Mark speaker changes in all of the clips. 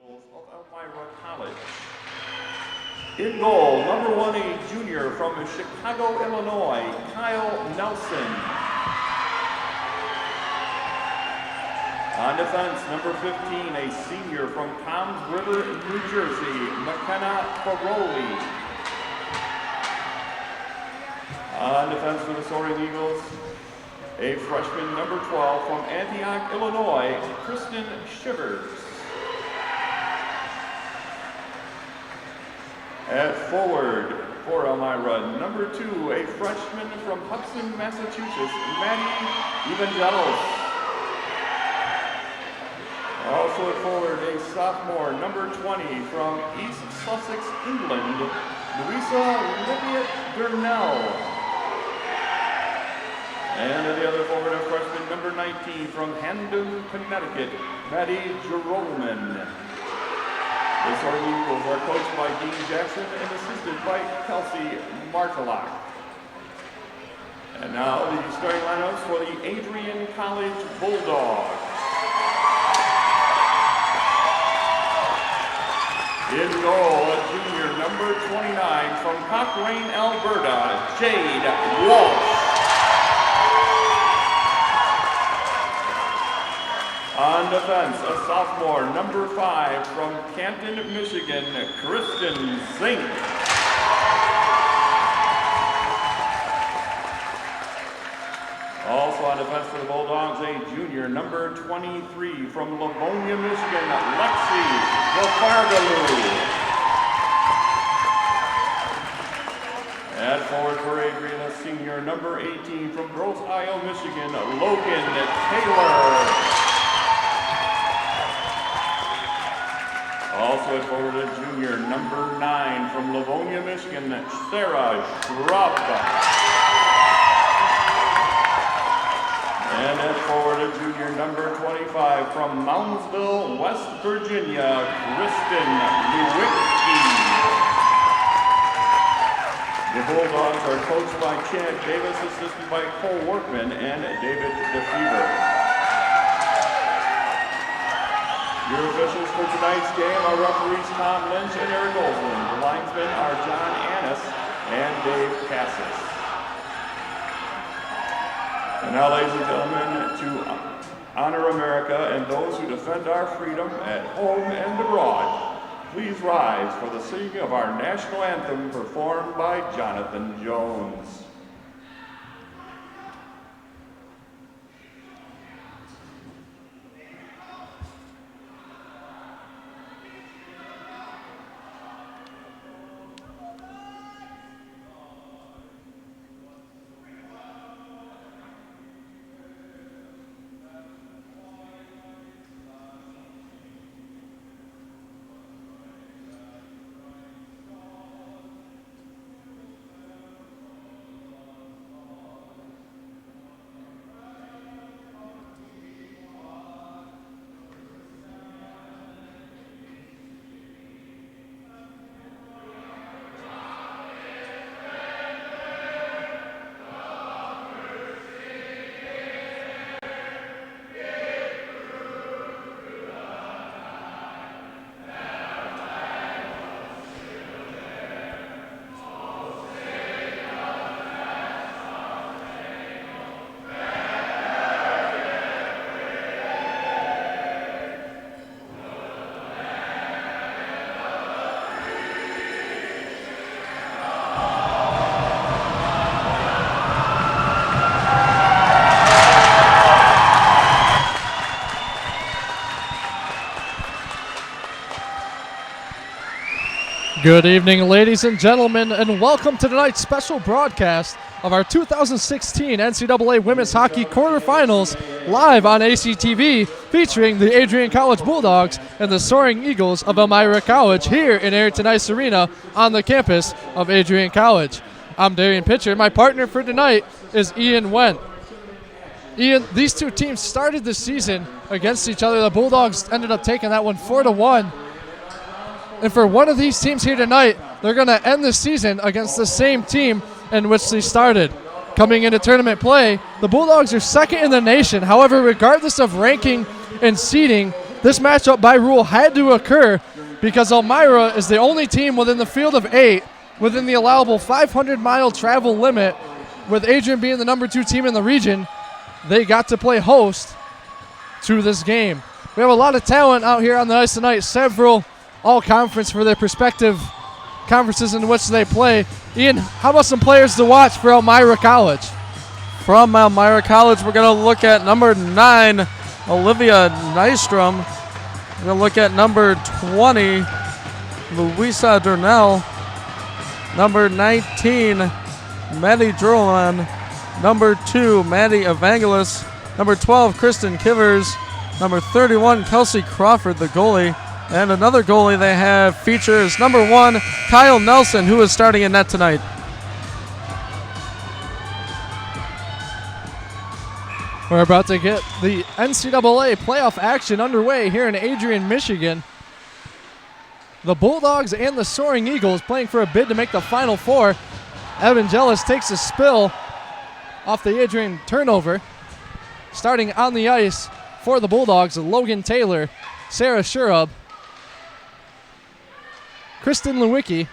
Speaker 1: of Elmira College. In goal, number 1, a junior from Chicago, Illinois, Kyle Nelson. On defense, number 15, a senior from Toms River, New Jersey, McKenna Paroli. On defense for the Soaring Eagles, a freshman, number 12, from Antioch, Illinois, Kristen Shivers. At forward for Elmira, number 2, a freshman from Hudson, Massachusetts, Maddie Evangelos. Also at forward, a sophomore, number 20, from East Sussex, England, Louisa Lydia Durnell. And at the other forward, a freshman, number 19, from Hamden, Connecticut, Maddie Jeroman. The Soaring Eagles are coached by Dean Jackson and assisted by Kelsey Martellock. And now the starting lineups for the Adrian College Bulldogs. In goal, a junior, number 29, from Cochrane, Alberta, Jade Walsh. On defense, a sophomore, number 5, from Canton, Michigan, Kristen Zink. Also on defense for the Bulldogs, a junior, number 23, from Livonia, Michigan, Lexi Zafargaloo. At forward for Adrian, a senior, number 18, from Grosse Isle, Michigan, Logan Taylor. Also at forward, a junior, number 9, from Livonia, Michigan, Sarah Schrupp. And at forward, a junior, number 25, from Moundsville, West Virginia, Kristen Lewicki. The Bulldogs are coached by Chad Davis, assisted by Cole Workman and David DeFever. Your officials for tonight's game are referees Tom Lynch and Eric Olsen. The linesmen are John Annis and Dave Cassis. And now, ladies and gentlemen, to honor America and those who defend our freedom at home and abroad, please rise for the singing of our national anthem performed by Jonathan Jones.
Speaker 2: Good evening, ladies and gentlemen, and welcome to tonight's special broadcast of our 2016 NCAA Women's Hockey Quarterfinals live on ACTV, featuring the Adrian College Bulldogs and the Soaring Eagles of Elmira College here in Arrington Ice Arena on the campus of Adrian College. I'm Darian Pitcher. My partner for tonight is Ian Wendt. Ian, these two teams started the season against each other. The Bulldogs ended up taking that one 4-1. And for one of these teams here tonight, they're going to end the season against the same team in which they started. Coming into tournament play, the Bulldogs are second in the nation. However, regardless of ranking and seeding, This matchup by rule had to occur because Elmira is the only team within the field of 8 within the allowable 500-mile travel limit, with Adrian being the number 2 team in the region. They got to play host to this game. We have a lot of talent out here on the ice tonight, several all-conference for their respective conferences in which they play. Ian, how about some players to watch for Elmira College?
Speaker 3: From Elmira College, we're going to look at number 9, Olivia Nystrom. We're going to look at number 20, Luisa Durnell. Number 19, Maddie Drolan. Number 2, Maddie Evangelos. Number 12, Kristen Kivers. Number 31, Kelsey Crawford, the goalie. And another goalie they have features number 1, Kyle Nelson, who is starting in net tonight.
Speaker 2: We're about to get the NCAA playoff action underway here in Adrian, Michigan. The Bulldogs and the Soaring Eagles playing for a bid to make the Final Four. Evangelos takes a spill off the Adrian turnover. Starting on the ice for the Bulldogs, Logan Taylor, Sarah Shurub, Kristen Lewicki,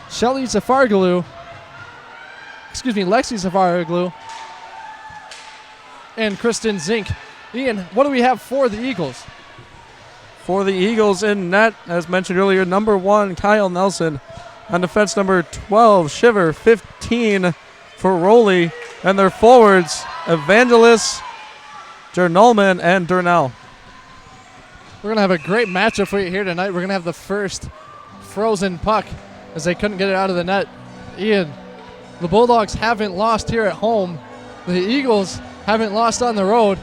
Speaker 2: Lexi Zafaroglu, and Kristen Zink. Ian, what do we have for the Eagles?
Speaker 3: For the Eagles in net, as mentioned earlier, number 1, Kyle Nelson. On defense, number 12, Shiver. 15 for Rowley. And their forwards, Evangelos, Jernolman, and Durnell.
Speaker 2: We're going to have a great matchup for you here tonight. We're going to have the first frozen puck as they couldn't get it out of the net. Ian, the Bulldogs haven't lost here at home. The Eagles haven't lost on the road.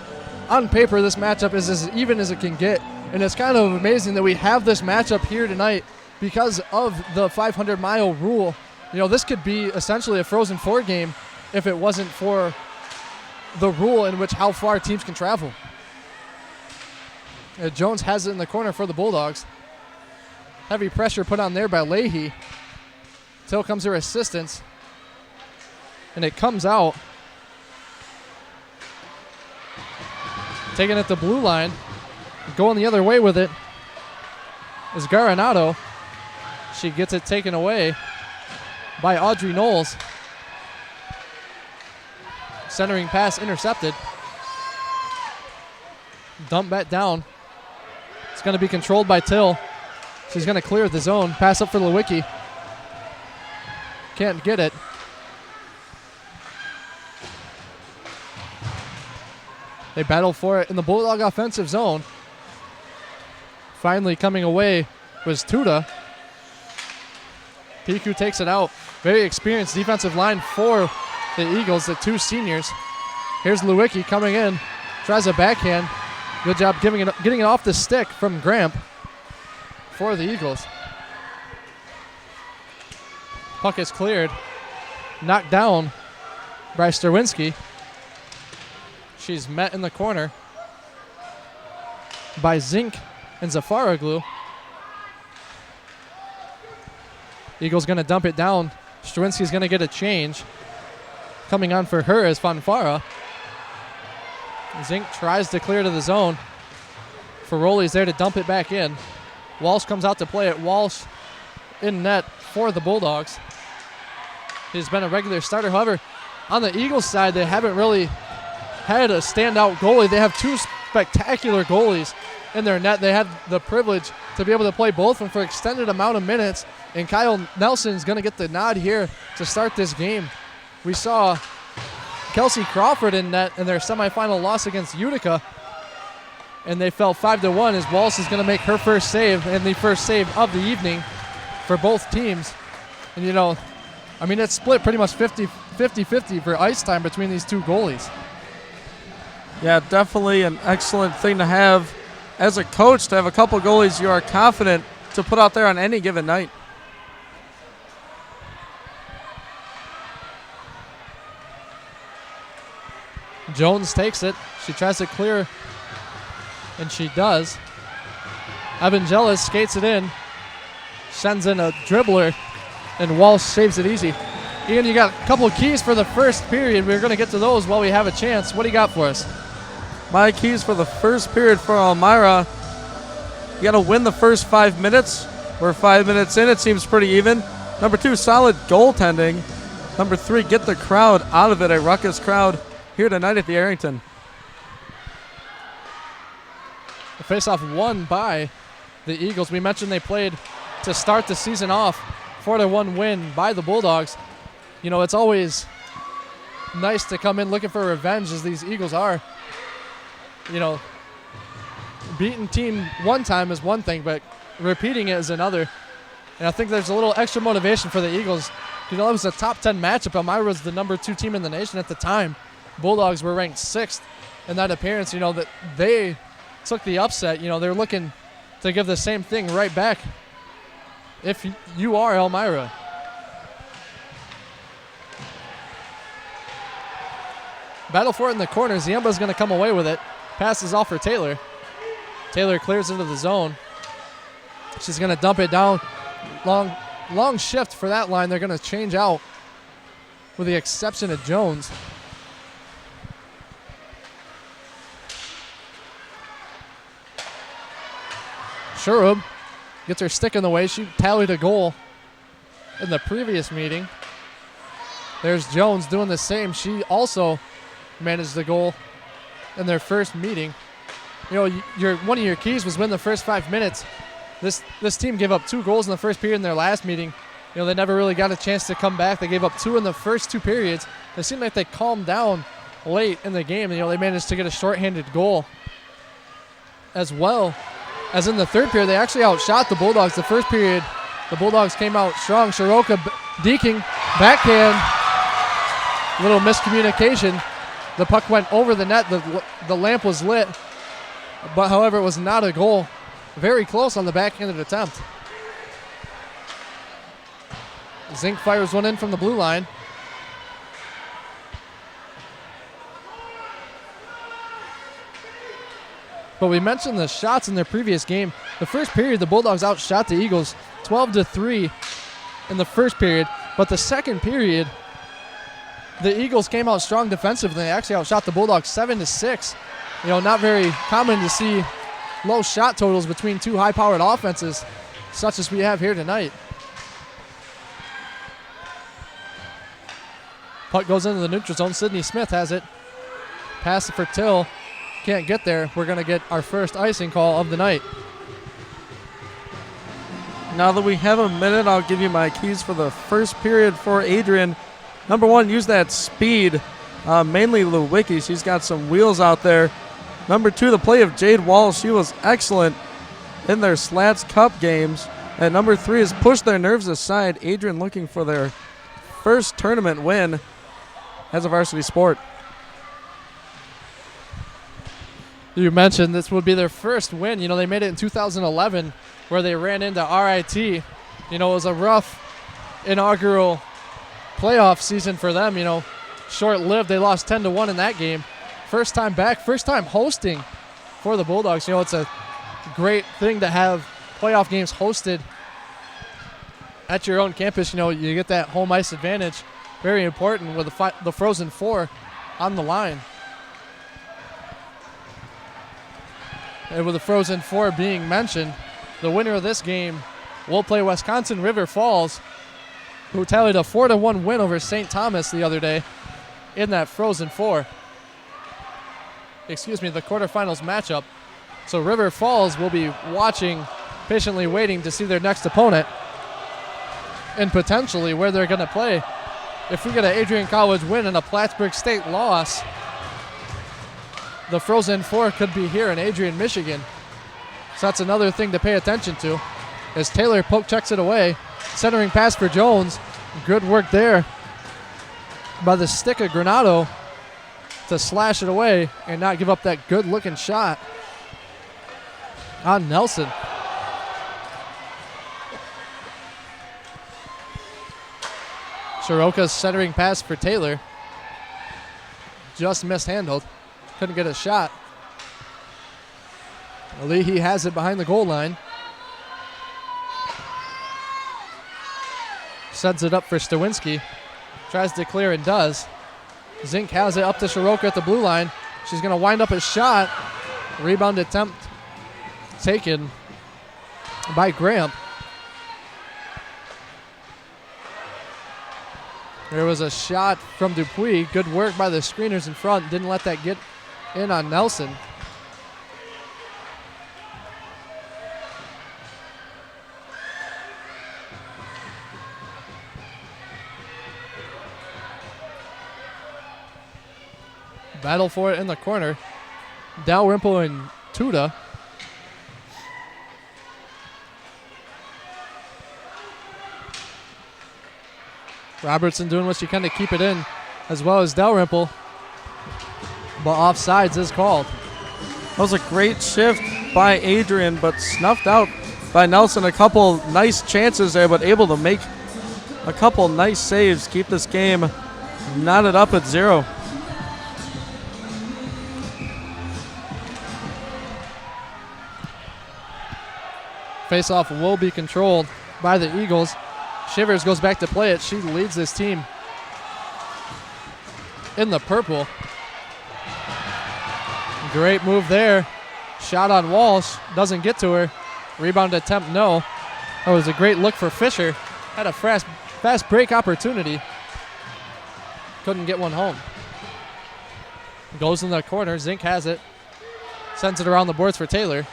Speaker 2: On paper, this matchup is as even as it can get. And it's kind of amazing that we have this matchup here tonight because of the 500-mile rule. You know, this could be essentially a Frozen Four game if it wasn't for the rule in which how far teams can travel. Jones has it in the corner for the Bulldogs. Heavy pressure put on there by Leahy. Till comes her assistance. And it comes out. Taking it the blue line. Going the other way with it is Garanado. She gets it taken away by Audrey Knowles. Centering pass intercepted. Dump back down. It's going to be controlled by Till. She's going to clear the zone. Pass up for Lewicki. Can't get it. They battle for it in the Bulldog offensive zone. Finally coming away was Tuda. Piku takes it out. Very experienced defensive line for the Eagles, the 2 seniors. Here's Lewicki coming in. Tries a backhand. Good job getting it off the stick from Gramp for the Eagles. Puck is cleared. Knocked down by Sterwinski. She's met in the corner by Zink and Zafaroglu. Eagles going to dump it down. Sterwinski's going to get a change. Coming on for her is Fanfara. Zink tries to clear to the zone. Ferroli's there to dump it back in. Walsh comes out to play it. Walsh in net for the Bulldogs. He's been a regular starter. However, on the Eagles side, they haven't really had a standout goalie. They have 2 spectacular goalies in their net. They had the privilege to be able to play both of them for an extended amount of minutes. And Kyle Nelson's going to get the nod here to start this game. We saw Kelsey Crawford in net in their semifinal loss against Utica. And they fell 5-1 as Walsh is going to make her first save and the first save of the evening for both teams. And, you know, I mean, it's split pretty much 50-50 for ice time between these 2 goalies.
Speaker 3: Yeah, definitely an excellent thing to have as a coach, to have a couple goalies you are confident to put out there on any given night.
Speaker 2: Jones takes it. She tries to clear, and she does. Evangelos skates it in, sends in a dribbler, and Walsh saves it easy. Ian, you got a couple of keys for the first period. We're going to get to those while we have a chance. What do you got for us?
Speaker 3: my keys for the first period for Elmira. You got to win the first 5 minutes. We're 5 minutes in. It seems pretty even. Number 2, solid goaltending. Number 3, get the crowd out of it. A ruckus crowd here tonight at the Arrington.
Speaker 2: The face-off won by the Eagles. We mentioned they played to start the season off. 4-1 win by the Bulldogs. You know, it's always nice to come in looking for revenge, as these Eagles are. You know, beating team one time is one thing, but repeating it is another. And I think there's a little extra motivation for the Eagles. You know, it was a top 10 matchup. Elmira was the number 2 team in the nation at the time. Bulldogs were ranked 6th in that appearance. You know, that they took the upset. You know, they're looking to give the same thing right back if you are Elmira. Battle for it in the corners. Ziemba's going to come away with it. Passes off for Taylor. Taylor clears into the zone. She's going to dump it down. Long shift for that line. They're going to change out with the exception of Jones. Sherub gets her stick in the way. She tallied a goal in the previous meeting. There's Jones doing the same. She also managed the goal in their first meeting. You know, one of your keys was win the first 5 minutes. This team gave up 2 goals in the first period in their last meeting. You know, they never really got a chance to come back. They gave up 2 in the first 2 periods. It seemed like they calmed down late in the game. You know, they managed to get a shorthanded goal as well. As in the third period, they actually outshot the Bulldogs. The first period, the Bulldogs came out strong. Shiroka deking, backhand, little miscommunication. The puck went over the net. The lamp was lit, but however, it was not a goal. Very close on the backhanded attempt. Zink fires one in from the blue line. But we mentioned the shots in their previous game. The first period, the Bulldogs outshot the Eagles 12-3 in the first period. But the second period, the Eagles came out strong defensively. They actually outshot the Bulldogs 7-6. You know, not very common to see low shot totals between 2 high-powered offenses, such as we have here tonight. Puck goes into the neutral zone. Sydney Smith has it. Pass it for Till. Can't get there. We're going to get our first icing call of the night.
Speaker 3: Now that we have a minute, I'll give you my keys for the first period for Adrian. Number 1, use that speed. Mainly Lewicki. She's got some wheels out there. Number 2, the play of Jade Wall. She was excellent in their Slats Cup games. And number 3 is push their nerves aside. Adrian looking for their first tournament win as a varsity sport.
Speaker 2: You mentioned this would be their first win. You know, they made it in 2011 where they ran into RIT. You know, it was a rough inaugural playoff season for them. You know, short-lived. They lost 10-1 in that game. First time back, first time hosting for the Bulldogs. You know, it's a great thing to have playoff games hosted at your own campus. You know, you get that home ice advantage. Very important with the Frozen Four on the line. And with the Frozen Four being mentioned, the winner of this game will play Wisconsin River Falls, who tallied a 4-1 win over St. Thomas the other day in that Frozen Four. Excuse me, the quarterfinals matchup. So River Falls will be watching, patiently waiting to see their next opponent and potentially where they're going to play. If we get an Adrian College win and a Plattsburgh State loss, the Frozen Four could be here in Adrian, Michigan. So that's another thing to pay attention to. As Taylor poke checks it away, centering pass for Jones. Good work there by the stick of Granado to slash it away and not give up that good-looking shot on Nelson. Shiroka's centering pass for Taylor. Just mishandled. Couldn't get a shot. Leahy has it behind the goal line. Sends it up for Stawinski. Tries to clear and does. Zink has it up to Shiroka at the blue line. She's going to wind up a shot. Rebound attempt taken by Gramp. There was a shot from Dupuis. Good work by the screeners in front. Didn't let that get in on Nelson. Battle for it in the corner. Dalrymple and Tuda. Robertson doing what she can to keep it in, as well as Dalrymple. But offsides is called.
Speaker 3: That was a great shift by Adrian, but snuffed out by Nelson. A couple nice chances there, but able to make a couple nice saves. Keep this game knotted up at 0.
Speaker 2: Face-off will be controlled by the Eagles. Shivers goes back to play it. She leads this team in the purple. Great move there. Shot on Walsh. Doesn't get to her. Rebound attempt, no. That was a great look for Fisher. Had a fast break opportunity. Couldn't get one home. Goes in the corner. Zink has it. Sends it around the boards for Taylor.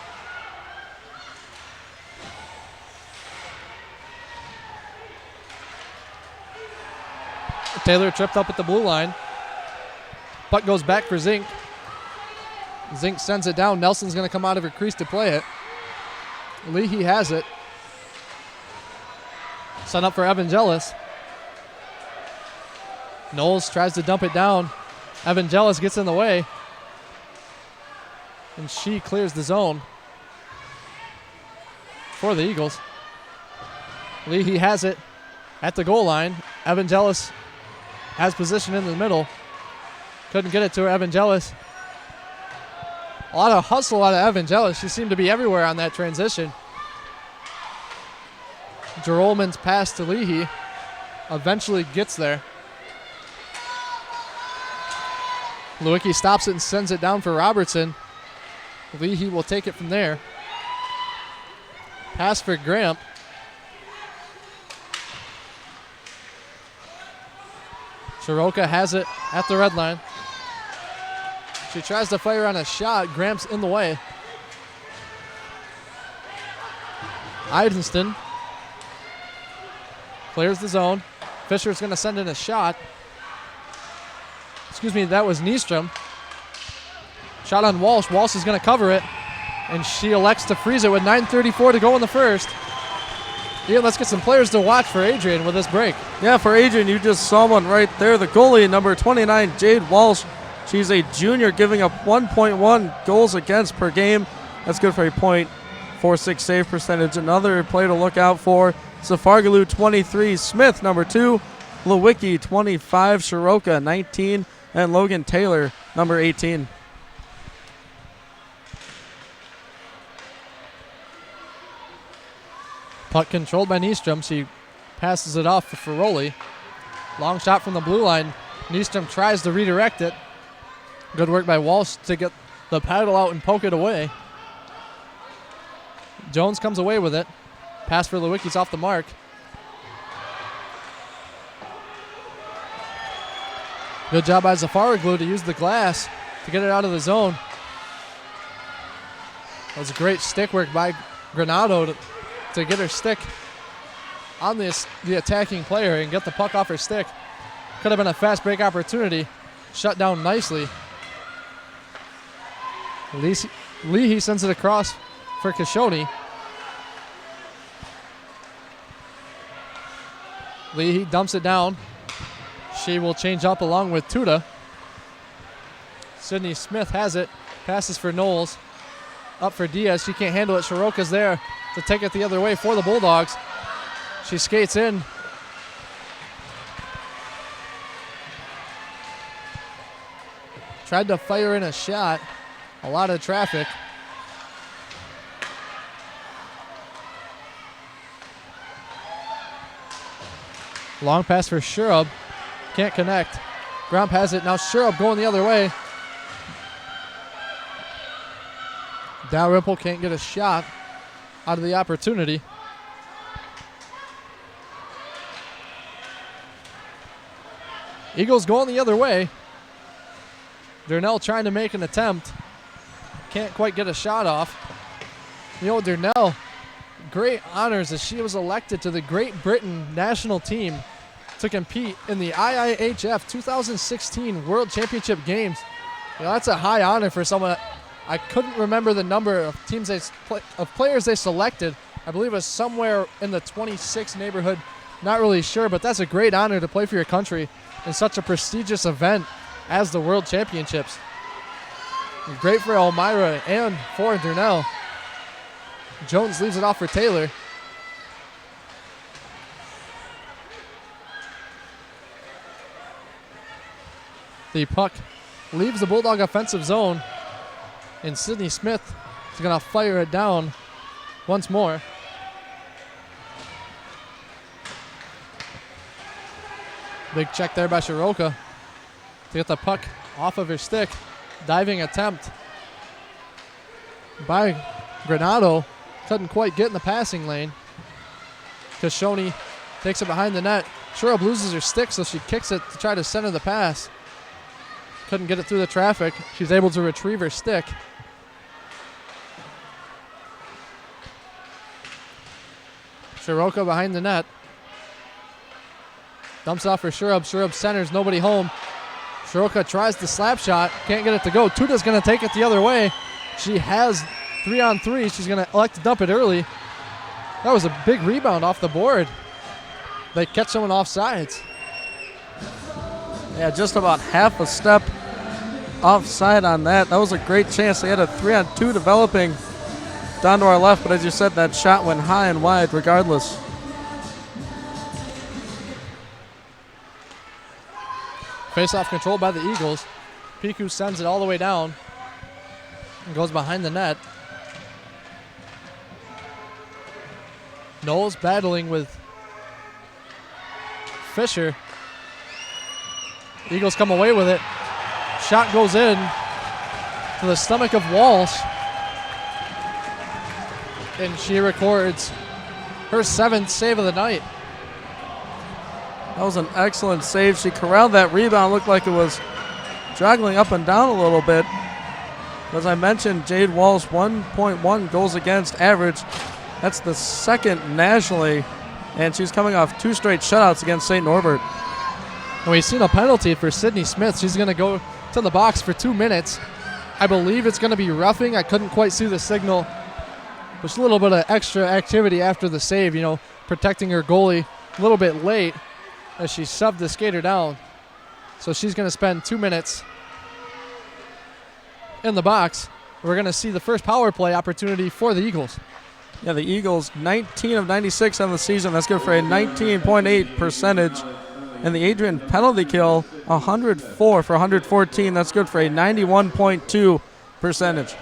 Speaker 2: Taylor tripped up at the blue line. Puck goes back for Zink. Zink sends it down. Nelson's going to come out of her crease to play it. Leahy has it. Sent up for Evangelis. Knowles tries to dump it down. Evangelis gets in the way. And she clears the zone for the Eagles. Leahy has it at the goal line. Evangelis has position in the middle. Couldn't get it to her. Evangelis. A lot of hustle out of Evangelis. She seemed to be everywhere on that transition. Jerolman's pass to Leahy eventually gets there. Lewicki stops it and sends it down for Robertson. Leahy will take it from there. Pass for Gramp. Shiroka has it at the red line. She tries to fire on a shot. Gramp's in the way. Idenston clears the zone. Fisher's going to send in a shot. Excuse me, that was Nystrom. Shot on Walsh. Walsh is going to cover it, and she elects to freeze it with 9:34 to go in the first. Yeah, let's get some players to watch for Adrian with this break.
Speaker 3: Yeah, for Adrian, you just saw one right there. The goalie, number 29, Jade Walsh. She's a junior, giving up 1.1 goals against per game. That's good for a .46 save percentage. Another player to look out for, Safargalu, 23, Smith, number 2, Lewicki, 25, Shiroka, 19, and Logan Taylor, number 18.
Speaker 2: Puck controlled by Nystrom. She passes it off for Ferroli. Long shot from the blue line. Nystrom tries to redirect it. Good work by Walsh to get the paddle out and poke it away. Jones comes away with it. Pass for Lewicki's off the mark. Good job by Zafaroglu to use the glass to get it out of the zone. That was a great stick work by Granado to get her stick on the attacking player and get the puck off her stick. Could have been a fast break opportunity. Shut down nicely. Leahy sends it across for Kashoni. Leahy dumps it down. She will change up along with Tuda. Sydney Smith has it. Passes for Knowles. Up for Diaz. She can't handle it. Shiroka's there to take it the other way for the Bulldogs. She skates in. Tried to fire in a shot. A lot of traffic. Long pass for Shurub. Can't connect. Grump has it. Now Shurub going the other way. Dalrymple can't get a shot out of the opportunity. Eagles going the other way. Durnell trying to make an attempt. Can't quite get a shot off. You know, Durnell, great honors as she was elected to the Great Britain national team to compete in the IIHF 2016 World Championship Games. You know, that's a high honor for someone. I couldn't remember the number of players they selected. I believe it was somewhere in the 26 neighborhood. Not really sure, but that's a great honor to play for your country in such a prestigious event as the World Championships. Great for Elmira and for Durnell. Jones leaves it off for Taylor. The puck leaves the Bulldog offensive zone, and Sydney Smith is going to fire it down once more. Big check there by Shiroka to get the puck off of her stick. Diving attempt by Granado. Couldn't quite get in the passing lane. Kashoni takes it behind the net. Sherub loses her stick, so she kicks it to try to center the pass. Couldn't get it through the traffic. She's able to retrieve her stick. Shiroka behind the net. Dumps off for Sherub. Sherub centers, nobody home. Shiroka tries the slap shot, can't get it to go. Tuda's going to take it the other way. She has 3-on-3. She's going to elect to dump it early. That was a big rebound off the board. They catch someone offsides.
Speaker 3: Yeah, just about half a step offside on that. That was a great chance. They had a 3-on-2 developing down to our left, but as you said, that shot went high and wide regardless.
Speaker 2: Face-off controlled by the Eagles. Piku sends it all the way down and goes behind the net. Knowles battling with Fisher. Eagles come away with it. Shot goes in to the stomach of Walsh. And she records her 7th save of the night.
Speaker 3: That was an excellent save. She corralled that rebound. Looked like it was joggling up and down a little bit. As I mentioned, Jade Walsh, 1.1 goals against average. That's the second nationally. And she's coming off 2 straight shutouts against St. Norbert.
Speaker 2: And we've seen a penalty for Sydney Smith. She's going to go to the box for 2 minutes. I believe it's going to be roughing. I couldn't quite see the signal. There's a little bit of extra activity after the save, you know, protecting her goalie a little bit late as she shoved the skater down. So she's going to spend 2 minutes in the box. We're going to see the first power play opportunity for the Eagles.
Speaker 3: Yeah, the Eagles, 19 of 96 on the season. That's good for a 19.8 percentage. And the Adrian penalty kill, 104 for 114. That's good for a 91.2 percentage.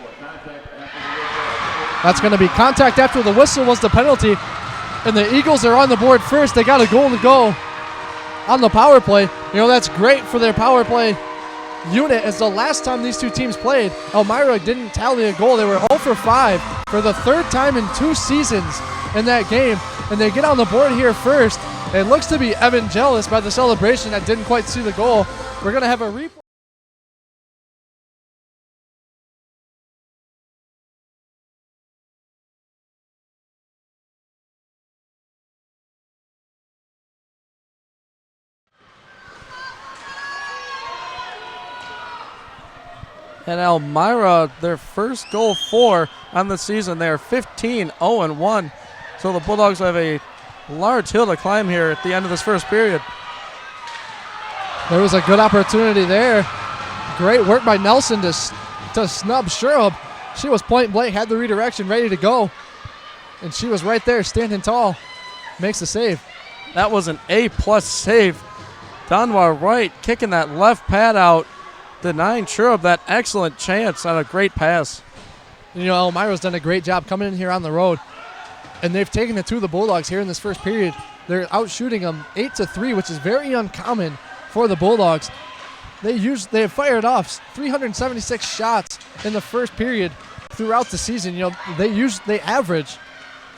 Speaker 2: That's going to be contact after the whistle was the penalty. And the Eagles are on the board first. They got a goal to go on the power play. You know, that's great for their power play unit, as the last time these two teams played, Elmira didn't tally a goal. They were 0 for 5 for the 3rd time in 2 seasons in that game. And they get on the board here first. It looks to be Evan jealous by the celebration that didn't quite see the goal. We're going to have a replay.
Speaker 3: And Elmira, their first goal for on the season. They are 15-0-1. So the Bulldogs have a large hill to climb here at the end of this first period.
Speaker 2: There was a good opportunity there. Great work by Nelson to snub Sherub. She was point blank, had the redirection ready to go. And she was right there standing tall. Makes the save.
Speaker 3: That was an A-plus save. Donwar Wright kicking that left pad out, denying Sherub that excellent chance on a great pass.
Speaker 2: You know, Elmira's done a great job coming in here on the road. And they've taken it to the Bulldogs here in this first period. They're outshooting them 8-3, which is very uncommon for the Bulldogs. They have fired off 376 shots in the first period, throughout the season, they average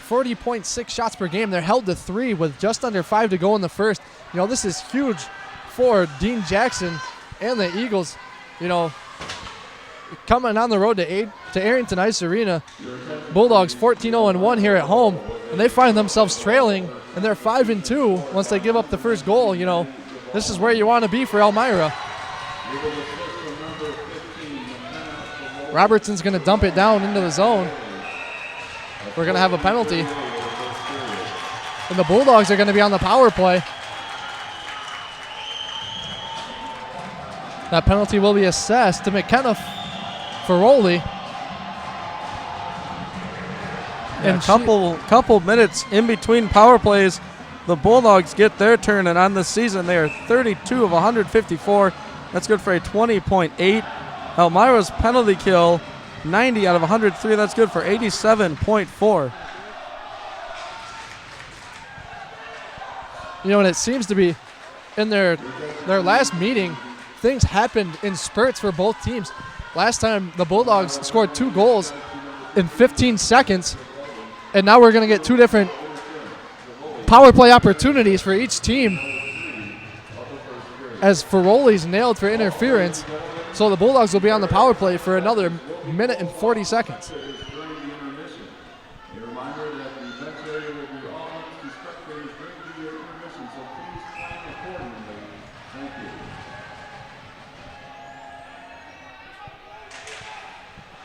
Speaker 2: 40.6 shots per game. They're held to 3 with just under 5 to go in the first. This is huge for Dean Jackson and the Eagles. Coming on the road to Arrington Ice Arena, Bulldogs 14-0-1 here at home, and they find themselves trailing, and they're 5-2 once they give up the first goal. This is where you want to be for Elmira. Robertson's going to dump it down into the zone. We're going to have a penalty. And the Bulldogs are going to be on the power play. That penalty will be assessed to McKenna Ferroli.
Speaker 3: And a couple minutes in between power plays, the Bulldogs get their turn, and on the season they are 32 of 154. That's good for a 20.8. Elmira's penalty kill, 90 out of 103. That's good for 87.4.
Speaker 2: And it seems to be in their last meeting, things happened in spurts for both teams. Last time the Bulldogs scored 2 goals in 15 seconds, and now we're going to get 2 different power play opportunities for each team as Ferroli's nailed for interference. So the Bulldogs will be on the power play for another minute and 40 seconds.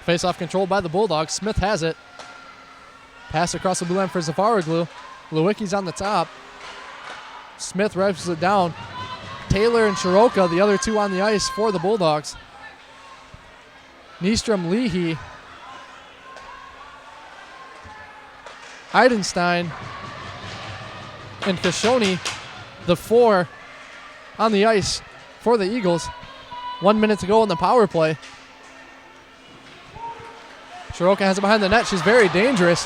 Speaker 2: Face-off controlled by the Bulldogs. Smith has it. Pass across the blue line for Zafaroglu. Lewicki's on the top. Smith rifles it down. Taylor and Shiroka, the other 2 on the ice for the Bulldogs. Nystrom, Leahy, Eidenstein, and Kashoni, the 4 on the ice for the Eagles. 1 minute to go in the power play. Shiroka has it behind the net. She's very dangerous.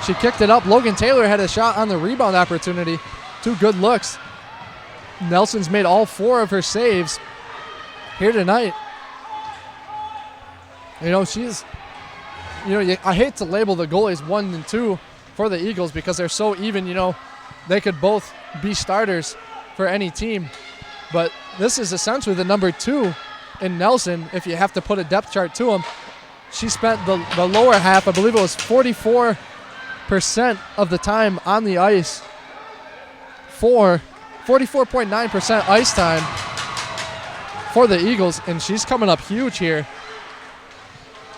Speaker 2: She kicked it up. Logan Taylor had a shot on the rebound opportunity. 2 good looks. Nelson's made all 4 of her saves here tonight. She's, I hate to label the goalies 1 and 2 for the Eagles because they're so even. They could both be starters for any team. But this is essentially the number 2 in Nelson if you have to put a depth chart to him. She spent the lower half, I believe it was 44% of the time on the ice for 44.9% ice time for the Eagles, and she's coming up huge here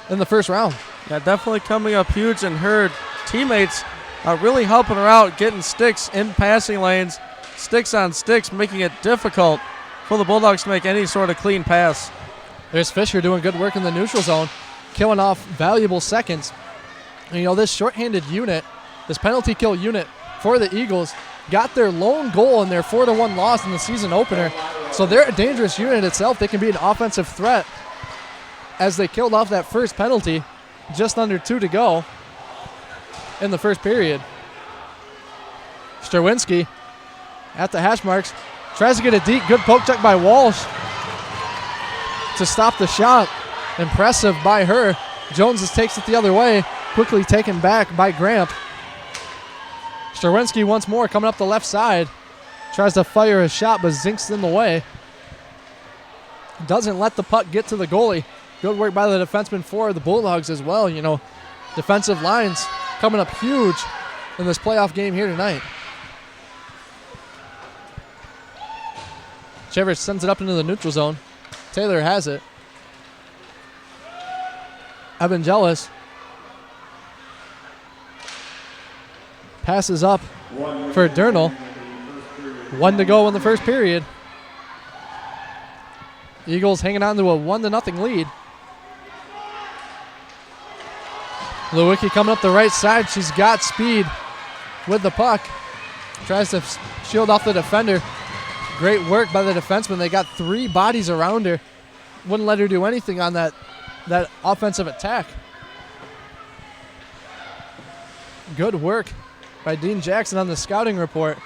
Speaker 2: in the first round.
Speaker 3: Yeah, definitely coming up huge, and her teammates are really helping her out, getting sticks in passing lanes, sticks on sticks, making it difficult for the Bulldogs to make any sort of clean pass.
Speaker 2: There's Fisher doing good work in the neutral zone, killing off valuable seconds. And, this shorthanded unit, this penalty kill unit for the Eagles, got their lone goal in their 4-1 loss in the season opener. So they're a dangerous unit itself. They can be an offensive threat as they killed off that first penalty. Just under 2 to go in the first period. Sterwinski at the hash marks. Tries to get a deep, good poke check by Walsh to stop the shot. Impressive by her. Jones just takes it the other way. Quickly taken back by Gramp. Sterwinski once more coming up the left side. Tries to fire a shot, but zinks in the way. Doesn't let the puck get to the goalie. Good work by the defenseman for the Bulldogs as well. Defensive lines coming up huge in this playoff game here tonight. Chevers sends it up into the neutral zone. Taylor has it. Evangelis passes up for Durnall. 1 to go in the first period. Eagles hanging on to a 1-0 lead. Lewicki coming up the right side. She's got speed with the puck. Tries to shield off the defender. Great work by the defenseman. They got 3 bodies around her. Wouldn't let her do anything on that offensive attack. Good work by Dean Jackson on the scouting report.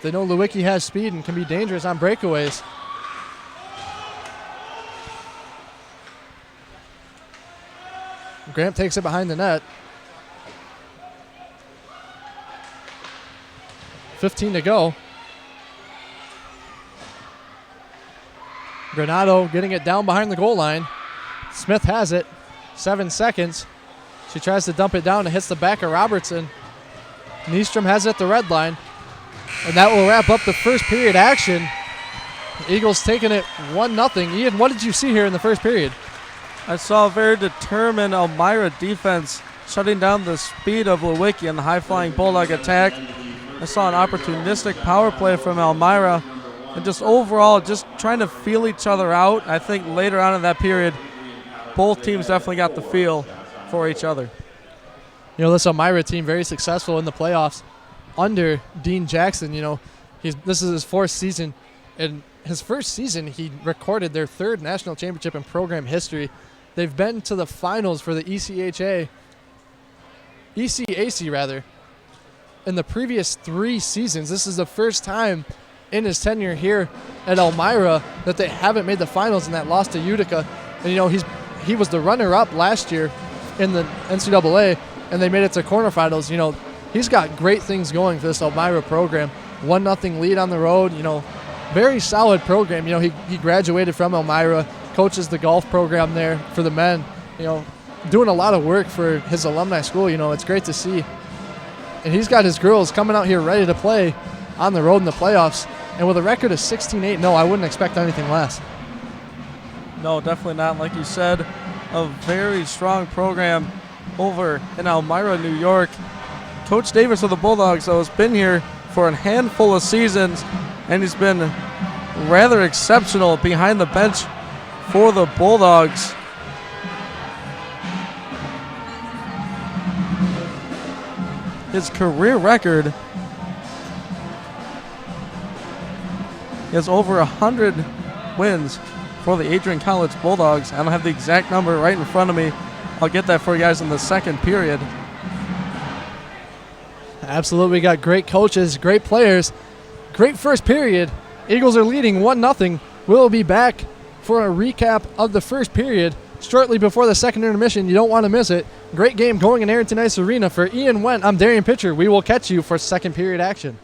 Speaker 2: They know Lewicki has speed and can be dangerous on breakaways. Grant takes it behind the net. 15 to go. Granado getting it down behind the goal line. Smith has it. 7 seconds. She tries to dump it down and hits the back of Robertson. Nystrom has it at the red line. And that will wrap up the first period action. Eagles taking it 1-0. Ian, what did you see here in the first period?
Speaker 3: I saw a very determined Elmira defense shutting down the speed of Lewicki in the high-flying Bulldog attack. I saw an opportunistic power play from Elmira, and just overall just trying to feel each other out. I think later on in that period, both teams definitely got the feel for each other.
Speaker 2: You know, this Elmira team very successful in the playoffs under Dean Jackson. You know, this is his 4th season. In his first season, he recorded their 3rd national championship in program history. They've been to the finals for the ECAC in the previous 3 seasons. This is the first time in his tenure here at Elmira that they haven't made the finals, and that lost to Utica. And, you know, he was the runner-up last year in the NCAA, and they made it to quarterfinals. You know, he's got great things going for this Elmira program. 1-0 lead on the road, you know, very solid program. You know, he graduated from Elmira, coaches the golf program there for the men, you know, doing a lot of work for his alumni school. You know, it's great to see. And he's got his girls coming out here ready to play on the road in the playoffs. And with a record of 16-8, no, I wouldn't expect anything less.
Speaker 3: No, definitely not. Like you said, a very strong program over in Elmira, New York. Coach Davis of the Bulldogs, though, has been here for a handful of seasons, and he's been rather exceptional behind the bench for the Bulldogs. His career record is over 100 wins for the Adrian College Bulldogs. I don't have the exact number right in front of me. I'll get that for you guys in the second period.
Speaker 2: Absolutely. We got great coaches, great players, great first period. Eagles are leading 1-0. We'll be back for a recap of the first period shortly before the second intermission. You don't want to miss it. Great game going in Arrington Ice Arena. For Ian Wendt, I'm Darian Pitcher. We will catch you for second period action.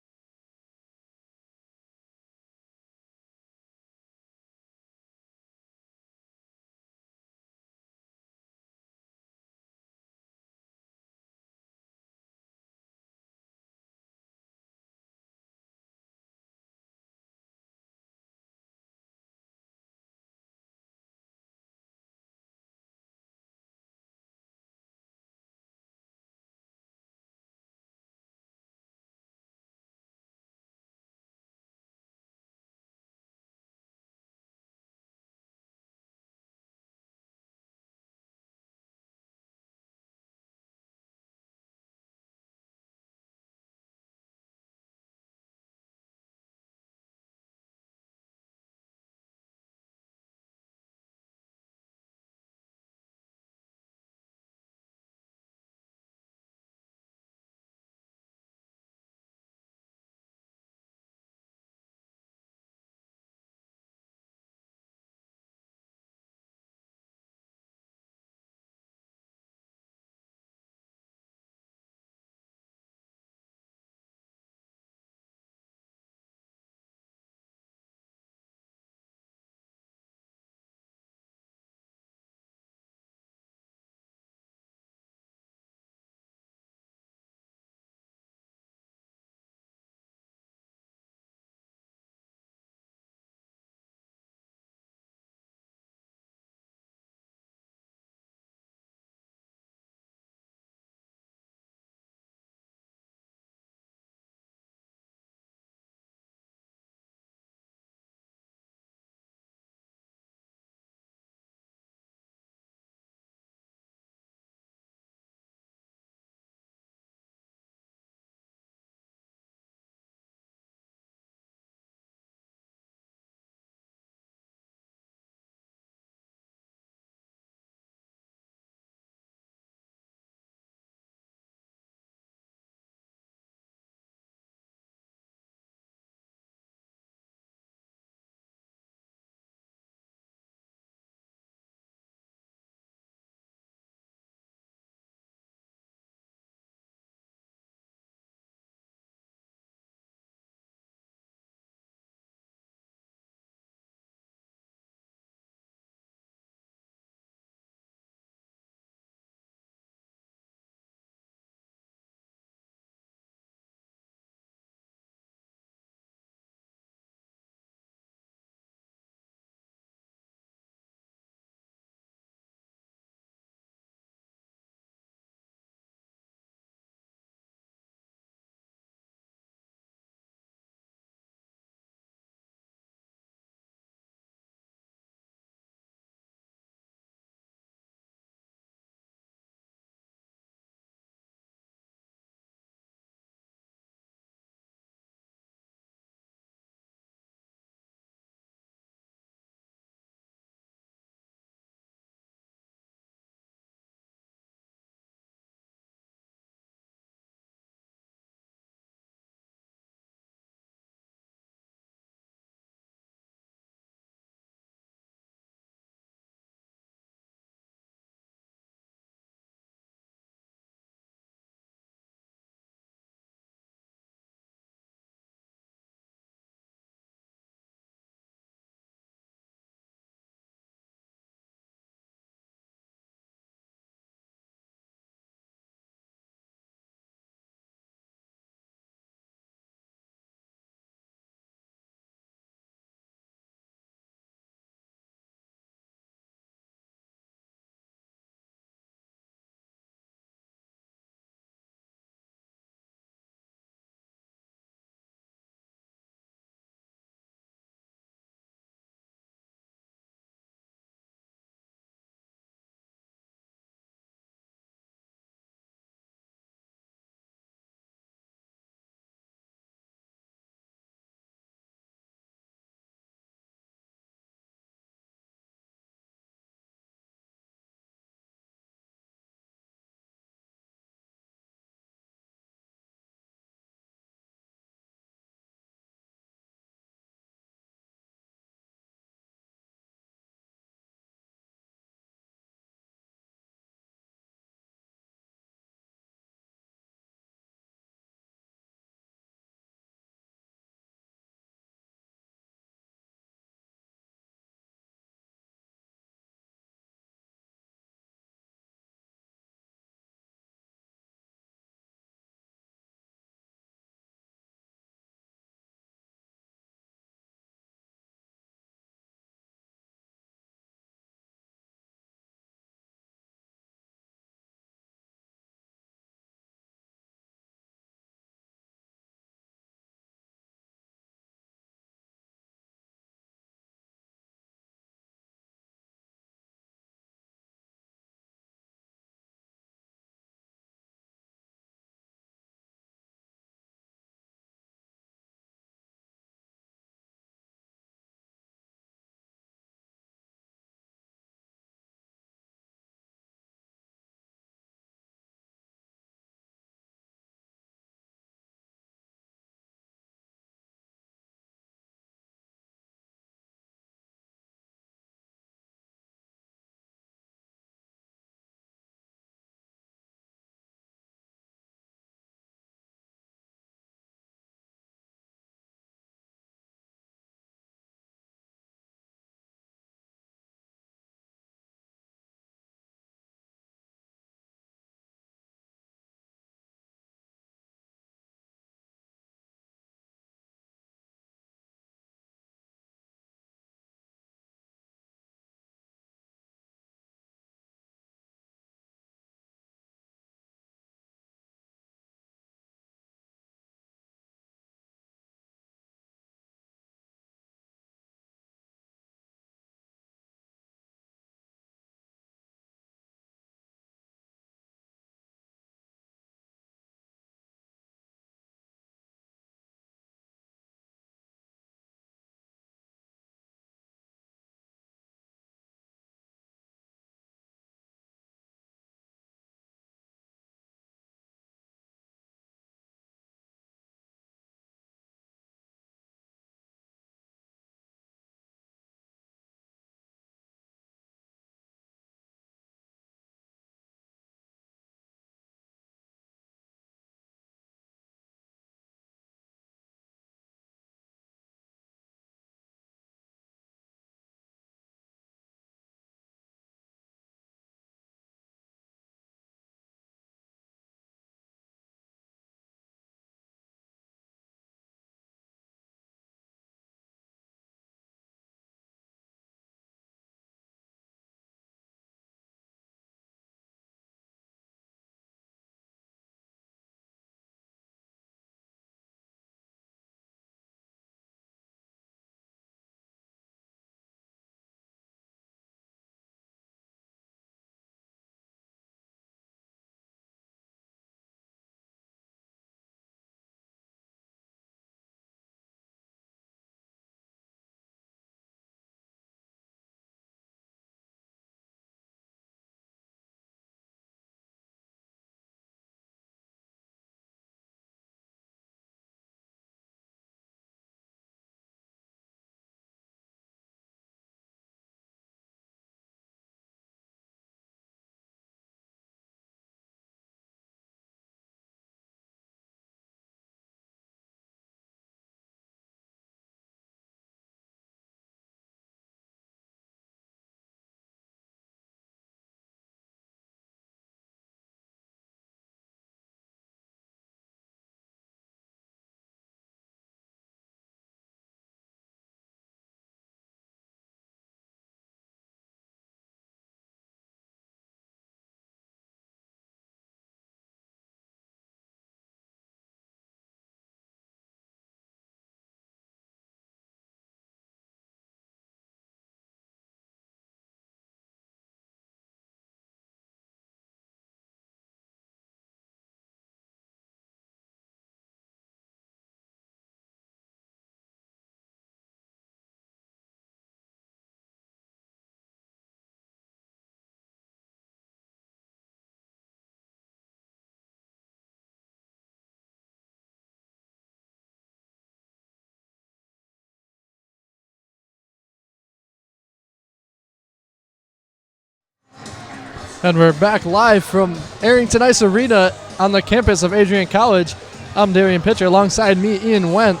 Speaker 2: And we're back live from Arrington Ice Arena on the campus of Adrian College. I'm Darian Pitcher. Alongside me, Ian Wendt.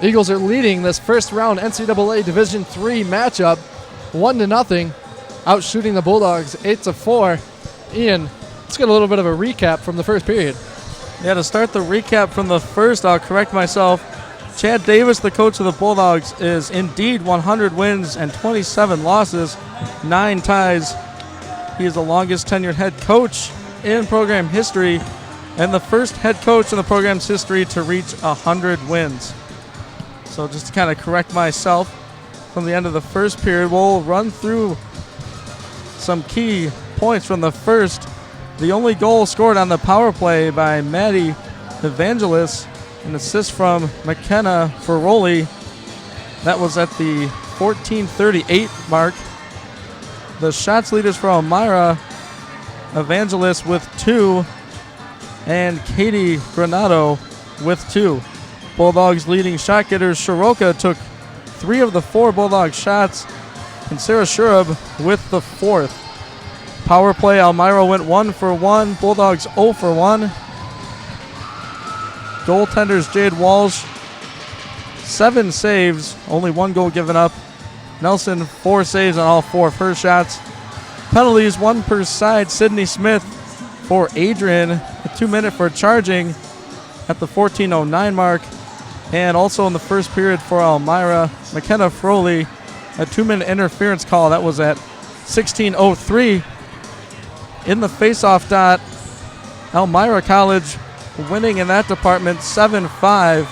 Speaker 2: Eagles are leading this first round NCAA Division III matchup 1-0, outshooting the Bulldogs 8-4. Ian, let's get a little bit of a recap from the first period.
Speaker 3: Yeah, to start the recap from the first, I'll correct myself. Chad Davis, the coach of the Bulldogs, is indeed 100 wins and 27 losses, 9 ties. He is the longest tenured head coach in program history and the first head coach in the program's history to reach 100 wins. So just to kind of correct myself from the end of the first period, we'll run through some key points from the first. The only goal scored on the power play by Maddie Evangelis, an assist from McKenna Ferroli. That was at the 14:38 mark. The shots leaders for Elmira, Evangelis with 2, and Katie Granado with 2. Bulldogs leading shot getters, Shiroka took 3 of the 4 Bulldog shots, and Sarah Shurub with the 4th. Power play, Elmira went 1 for 1, Bulldogs 0 for 1. Goaltenders, Jade Walsh, 7 saves, only 1 goal given up. Nelson, 4 saves on all 4 of her shots. Penalties, 1 per side. Sydney Smith for Adrian, a 2-minute for charging at the 14:09 mark. And also in the first period for Elmira, McKenna Froley, a 2-minute interference call. That was at 16:03. In the face-off dot, Elmira College winning in that department 7-5,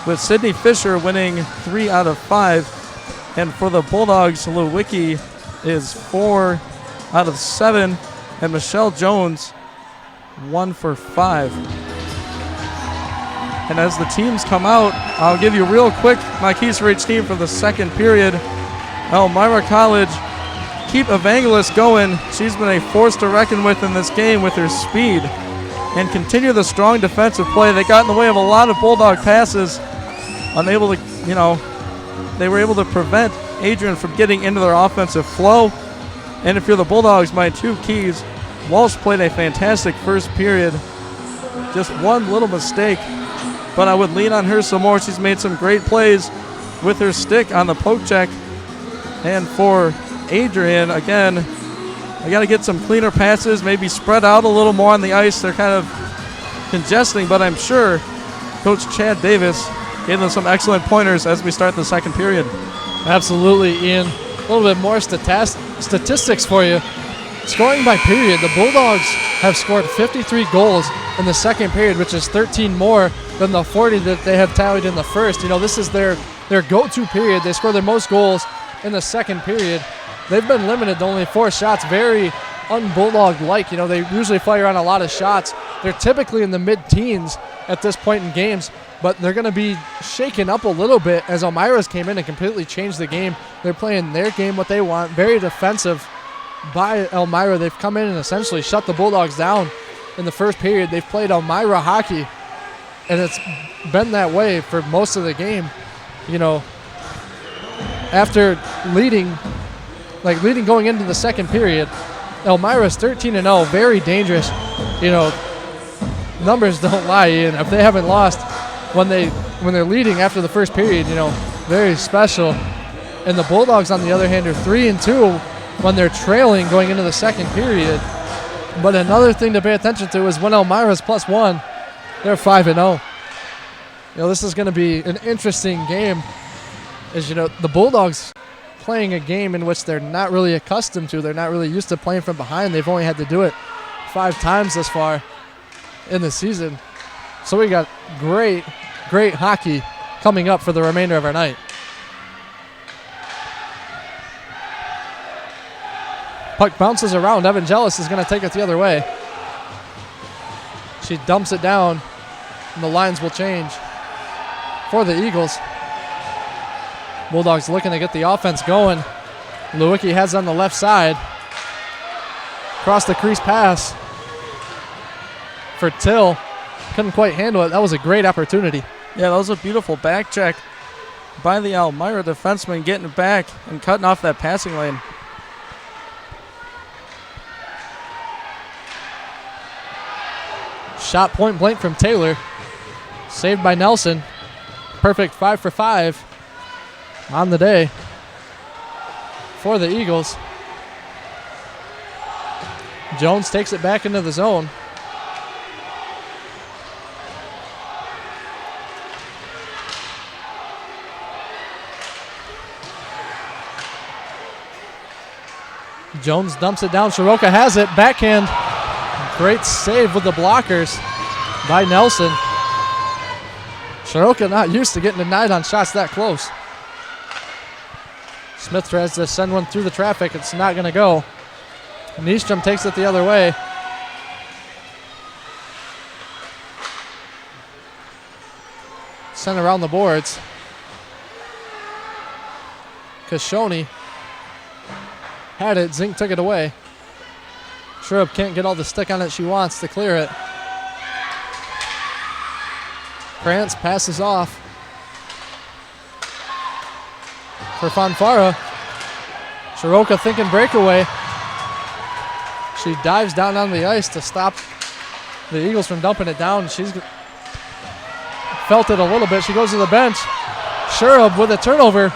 Speaker 3: with Sydney Fisher winning 3 out of 5. And for the Bulldogs, Lewicki is 4 out of 7, and Michelle Jones 1 for 5. And as the teams come out, I'll give you real quick my keys for each team for the second period. Elmira College, keep Evangelis going. She's been a force to reckon with in this game with her speed. And continue the strong defensive play. They got in the way of a lot of Bulldog passes, unable to, they were able to prevent Adrian from getting into their offensive flow. And if you're the Bulldogs, my 2 keys, Walsh played a fantastic first period. Just one little mistake, but I would lean on her some more. She's made some great plays with her stick on the poke check. And for Adrian, again, I got to get some cleaner passes, maybe spread out a little more on the ice. They're kind of congesting, but I'm sure Coach Chad Davis gave them some excellent pointers as we start the second period.
Speaker 2: Absolutely, Ian. A little bit more statistics for you. Scoring by period, the Bulldogs have scored 53 goals in the second period, which is 13 more than the 40 that they have tallied in the first. This is their go-to period. They score their most goals in the second period. They've been limited to only 4 shots, very un-Bulldog-like. They usually fire on a lot of shots. They're typically in the mid-teens at this point in games, but they're going to be shaken up a little bit as Elmira's came in and completely changed the game. They're playing their game, what they want, very defensive by Elmira. They've come in and essentially shut the Bulldogs down in the first period. They've played Elmira hockey, and it's been that way for most of the game. After leading going into the second period, Elmira's 13-0, very dangerous. Numbers don't lie, Ian. If they haven't lost when they're leading after the first period, very special. And the Bulldogs, on the other hand, are 3-2 when they're trailing going into the second period. But another thing to pay attention to is when Elmira's +1, they're 5-0. This is going to be an interesting game. The Bulldogs playing a game in which they're not really accustomed to. They're not really used to playing from behind. They've only had to do it 5 times this far in the season. So we got great hockey coming up for the remainder of our night. Puck bounces around. Evangelis is going to take it the other way. She dumps it down, and the lines will change for the Eagles. Bulldogs looking to get the offense going. Lewicki has on the left side. Across the crease pass for Till. Couldn't quite handle it. That was a great opportunity.
Speaker 3: Yeah, that was a beautiful back check by the Elmira defenseman, getting back and cutting off that passing lane.
Speaker 2: shot point blank from Taylor. Saved by Nelson. Perfect 5 for 5 on the day for the Eagles. Jones takes it back into the zone. Jones dumps it down. Soroka has it. Backhand. Great save with the blockers by Nelson. Soroka not used to getting denied on shots that close. Smith tries to send one through the traffic. It's not going to go. Nystrom takes it the other way. Sent around the boards. Kashoni had it. Zink took it away. Shrub can't get all the stick on it she wants to clear it. Krantz passes off for Fanfara. Soroka thinking breakaway. She dives down on the ice to stop the Eagles from dumping it down. She's felt it a little bit. She goes to the bench. Shrub with a turnover.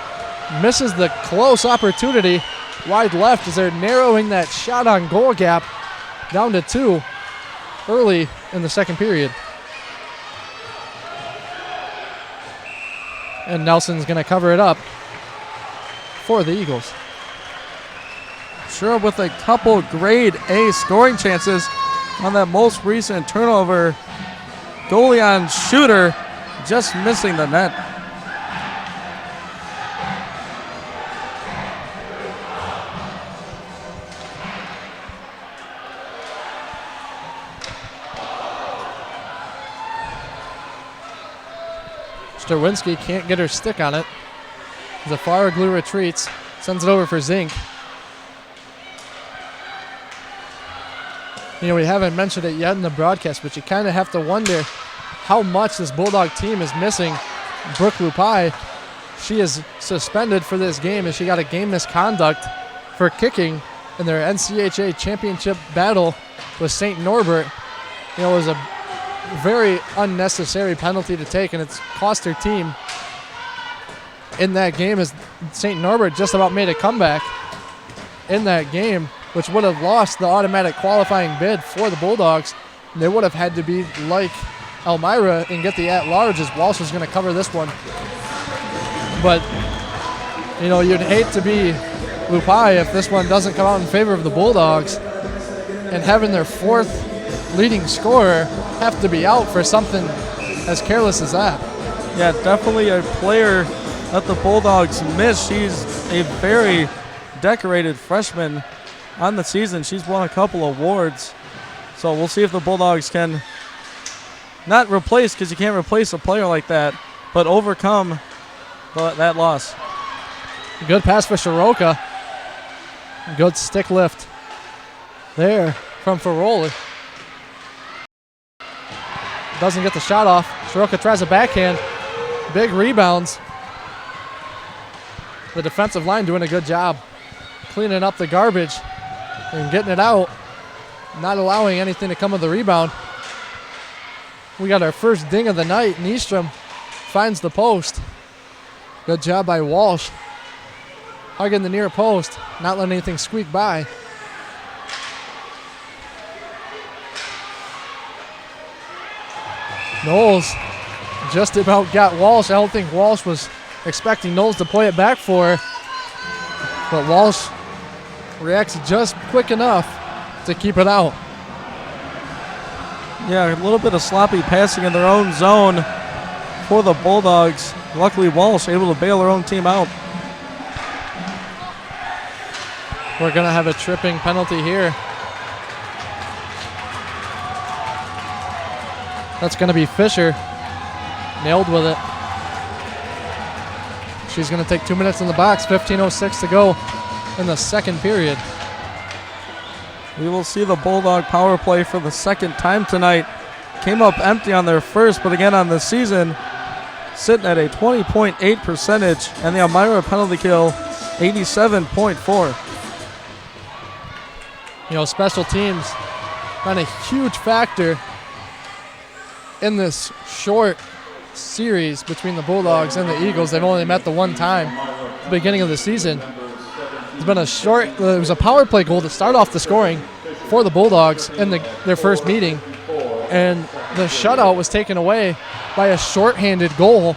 Speaker 2: Misses the close opportunity. Wide left as they're narrowing that shot on goal gap down to 2 early in the second period. And Nelson's going to cover it up for the Eagles.
Speaker 3: Sure, with a couple grade A scoring chances on that most recent turnover. Goalie on shooter, just missing the net.
Speaker 2: Sterwinski can't get her stick on it. Zafaroglu retreats, sends it over for Zink. You know, we haven't mentioned it yet in the broadcast, but you kind of have to wonder how much this Bulldog team is missing Brooke Lupai. She is suspended for this game as she got a game misconduct for kicking in their NCAA championship battle with St. Norbert. You know, it was a very unnecessary penalty to take, and it's cost her team in that game as St. Norbert just about made a comeback in that game, which would have lost the automatic qualifying bid for the Bulldogs. And they would have had to be like Elmira and get the at-large as Walsh was going to cover this one. But, you know, you'd hate to be Lupai if this one doesn't come out in favor of the Bulldogs, and having their fourth leading scorer have to be out for something as careless as that.
Speaker 3: Yeah, definitely a player that the Bulldogs miss. She's a very decorated freshman on the season. She's won a couple awards. So we'll see if the Bulldogs can not replace, because you can't replace a player like that, but overcome that loss.
Speaker 2: Good pass for Soroka. Good stick lift there from Ferroli. Doesn't get the shot off. Soroka tries a backhand. Big rebounds. The defensive line doing a good job cleaning up the garbage and getting it out, not allowing anything to come of the rebound. We got our first ding of the night. Nystrom finds the post. Good job by Walsh. Hugging the near post, not letting anything squeak by. Knowles just about got Walsh. I don't think Walsh was expecting Knowles to play it back for her, but Walsh reacts just quick enough to keep it out.
Speaker 3: Yeah, a little bit of sloppy passing in their own zone for the Bulldogs. Luckily, Walsh able to bail her own team out.
Speaker 2: We're going to have a tripping penalty here. That's going to be Fisher. Nailed with it. She's going to take 2 minutes in the box. 15:06 to go in the second period.
Speaker 3: We will see the Bulldog power play for the second time tonight. Came up empty on their first, but again on the season, sitting at a 20.8 percentage, and the Elmira penalty kill, 87.4.
Speaker 2: You know, special teams been a huge factor in this short series between the Bulldogs and the Eagles. They've only met the one time at the beginning of the season. It's been it was a power play goal to start off the scoring for the Bulldogs in their first meeting, and the shutout was taken away by a shorthanded goal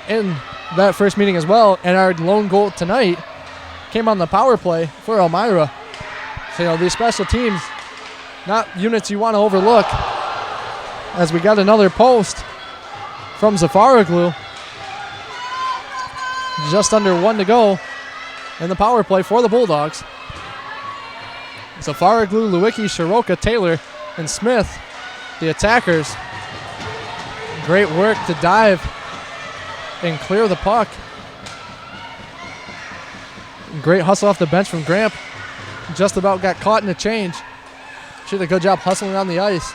Speaker 2: in that first meeting as well, and our lone goal tonight came on the power play for Elmira. So, these special teams, not units you want to overlook, as we got another post from Zafaroglu. Just under 1 to go in the power play for the Bulldogs. Zafaroglu, Lewicki, Shiroka, Taylor, and Smith, the attackers. Great work to dive and clear the puck. Great hustle off the bench from Gramp. Just about got caught in a change. She did a good job hustling on the ice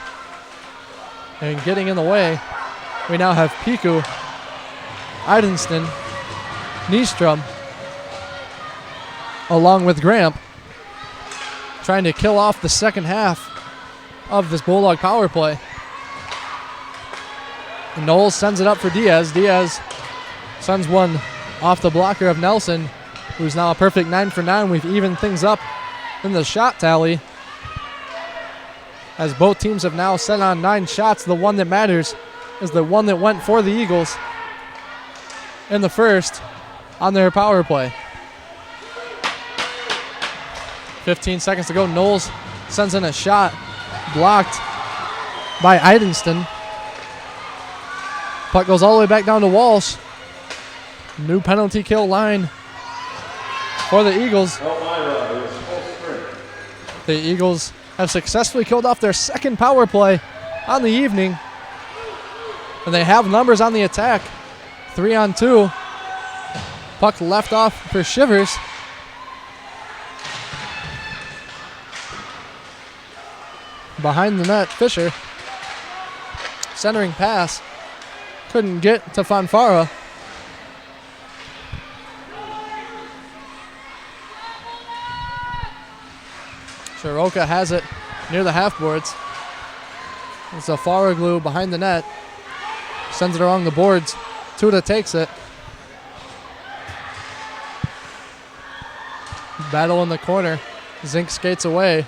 Speaker 2: and getting in the way. We now have Piku, Idenston, Nystrom, along with Gramp, trying to kill off the second half of this Bulldog power play. And Knowles sends it up for Diaz. Diaz sends one off the blocker of Nelson, who's now a perfect 9 for 9. We've evened things up in the shot tally, as both teams have now set on 9 shots. The one that matters is the one that went for the Eagles in the first on their power play. 15 seconds to go. Knowles sends in a shot, blocked by Idenston. Puck goes all the way back down to Walsh. New penalty kill line for the Eagles. The Eagles have successfully killed off their second power play on the evening, and they have numbers on the attack. 3-on-2. Puck left off for Shivers. Behind the net, Fisher. Centering pass. Couldn't get to Fanfara. Shiroka has it near the half boards. It's a Faraglu behind the net. Sends it along the boards. Tuda takes it. Battle in the corner. Zink skates away.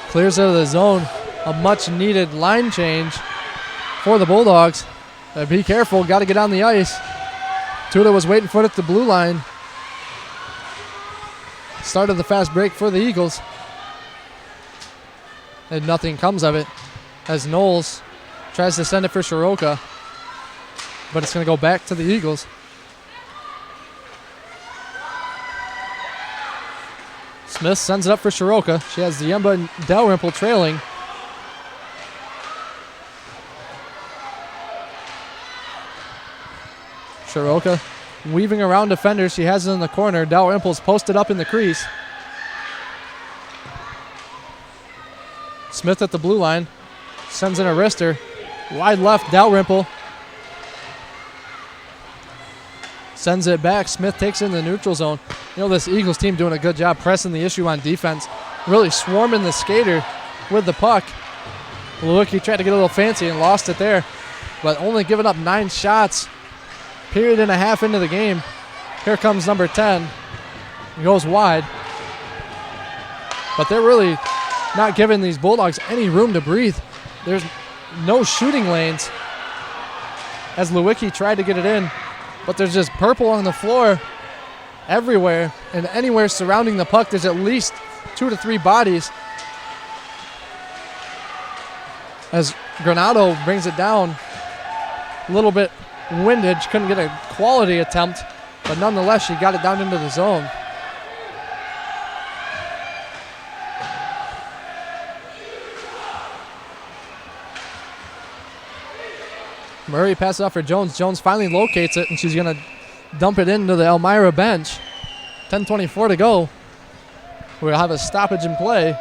Speaker 2: Clears out of the zone. A much needed line change for the Bulldogs. Be careful, got to get on the ice. Tuda was waiting for it at the blue line. Started the fast break for the Eagles. And nothing comes of it as Knowles tries to send it for Shiroka. But it's going to go back to the Eagles. Smith sends it up for Shiroka. She has Diemba and Dalrymple trailing. Shiroka weaving around defenders. She has it in the corner. Dalrymple's posted up in the crease. Smith at the blue line. Sends in a wrister. Wide left, Dalrymple. Sends it back. Smith takes it in the neutral zone. This Eagles team doing a good job pressing the issue on defense. Really swarming the skater with the puck. Lewicki tried to get a little fancy and lost it there. But only giving up 9 shots. Period and a half into the game. Here comes number 10. He goes wide. But they're really not giving these Bulldogs any room to breathe. There's no shooting lanes as Lewicki tried to get it in. But there's just purple on the floor everywhere, and anywhere surrounding the puck, there's at least 2 to 3 bodies. As Granado brings it down, a little bit winded, couldn't get a quality attempt, but nonetheless, she got it down into the zone. Murray passes off for Jones. Jones finally locates it, and she's going to dump it into the Elmira bench. 10:24 to go. We'll have a stoppage in play.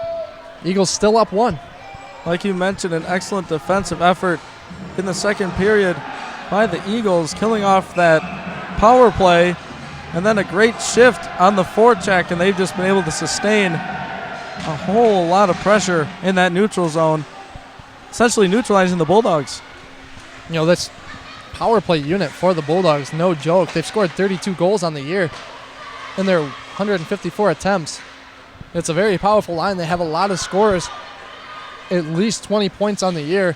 Speaker 2: Eagles still up 1.
Speaker 3: Like you mentioned, an excellent defensive effort in the second period by the Eagles, killing off that power play, and then a great shift on the forecheck, and they've just been able to sustain a whole lot of pressure in that neutral zone essentially neutralizing the Bulldogs.
Speaker 2: You know, this power play unit for the Bulldogs, no joke. They've scored 32 goals on the year in their 154 attempts. It's a very powerful line. They have a lot of scorers, at least 20 points on the year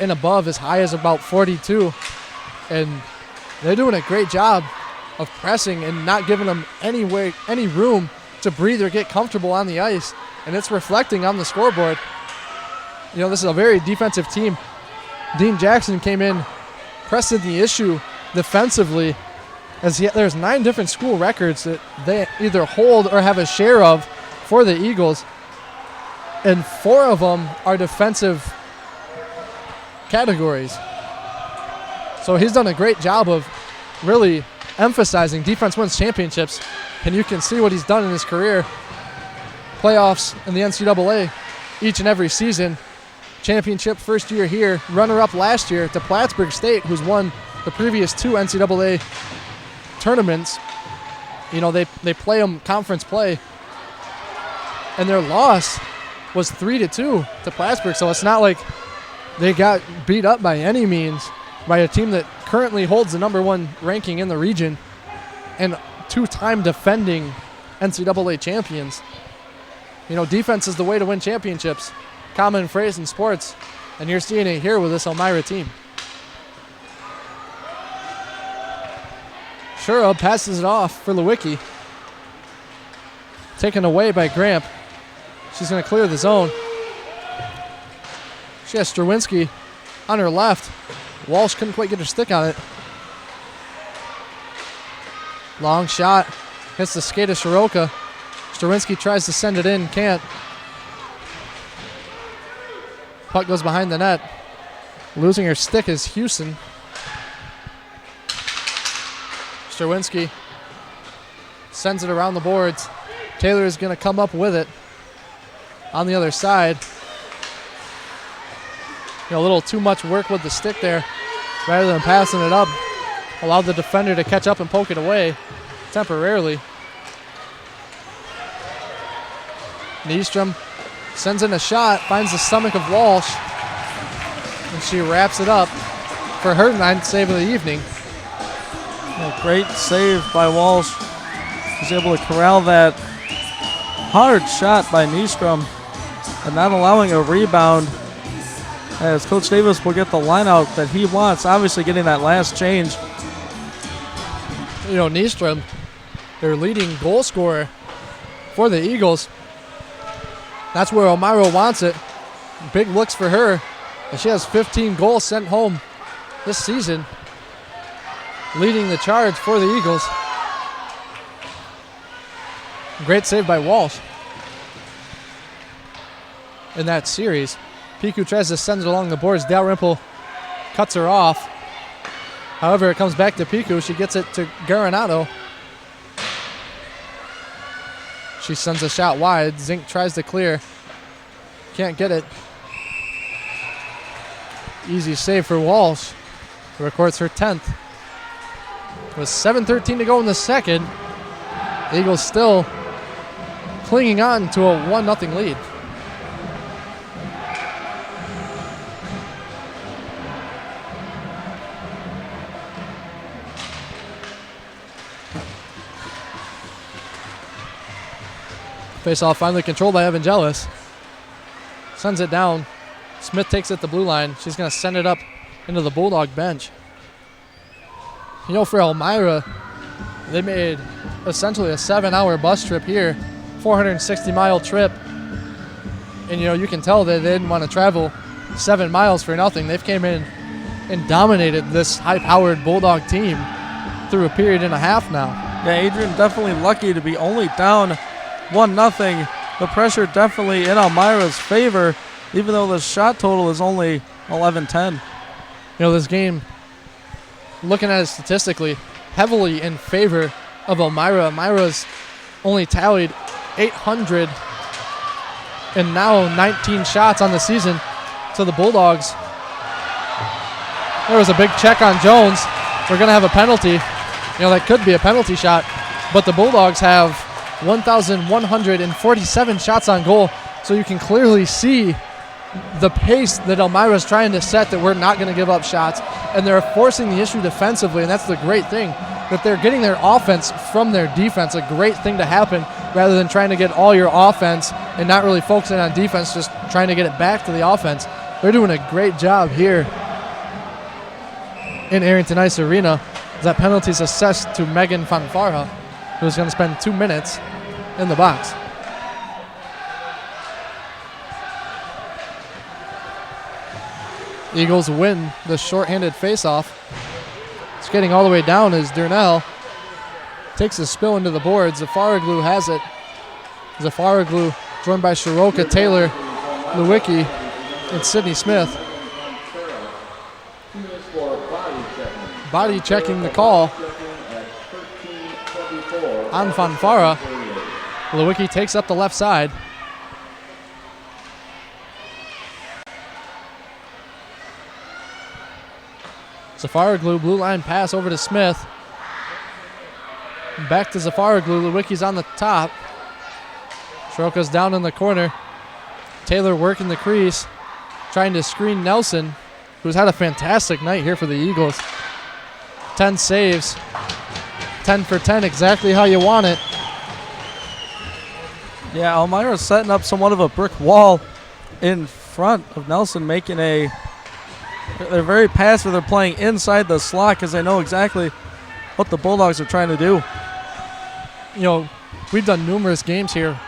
Speaker 2: and above, as high as about 42. And they're doing a great job of pressing and not giving them any room to breathe or get comfortable on the ice. And it's reflecting on the scoreboard. You know, this is a very defensive team. Dean Jackson came in, pressing the issue defensively, as there's 9 different school records that they either hold or have a share of for the Eagles. And 4 of them are defensive categories. So he's done a great job of really emphasizing defense wins championships. And you can see what he's done in his career. Playoffs in the NCAA each and every season. Championship first year here. Runner-up last year to Plattsburgh State, who's won the previous 2 NCAA tournaments. You know, they play them conference play. And their loss was 3-2 to Plattsburgh. So it's not like they got beat up by any means by a team that currently holds the #1 ranking in the region and 2-time defending NCAA champions. You know, defense is the way to win championships. Common phrase in sports, and you're seeing it here with this Elmira team. Shura passes it off for Lewicki. Taken away by Gramp. She's going to clear the zone. She has Strawinski on her left. Walsh couldn't quite get her stick on it. Long shot. Hits the skate of Shiroka. Strawinski tries to send it in, can't. Puck goes behind the net. Losing her stick is Houston. Strawinski sends it around the boards. Taylor is going to come up with it on the other side. You know, a little too much work with the stick there. Rather than passing it up, allowed the defender to catch up and poke it away temporarily. Nystrom sends in a shot, finds the stomach of Walsh, and she wraps it up for her 9th save of the evening.
Speaker 3: A great save by Walsh. She's able to corral that hard shot by Nystrom and not allowing a rebound, as Coach Davis will get the line out that he wants, obviously getting that last change.
Speaker 2: You know, Nystrom, their leading goal scorer for the Eagles. That's where Elmira wants it. Big looks for her. And she has 15 goals sent home this season, leading the charge for the Eagles. Great save by Walsh in that series. Piku tries to send it along the boards. Dalrymple cuts her off. However, it comes back to Piku. She gets it to Garanado. She sends a shot wide. Zink tries to clear. Can't get it. Easy save for Walsh. Records her 10th. With 7:13 to go in the second, the Eagles still clinging on to a 1-0 lead. Face-off finally controlled by Evangelis. Sends it down. Smith takes it to blue line. She's going to send it up into the Bulldog bench. You know, for Elmira, they made essentially a 7-hour bus trip here, 460-mile trip. And, you know, you can tell that they didn't want to travel 7 miles for nothing. They've came in and dominated this high-powered Bulldog team through a period and a half now.
Speaker 3: Yeah, Adrian definitely lucky to be only down 1-0. The pressure definitely in Elmira's favor, even though the shot total is only 11-10.
Speaker 2: You know, this game, looking at it statistically, heavily in favor of Elmira. Elmira's only tallied 800 and now 19 shots on the season to the Bulldogs. There was a big check on Jones. We're going to have a penalty. You know, that could be a penalty shot, but the Bulldogs have 1,147 shots on goal, so you can clearly see the pace that Elmira's trying to set, that we're not going to give up shots, and they're forcing the issue defensively, and that's the great thing, that they're getting their offense from their defense, a great thing to happen, rather than trying to get all your offense and not really focusing on defense, just trying to get it back to the offense. They're doing a great job here in Arrington Ice Arena. That penalty is assessed to Megan Fanfarha, who's going to spend 2 minutes in the box. Eagles win the shorthanded faceoff. Skating all the way down is Durnell. Takes a spill into the boards. Zafaroglu has it. Zafaroglu joined by Shiroka, Taylor, Lewicki, and Sydney Smith. Body checking the call on Fanfara. Lewicki takes up the left side. Zafaroglu, blue line pass over to Smith. Back to Zafaroglu. Lewicki's on the top. Shiroka's down in the corner. Taylor working the crease, trying to screen Nelson, who's had a fantastic night here for the Eagles. 10 saves. 10 for 10, exactly how you want it.
Speaker 3: Yeah, Elmira's setting up somewhat of a brick wall in front of Nelson, making a... They're very passive. They're playing inside the slot because they know exactly what the Bulldogs are trying to do.
Speaker 2: You know, we've done numerous games here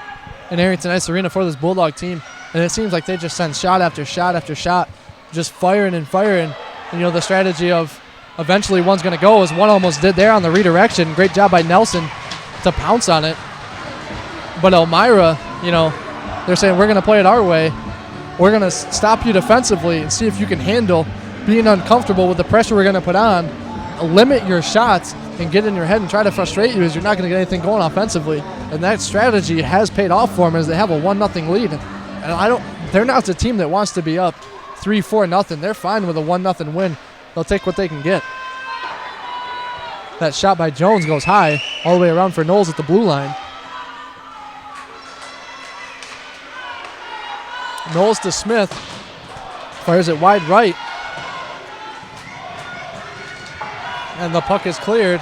Speaker 2: in Arrington Ice Arena for this Bulldog team, and it seems like they just send shot after shot after shot, just firing and firing. And, you know, the strategy of eventually one's going to go, as one almost did there on the redirection. Great job by Nelson to pounce on it. But Elmira, you know, they're saying we're going to play it our way. We're going to stop you defensively and see if you can handle being uncomfortable with the pressure we're going to put on. Limit your shots and get in your head and try to frustrate you, as you're not going to get anything going offensively. And that strategy has paid off for them as they have a 1-0 lead. And they're not the team that wants to be up 3-4-0. They're fine with a 1-0 win. They'll take what they can get. That shot by Jones goes high all the way around for Knowles at the blue line. Knowles to Smith. Fires it wide right. And the puck is cleared.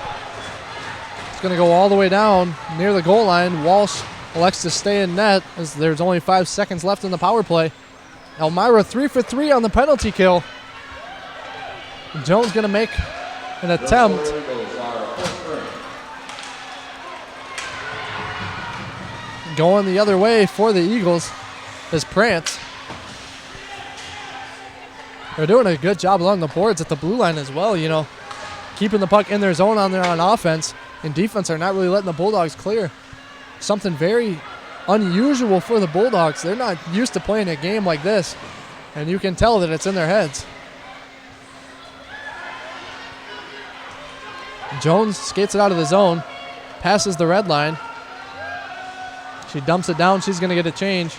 Speaker 2: It's going to go all the way down near the goal line. Walsh elects to stay in net as there's only 5 seconds left in the power play. Elmira 3 for 3 on the penalty kill. Jones going to make an attempt. Going the other way for the Eagles is Prance. They're doing a good job along the boards at the blue line as well, you know. Keeping the puck in their zone on offense, and defense are not really letting the Bulldogs clear. Something very unusual for the Bulldogs. They're not used to playing a game like this, and you can tell that it's in their heads. Jones skates it out of the zone, passes the red line. She dumps it down. She's going to get a change.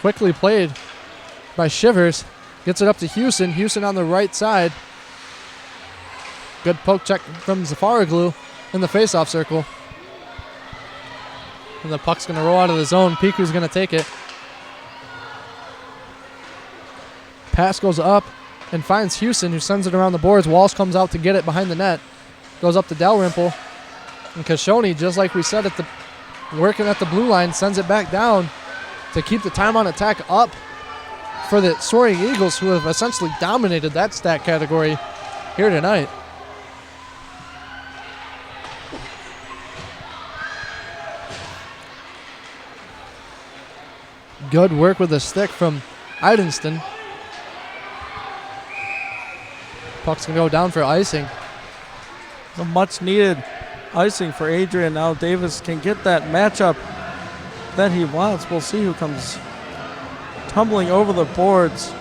Speaker 2: Quickly played by Shivers. Gets it up to Houston. Houston on the right side. Good poke check from Zafaroglu in the faceoff circle. And the puck's going to roll out of the zone. Piku's going to take it. Pass goes up and finds Houston, who sends it around the boards. Walsh comes out to get it behind the net. Goes up to Dalrymple. And Kashoni, just like we said, working at the blue line, sends it back down to keep the time on attack up for the Soaring Eagles, who have essentially dominated that stat category here tonight. Good work with the stick from Idenston. Puck's going to go down for icing.
Speaker 3: A much needed icing for Adrian. Now Davis can get that matchup that he wants. We'll see who comes tumbling over the boards.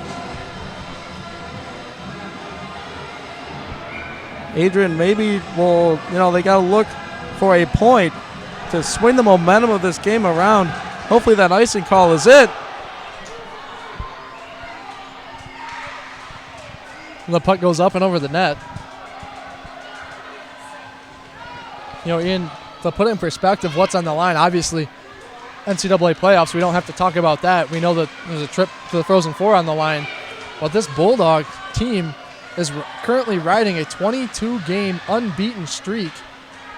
Speaker 3: Adrian maybe will, they got to look for a point to swing the momentum of this game around. Hopefully that icing call is it.
Speaker 2: The puck goes up and over the net. Ian, to put it in perspective, what's on the line, obviously, NCAA playoffs. We don't have to talk about that. We know that there's a trip to the Frozen Four on the line. But this Bulldog team is currently riding a 22-game unbeaten streak,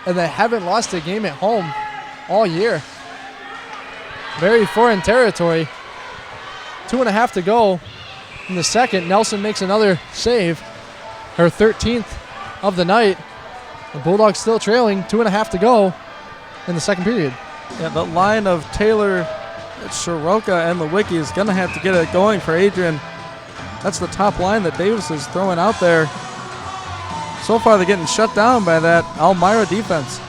Speaker 2: and they haven't lost a game at home all year. Very foreign territory. 2.5 to go in the second. Nelson makes another save, her 13th of the night. The Bulldogs still trailing, 2.5 to go in the second period.
Speaker 3: Yeah, the line of Taylor, Shiroka, and Lewicki is going to have to get it going for Adrian. That's the top line that Davis is throwing out there. So far, they're getting shut down by that Elmira defense.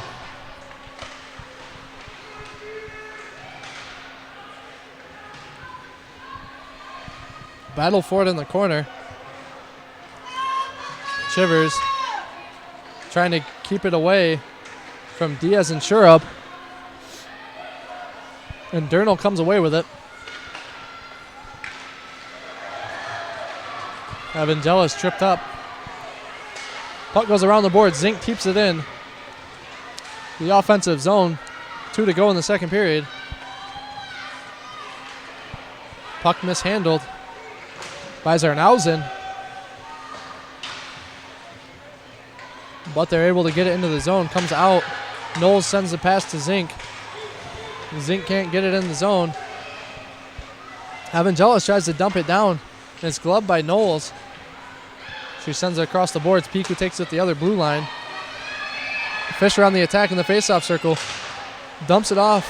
Speaker 2: Battle for it in the corner. Chivers trying to keep it away from Diaz and Shurup. And Durnall comes away with it. Evangelis tripped up. Puck goes around the board. Zink keeps it in. The offensive zone. 2 to go in the second period. Puck mishandled by Zarnhausen. But they're able to get it into the zone. Comes out. Knowles sends the pass to Zink. Zink can't get it in the zone. Evangelis tries to dump it down. And it's gloved by Knowles. She sends it across the boards. Piku takes it the other blue line. Fisher on the attack in the faceoff circle. Dumps it off.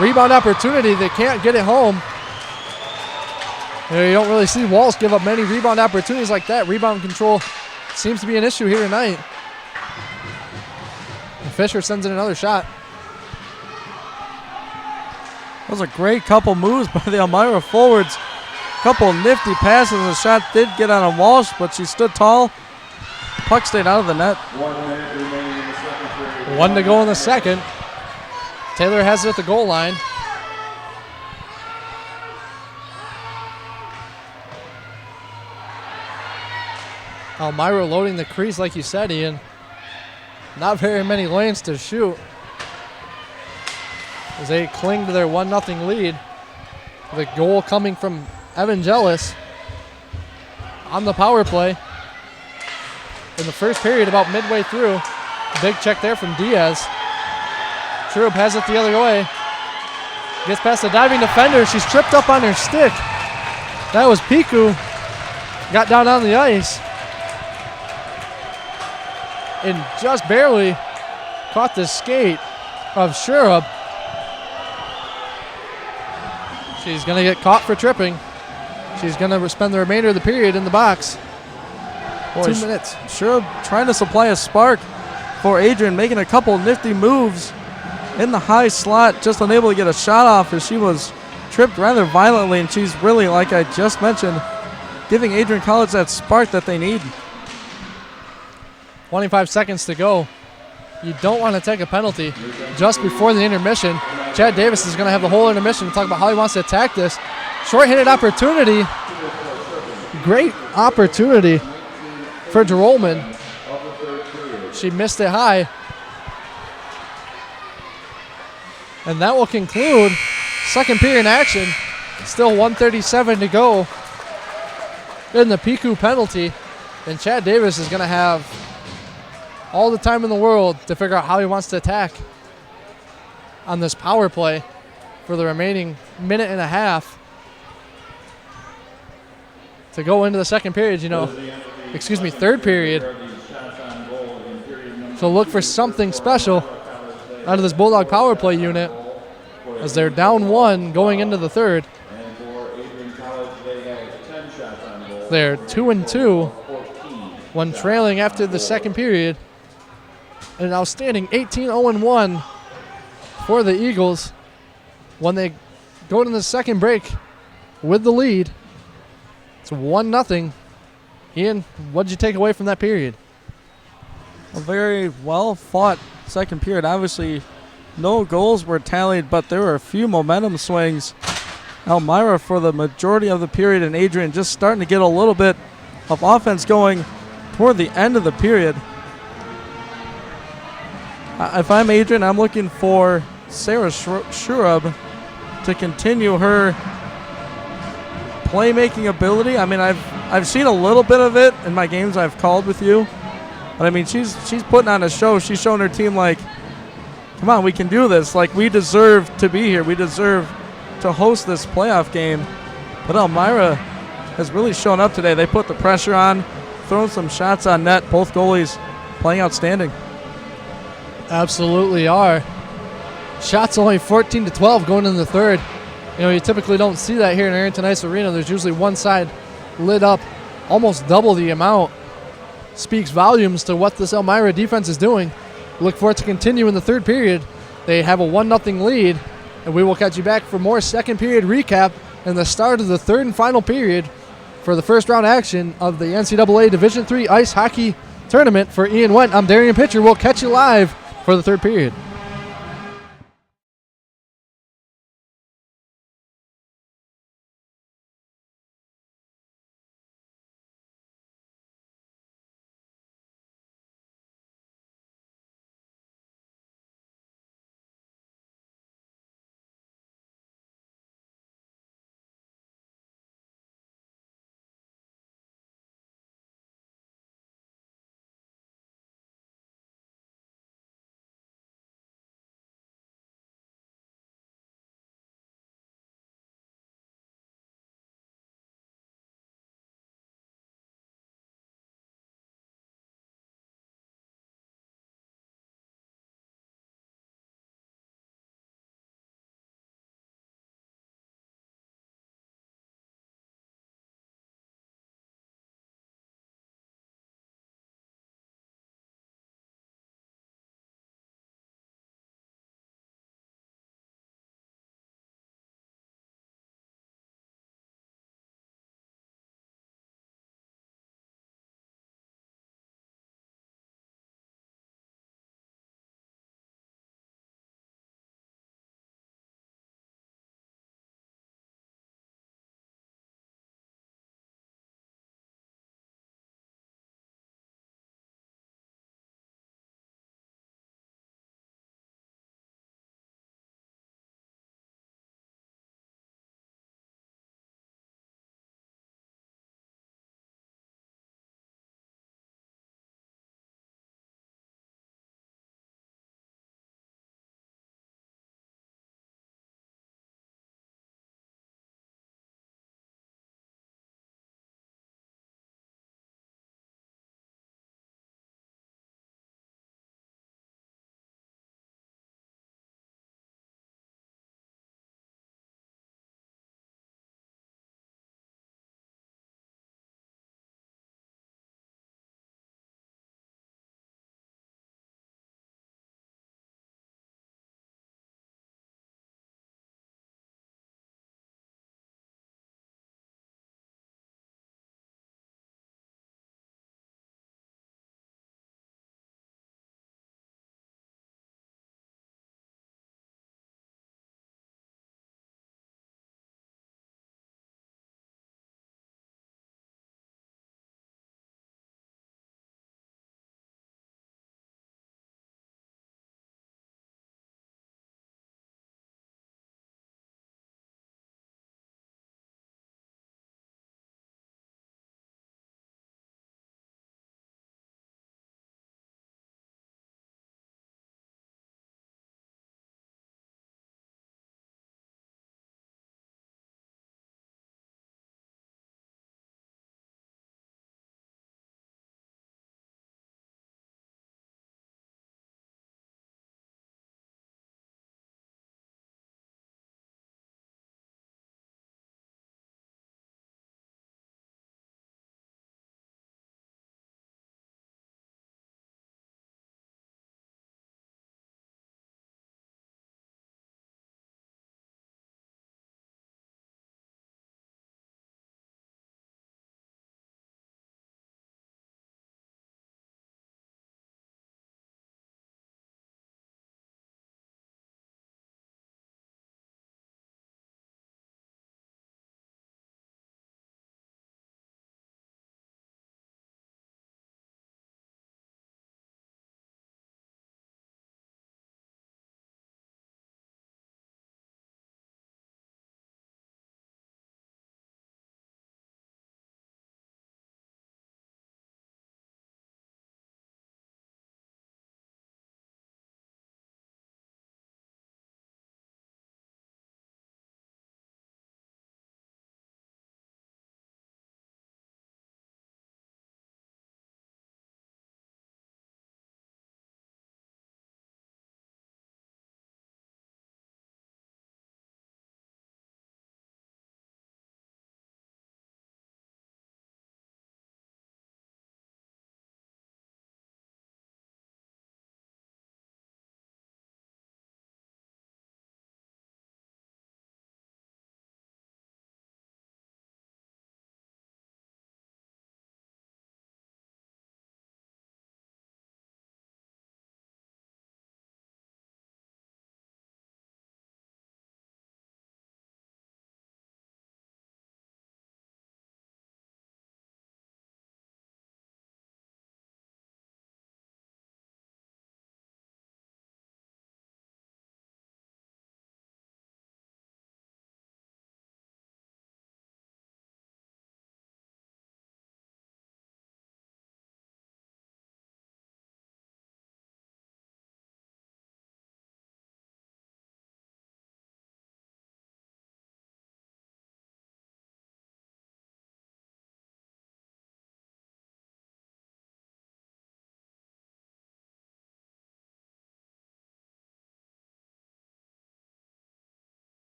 Speaker 2: Rebound opportunity. They can't get it home. You don't really see Walsh give up many rebound opportunities like that. Rebound control seems to be an issue here tonight. And Fisher sends in another shot.
Speaker 3: That was a great couple moves by the Elmira forwards. Couple nifty passes. The shot did get on a Walsh, but she stood tall. Puck stayed out of the net.
Speaker 1: 1 minute remaining in the second period.
Speaker 2: 1 to go in the second. Taylor has it at the goal line. Elmira loading the crease like you said, Ian. Not very many lanes to shoot as they cling to their 1-0 lead. The goal coming from Evangelis on the power play. In the first period, about midway through, big check there from Diaz. Shurup has it the other way. Gets past the diving defender. She's tripped up on her stick. That was Piku. Got down on the ice. And just barely caught the skate of Shurup. She's going to get caught for tripping. She's going to spend the remainder of the period in the box.
Speaker 3: Boy,
Speaker 2: 2 minutes.
Speaker 3: Shurup trying to supply a spark for Adrian, making a couple nifty moves in the high slot, just unable to get a shot off as she was tripped rather violently, and she's really, like I just mentioned, giving Adrian College that spark that they need.
Speaker 2: 25 seconds to go. You don't want to take a penalty just before the intermission. Chad Davis is going to have the whole intermission to talk about how he wants to attack this. Short-handed opportunity. Great opportunity for Jerolman. She missed it high. And that will conclude second period action. Still 1:37 to go in the Piku penalty. And Chad Davis is going to have all the time in the world to figure out how he wants to attack on this power play for the remaining minute and a half to go into the second period, third period. So look for something special out of this Bulldog power play unit as they're down 1 going into the third. They're 2-2 when trailing after the second period. An outstanding 18-0-1 for the Eagles when they go to the second break with the lead. It's 1-0. Ian, what did you take away from that period?
Speaker 3: A very well-fought second period. Obviously, no goals were tallied, but there were a few momentum swings. Elmira for the majority of the period, and Adrian just starting to get a little bit of offense going toward the end of the period. If I'm Adrian, I'm looking for Sarah Shurub to continue her playmaking ability. I mean, I've seen a little bit of it in my games I've called with you, but I mean, she's putting on a show. She's showing her team, like, come on, we can do this. Like, we deserve to be here. We deserve to host this playoff game. But Elmira has really shown up today. They put the pressure on, throwing some shots on net. Both goalies playing outstanding.
Speaker 2: Absolutely are. Shots only 14-12 going in the third. You know, you typically don't see that here in Arrington Ice Arena. There's usually one side lit up almost double the amount. Speaks volumes to what this Elmira defense is doing. Look for it to continue in the third period. They have a 1-0 lead, and we will catch you back for more second period recap and the start of the third and final period for the first round action of the NCAA Division III Ice Hockey Tournament. For Ian Wendt, I'm Darian Pitcher. We'll catch you live for the third period.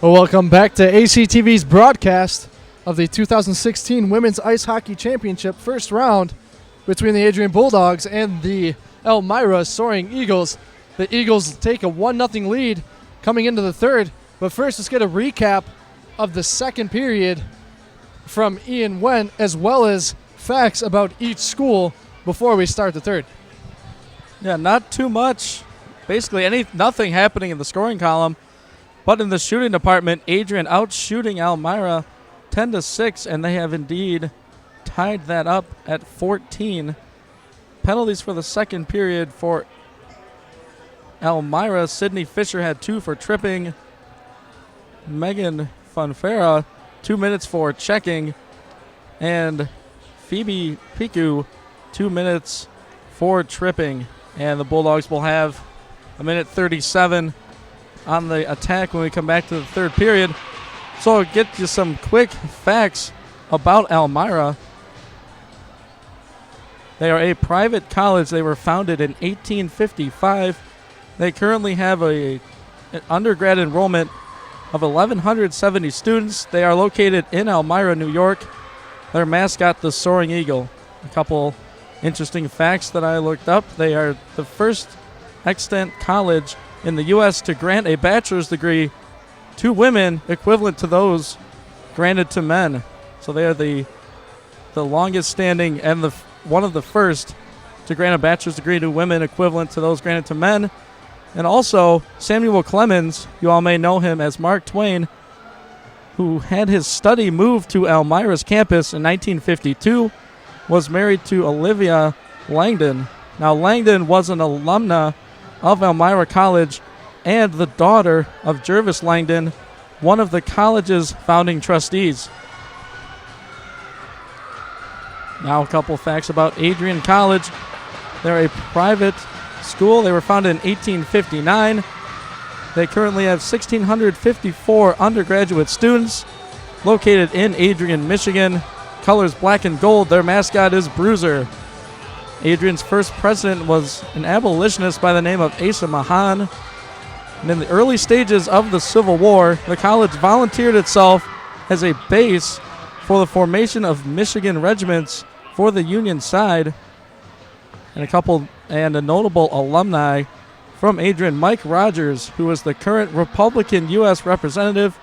Speaker 2: Well, welcome back to ACTV's broadcast of the 2016 Women's Ice Hockey Championship first round between the Adrian Bulldogs and the Elmira Soaring Eagles. The Eagles take a 1-0 lead coming into the third. But first, let's get a recap of the second period from Ian Wendt, as well as facts about each school before we start the third.
Speaker 3: Yeah, not too much. Basically, nothing happening in the scoring column. But in the shooting department, Adrian outshooting Elmira 10-6, and they have indeed tied that up at 14. Penalties for the second period for Elmira. Sydney Fisher had 2 for tripping. Megan Funfera, 2 minutes for checking. And Phoebe Piku, 2 minutes for tripping. And the Bulldogs will have a minute 37 on the attack when we come back to the third period. So I'll get you some quick facts about Elmira. They are a private college. They were founded in 1855. They currently have an undergrad enrollment of 1,170 students. They are located in Elmira, New York. Their mascot, the Soaring Eagle. A couple interesting facts that I looked up. They are the first extant college in the U.S. to grant a bachelor's degree to women equivalent to those granted to men. So they are the longest standing and one of the first to grant a bachelor's degree to women equivalent to those granted to men. And also, Samuel Clemens, you all may know him as Mark Twain, who had his study moved to Elmira's campus in 1952, was married to Olivia Langdon. Now, Langdon was an alumna of Elmira College and the daughter of Jervis Langdon, one of the college's founding trustees. Now a couple facts about Adrian College. They're a private school. They were founded in 1859. They currently have 1,654 undergraduate students located in Adrian, Michigan. Colors black and gold. Their mascot is Bruiser. Adrian's first president was an abolitionist by the name of Asa Mahan. And in the early stages of the Civil War, the college volunteered itself as a base for the formation of Michigan regiments for the Union side. And a notable alumni from Adrian, Mike Rogers, who is the current Republican U.S. representative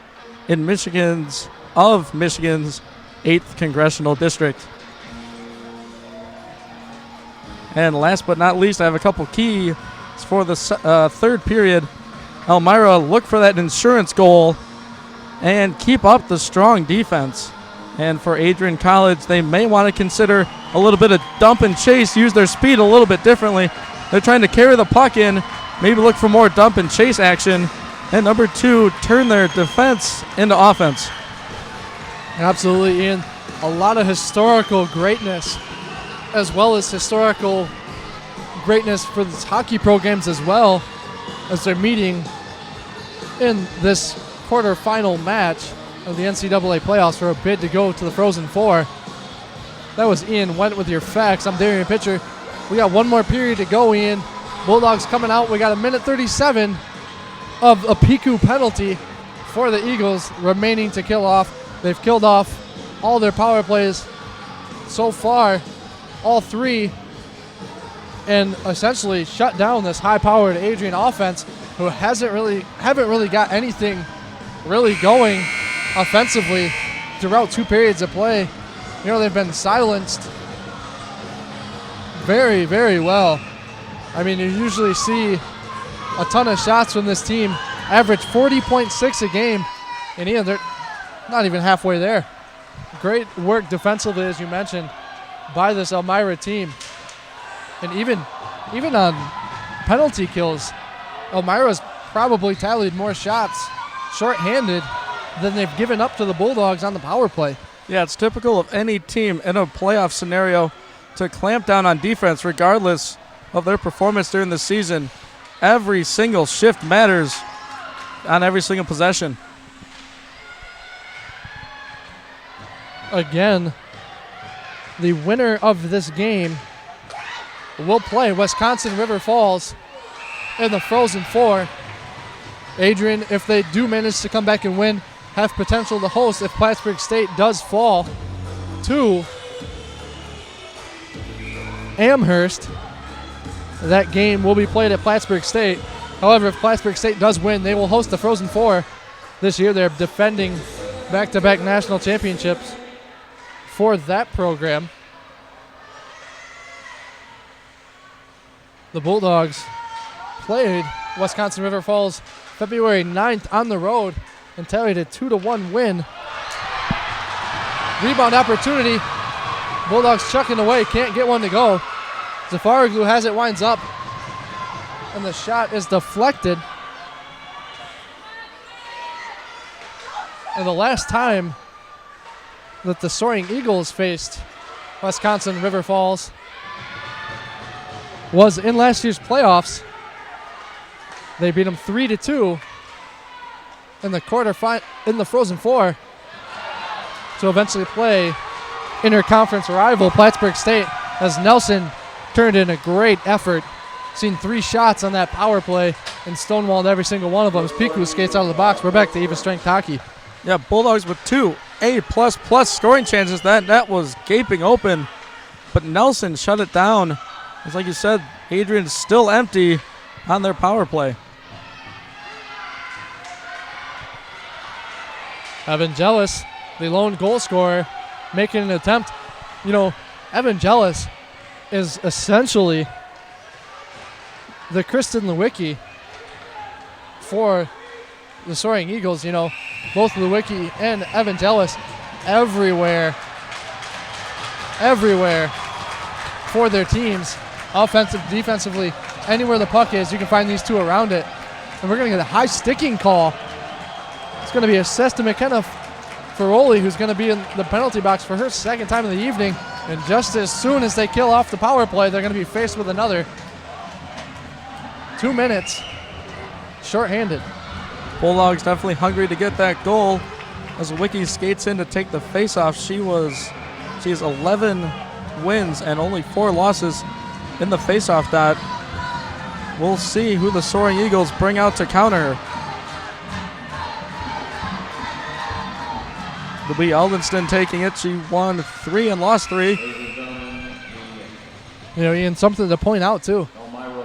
Speaker 3: in Michigan's 8th Congressional District. And last but not least, I have a couple keys for the third period. Elmira, look for that insurance goal and keep up the strong defense. And for Adrian College, they may want to consider a little bit of dump and chase, use their speed a little bit differently. They're trying to carry the puck in, maybe look for more dump and chase action. And number 2, turn their defense into offense.
Speaker 2: Absolutely, Ian. A lot of historical greatness, as well as historical greatness for these hockey programs as well, as they're meeting in this quarterfinal match of the NCAA playoffs for a bid to go to the Frozen Four. That was Ian Wendt with your facts. I'm Darian Pitcher. We got one more period to go, Ian. Bulldogs coming out. We got a minute 37 of a Piku penalty for the Eagles remaining to kill off. They've killed off all their power plays so far, all 3, and essentially shut down this high-powered Adrian offense, who haven't really got anything really going offensively throughout 2 periods of play. You know, they've been silenced very, very well. I mean, you usually see a ton of shots from this team, average 40.6 a game, and Ian, they're not even halfway there. Great work defensively, as you mentioned, by this Elmira team. And even on penalty kills, Elmira's probably tallied more shots shorthanded than they've given up to the Bulldogs on the power play.
Speaker 3: Yeah, it's typical of any team in a playoff scenario to clamp down on defense regardless of their performance during the season. Every single shift matters on every single possession.
Speaker 2: Again, the winner of this game will play Wisconsin River Falls in the Frozen Four. Adrian, if they do manage to come back and win, have potential to host if Plattsburgh State does fall to Amherst. That game will be played at Plattsburgh State. However, if Plattsburgh State does win, they will host the Frozen Four this year. They're defending back-to-back national championships for that program. The Bulldogs played Wisconsin River Falls February 9th on the road and tallied a 2-1 win. Rebound opportunity. Bulldogs chucking away, can't get one to go. Zafaroglu has it, winds up, and the shot is deflected. And the last time that the Soaring Eagles faced Wisconsin River Falls was in last year's playoffs. They beat them 3-2 in the in the Frozen Four to eventually play interconference rival Plattsburgh State, as Nelson turned in a great effort. Seen 3 shots on that power play and stonewalled every single one of them as Piku skates out of the box. We're back to even strength hockey.
Speaker 3: Yeah, Bulldogs with 2 A++ scoring chances. That net was gaping open, but Nelson shut it down. It's like you said, Adrian's still empty on their power play.
Speaker 2: Evangelis, the lone goal scorer, making an attempt. You know, Evangelis is essentially the Kristen Lewicki for the Soaring Eagles. You know, both Lewicki and Evangelis everywhere for their teams, offensive, defensively, anywhere the puck is, you can find these two around it. And we're going to get a high sticking call. It's going to be assessed to McKenna Ferroli, who's going to be in the penalty box for her second time of the evening. And just as soon as they kill off the power play, they're going to be faced with another. 2 minutes, shorthanded.
Speaker 3: Bulldogs definitely hungry to get that goal as Wiki skates in to take the faceoff. She has 11 wins and only 4 losses in the faceoff dot. We'll see who the Soaring Eagles bring out to counter her. It'll be Eldenston taking it. She won 3 and lost 3.
Speaker 2: You know, Ian, something to point out too.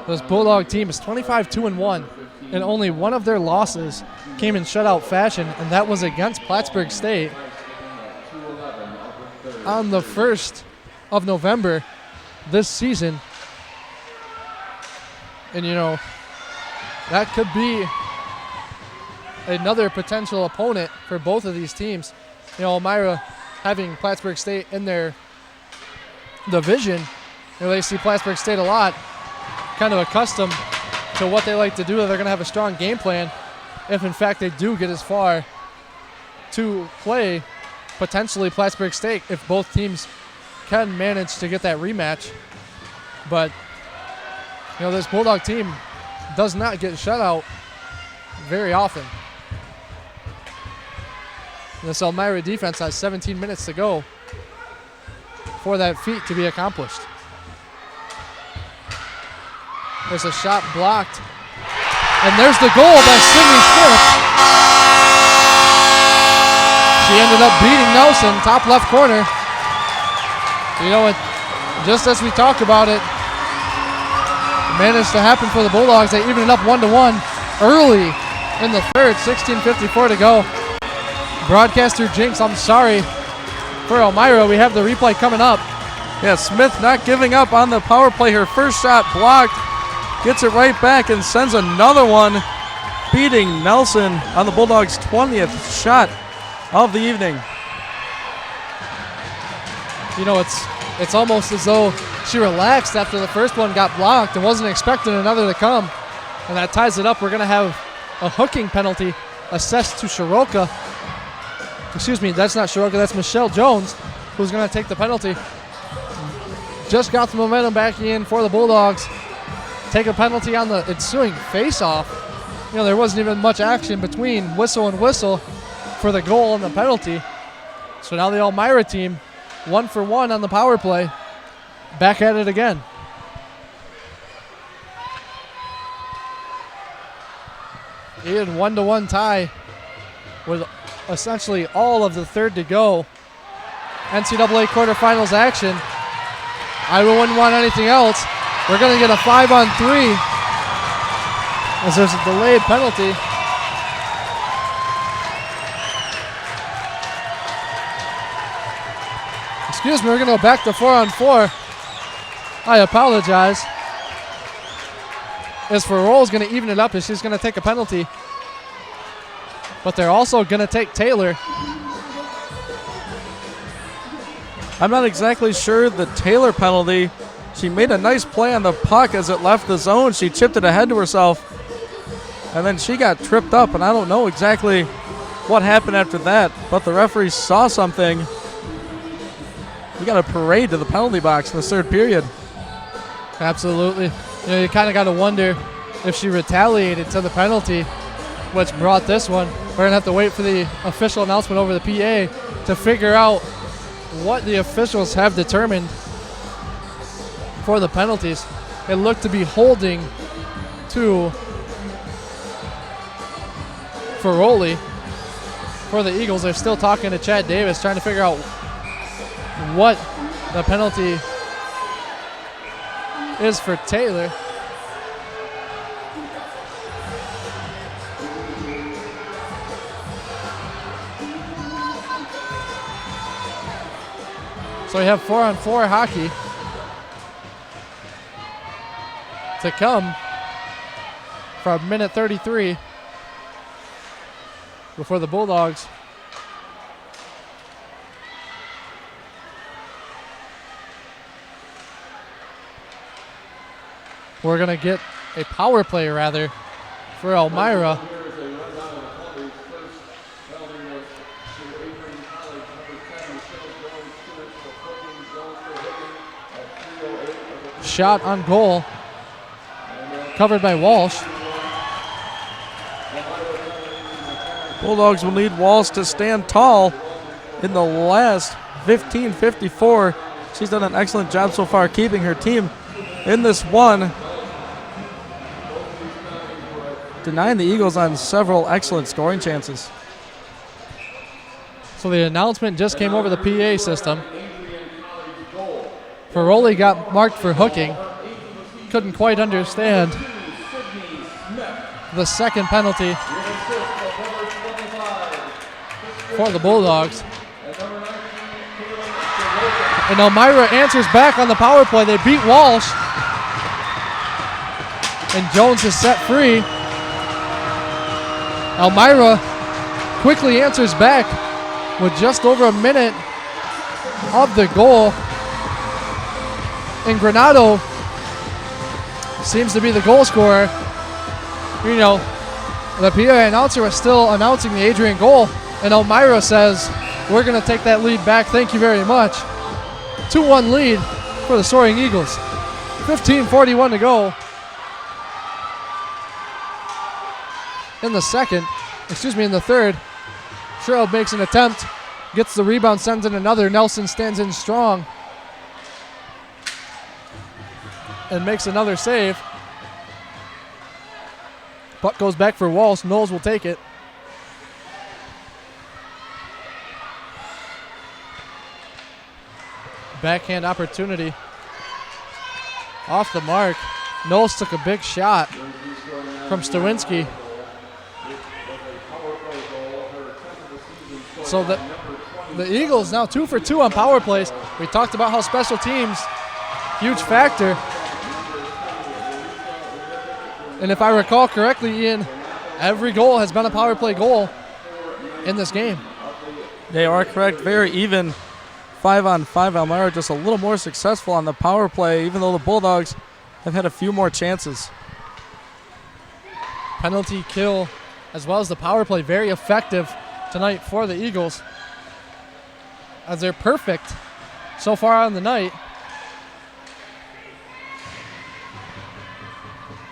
Speaker 2: This Bulldog team is 25-2-1, and only one of their losses came in shutout fashion, and that was against Plattsburgh State on the 1st of November this season. And, you know, that could be another potential opponent for both of these teams. You know, Elmira having Plattsburgh State in their division, you know, they see Plattsburgh State a lot, kind of accustomed to what they like to do. They're going to have a strong game plan if, in fact, they do get as far to play potentially Plattsburgh State, if both teams can manage to get that rematch. But, you know, this Bulldog team does not get shut out very often. This Elmira defense has 17 minutes to go for that feat to be accomplished. There's a shot blocked. And there's the goal by Sydney Smith. She ended up beating Nelson, top left corner. You know, just as we talked about it, managed to happen for the Bulldogs. They evened it up 1-1 early in the third, 16:54 to go. Broadcaster Jinx, I'm sorry for Elmira. We have the replay coming up.
Speaker 3: Yeah, Smith not giving up on the power play. Her first shot blocked, gets it right back and sends another one, beating Nelson on the Bulldogs' 20th shot of the evening.
Speaker 2: You know, it's almost as though she relaxed after the first one got blocked and wasn't expecting another to come. And that ties it up. We're going to have a hooking penalty assessed to Shiroka. Excuse me, that's not Shiroka, that's Michelle Jones, who's going to take the penalty. Just got the momentum back in for the Bulldogs. Take a penalty on the ensuing face-off. You know, there wasn't even much action between whistle and whistle for the goal and the penalty. So now the Elmira team, 1 for 1 on the power play, back at it again. In 1-1 tie with essentially all of the third to go. NCAA quarterfinals action. Iowa wouldn't want anything else. We're going to get a 5-on-3 as there's a delayed penalty. Excuse me, we're going to go back to 4-on-4. I apologize. As Farrell's going to even it up as she's going to take a penalty. But they're also going to take Taylor.
Speaker 3: I'm not exactly sure the Taylor penalty. She made a nice play on the puck as it left the zone. She chipped it ahead to herself. And then she got tripped up, and I don't know exactly what happened after that. But the referee saw something. We got a parade to the penalty box in the third period.
Speaker 2: Absolutely. You kind of got to wonder if she retaliated to the penalty, which brought this one. We're going to have to wait for the official announcement over the PA to figure out what the officials have determined for the penalties. It looked to be holding to Ferroli for the Eagles. They're still talking to Chad Davis, trying to figure out what the penalty is for Taylor. So we have 4-on-4 hockey to come from minute 33 before the Bulldogs we're going to get a power play rather for Elmira. Shot on goal, covered by Walsh.
Speaker 3: Bulldogs will need Walsh to stand tall in the last 15:54. She's done an excellent job so far keeping her team in this one, denying the Eagles on several excellent scoring chances.
Speaker 2: So the announcement just came over the PA system. Ferroli got marked for hooking. Couldn't quite understand the second penalty for the Bulldogs. And Elmira answers back on the power play. They beat Walsh. And Jones is set free. Elmira quickly answers back with just over a minute of the goal. And Granado seems to be the goal scorer. You know, the PA announcer was still announcing the Adrian goal, and Elmira says, we're going to take that lead back. Thank you very much. 2-1 lead for the Soaring Eagles. 15:41 to go. In the third, Sherrill makes an attempt, gets the rebound, sends in another. Nelson stands in strong and makes another save. Puck goes back for Walsh. Knowles will take it. Backhand opportunity. Off the mark. Knowles took a big shot from Stawinski. So the Eagles now 2 for 2 on power plays. We talked about how special teams, huge factor. And if I recall correctly, Ian, every goal has been a power play goal in this game.
Speaker 3: They are correct. Very even 5-on-5. Elmira just a little more successful on the power play, even though the Bulldogs have had a few more chances.
Speaker 2: Penalty kill as well as the power play very effective tonight for the Eagles, as they're perfect so far on the night.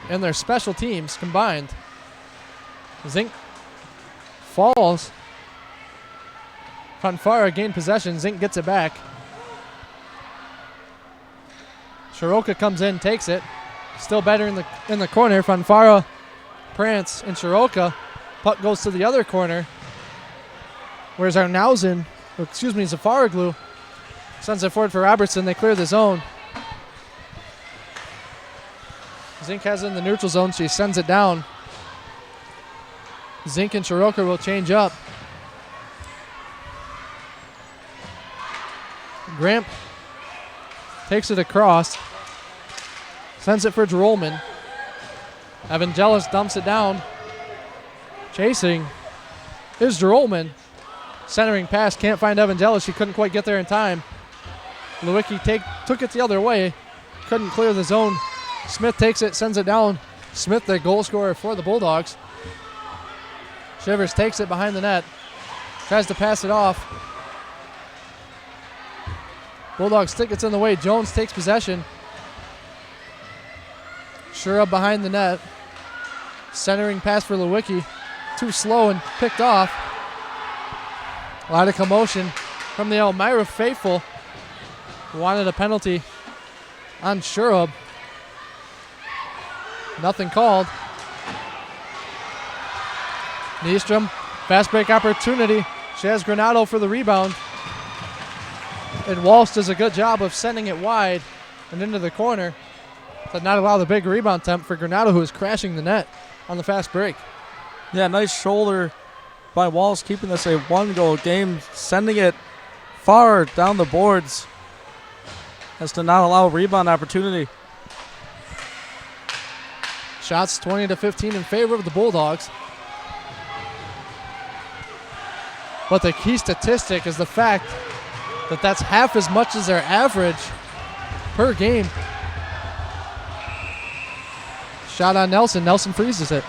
Speaker 2: And their special teams combined. Zink falls. Fanfara gained possession. Zink gets it back. Shiroka comes in, takes it. Still better in the corner. Fanfara Prance and Shiroka. Puck goes to the other corner. Where's Zafaroglu sends it forward for Robertson. They clear the zone. Zink has it in the neutral zone. She sends it down. Zink and Shiroka will change up. Gramp takes it across. Sends it for Jerolman. Evangelis dumps it down. Chasing is Jerolman. Centering pass, can't find Evangelis. She couldn't quite get there in time. Lewicki took it the other way. Couldn't clear the zone. Smith takes it, sends it down. Smith, the goal scorer for the Bulldogs. Shivers takes it behind the net. Tries to pass it off. Bulldogs think it's in the way. Jones takes possession. Shura behind the net. Centering pass for Lewicki. Too slow and picked off. A lot of commotion from the Elmira faithful. Wanted a penalty on Shurub. Nothing called. Nystrom, fast break opportunity. She has Granado for the rebound. And Walsh does a good job of sending it wide and into the corner to not allow the big rebound attempt for Granado, who is crashing the net on the fast break.
Speaker 3: Yeah, nice shoulder by Walsh, keeping this a one-goal game, sending it far down the boards as to not allow a rebound opportunity.
Speaker 2: Shots 20-15 in favor of the Bulldogs. But the key statistic is the fact that that's half as much as their average per game. Shot on Nelson. Nelson freezes it.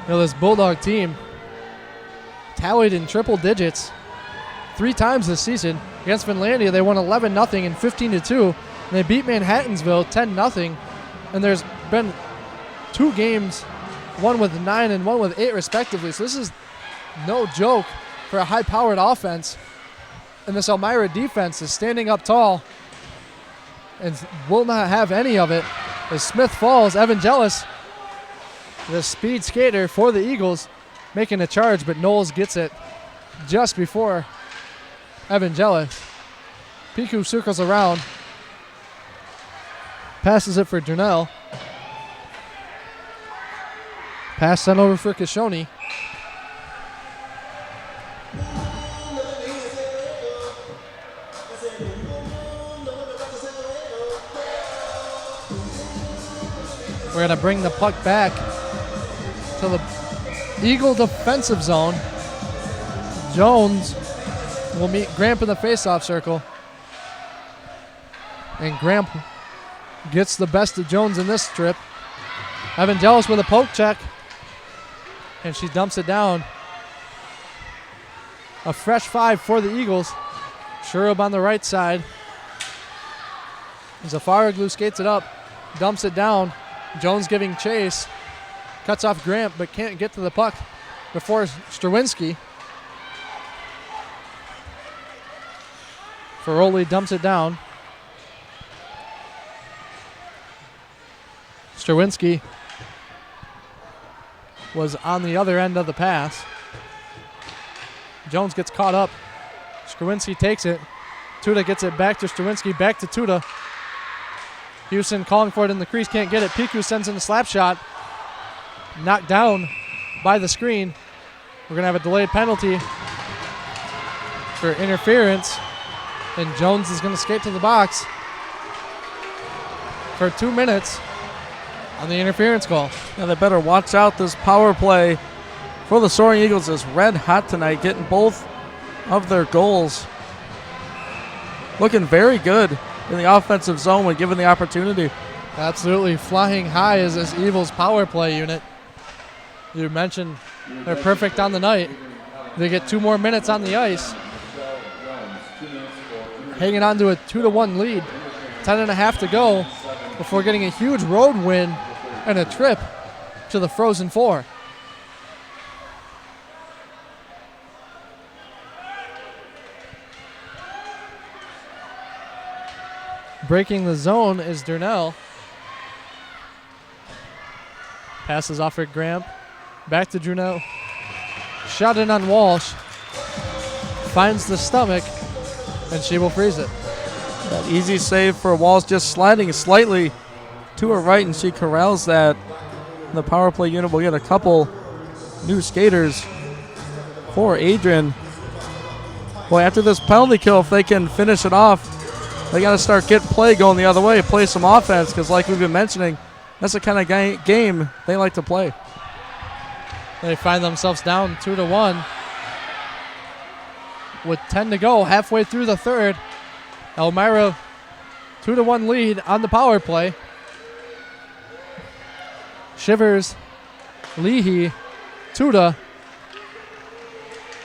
Speaker 2: You know, this Bulldog team tallied in triple digits 3 times this season. Against Finlandia, they won 11-0 and 15-2. And they beat Manhattansville 10-0. And there's been 2 games, one with 9 and one with 8 respectively. So this is no joke for a high-powered offense. And this Elmira defense is standing up tall and will not have any of it. As Smith falls, Evangelis, the speed skater for the Eagles, making a charge, but Knowles gets it just before Evangelis. Piku circles around, passes it for Durnell. Pass sent over for Kashoni. We're going to bring the puck back to the Eagle defensive zone. Jones will meet Gramp in the faceoff circle. And Gramp gets the best of Jones in this trip. Evangelis with a poke check. And she dumps it down. A fresh 5 for the Eagles. Shurub on the right side. Zafaroglu skates it up. Dumps it down. Jones giving chase. Cuts off Gramp, but can't get to the puck before Strawinski. Ferroli dumps it down. Strawinski was on the other end of the pass. Jones gets caught up. Strawinski takes it. Tuda gets it back to Strawinski, back to Tuda. Houston calling for it in the crease, can't get it. Piku sends in a slap shot. Knocked down by the screen. We're going to have a delayed penalty for interference. And Jones is going to skate to the box for 2 minutes on the interference call.
Speaker 3: Yeah, they better watch out. This power play for the Soaring Eagles is red hot tonight, getting both of their goals. Looking very good in the offensive zone when given the opportunity.
Speaker 2: Absolutely flying high is this Eagles power play unit. You mentioned they're perfect on the night. They get 2 more minutes on the ice. Hanging on to a 2-1 lead. 10.5 to go before getting a huge road win and a trip to the Frozen Four. breaking the zone is Durnell. Passes off for Gramp. Back to Durnell. Shot in on Walsh. Finds the stomach, and she will freeze it.
Speaker 3: That easy save for Walsh, just sliding slightly to her right, and she corrals that. The power play unit will get a couple new skaters for Adrian. Boy, after this penalty kill, if they can finish it off, they got to start getting play going the other way, play some offense, because like we've been mentioning, that's the kind of game they like to play.
Speaker 2: They find themselves down 2-1 with 10 to go, halfway through the third. Elmira 2-1 lead on the power play. Shivers, Leahy, Tuda,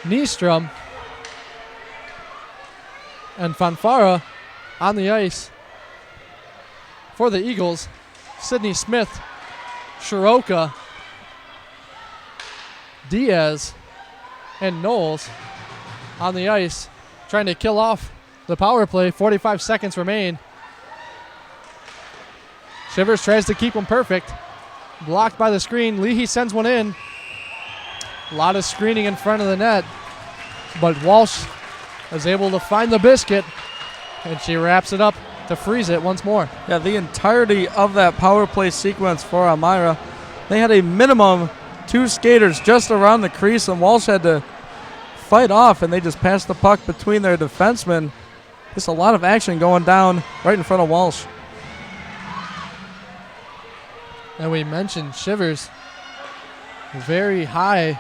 Speaker 2: Nystrom, and Fanfara on the ice for the Eagles. Sydney Smith, Shiroka, Diaz, and Knowles on the ice trying to kill off the power play. 45 seconds remain. Shivers tries to keep them perfect. Blocked by the screen. Leahy sends one in. A lot of screening in front of the net, but Walsh is able to find the biscuit, and she wraps it up to freeze it once more.
Speaker 3: Yeah, the entirety of that power play sequence for Elmira, they had a minimum 2 skaters just around the crease, and Walsh had to fight off, and they just passed the puck between their defensemen. Just a lot of action going down right in front of Walsh.
Speaker 2: And we mentioned Shivers, very high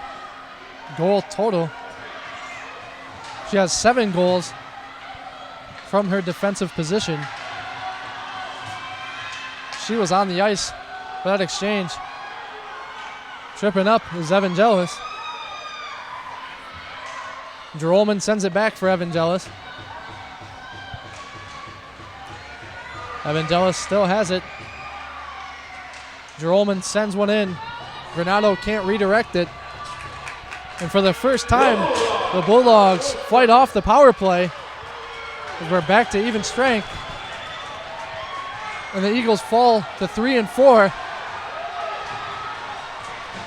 Speaker 2: goal total. She has 7 goals from her defensive position. She was on the ice for that exchange. Tripping up is Evangelis. Jerolman sends it back for Evangelis. Evangelis still has it. Jerolman sends one in. Granado can't redirect it. And for the first time, the Bulldogs fight off the power play as we're back to even strength. And the Eagles fall to 3 and 4.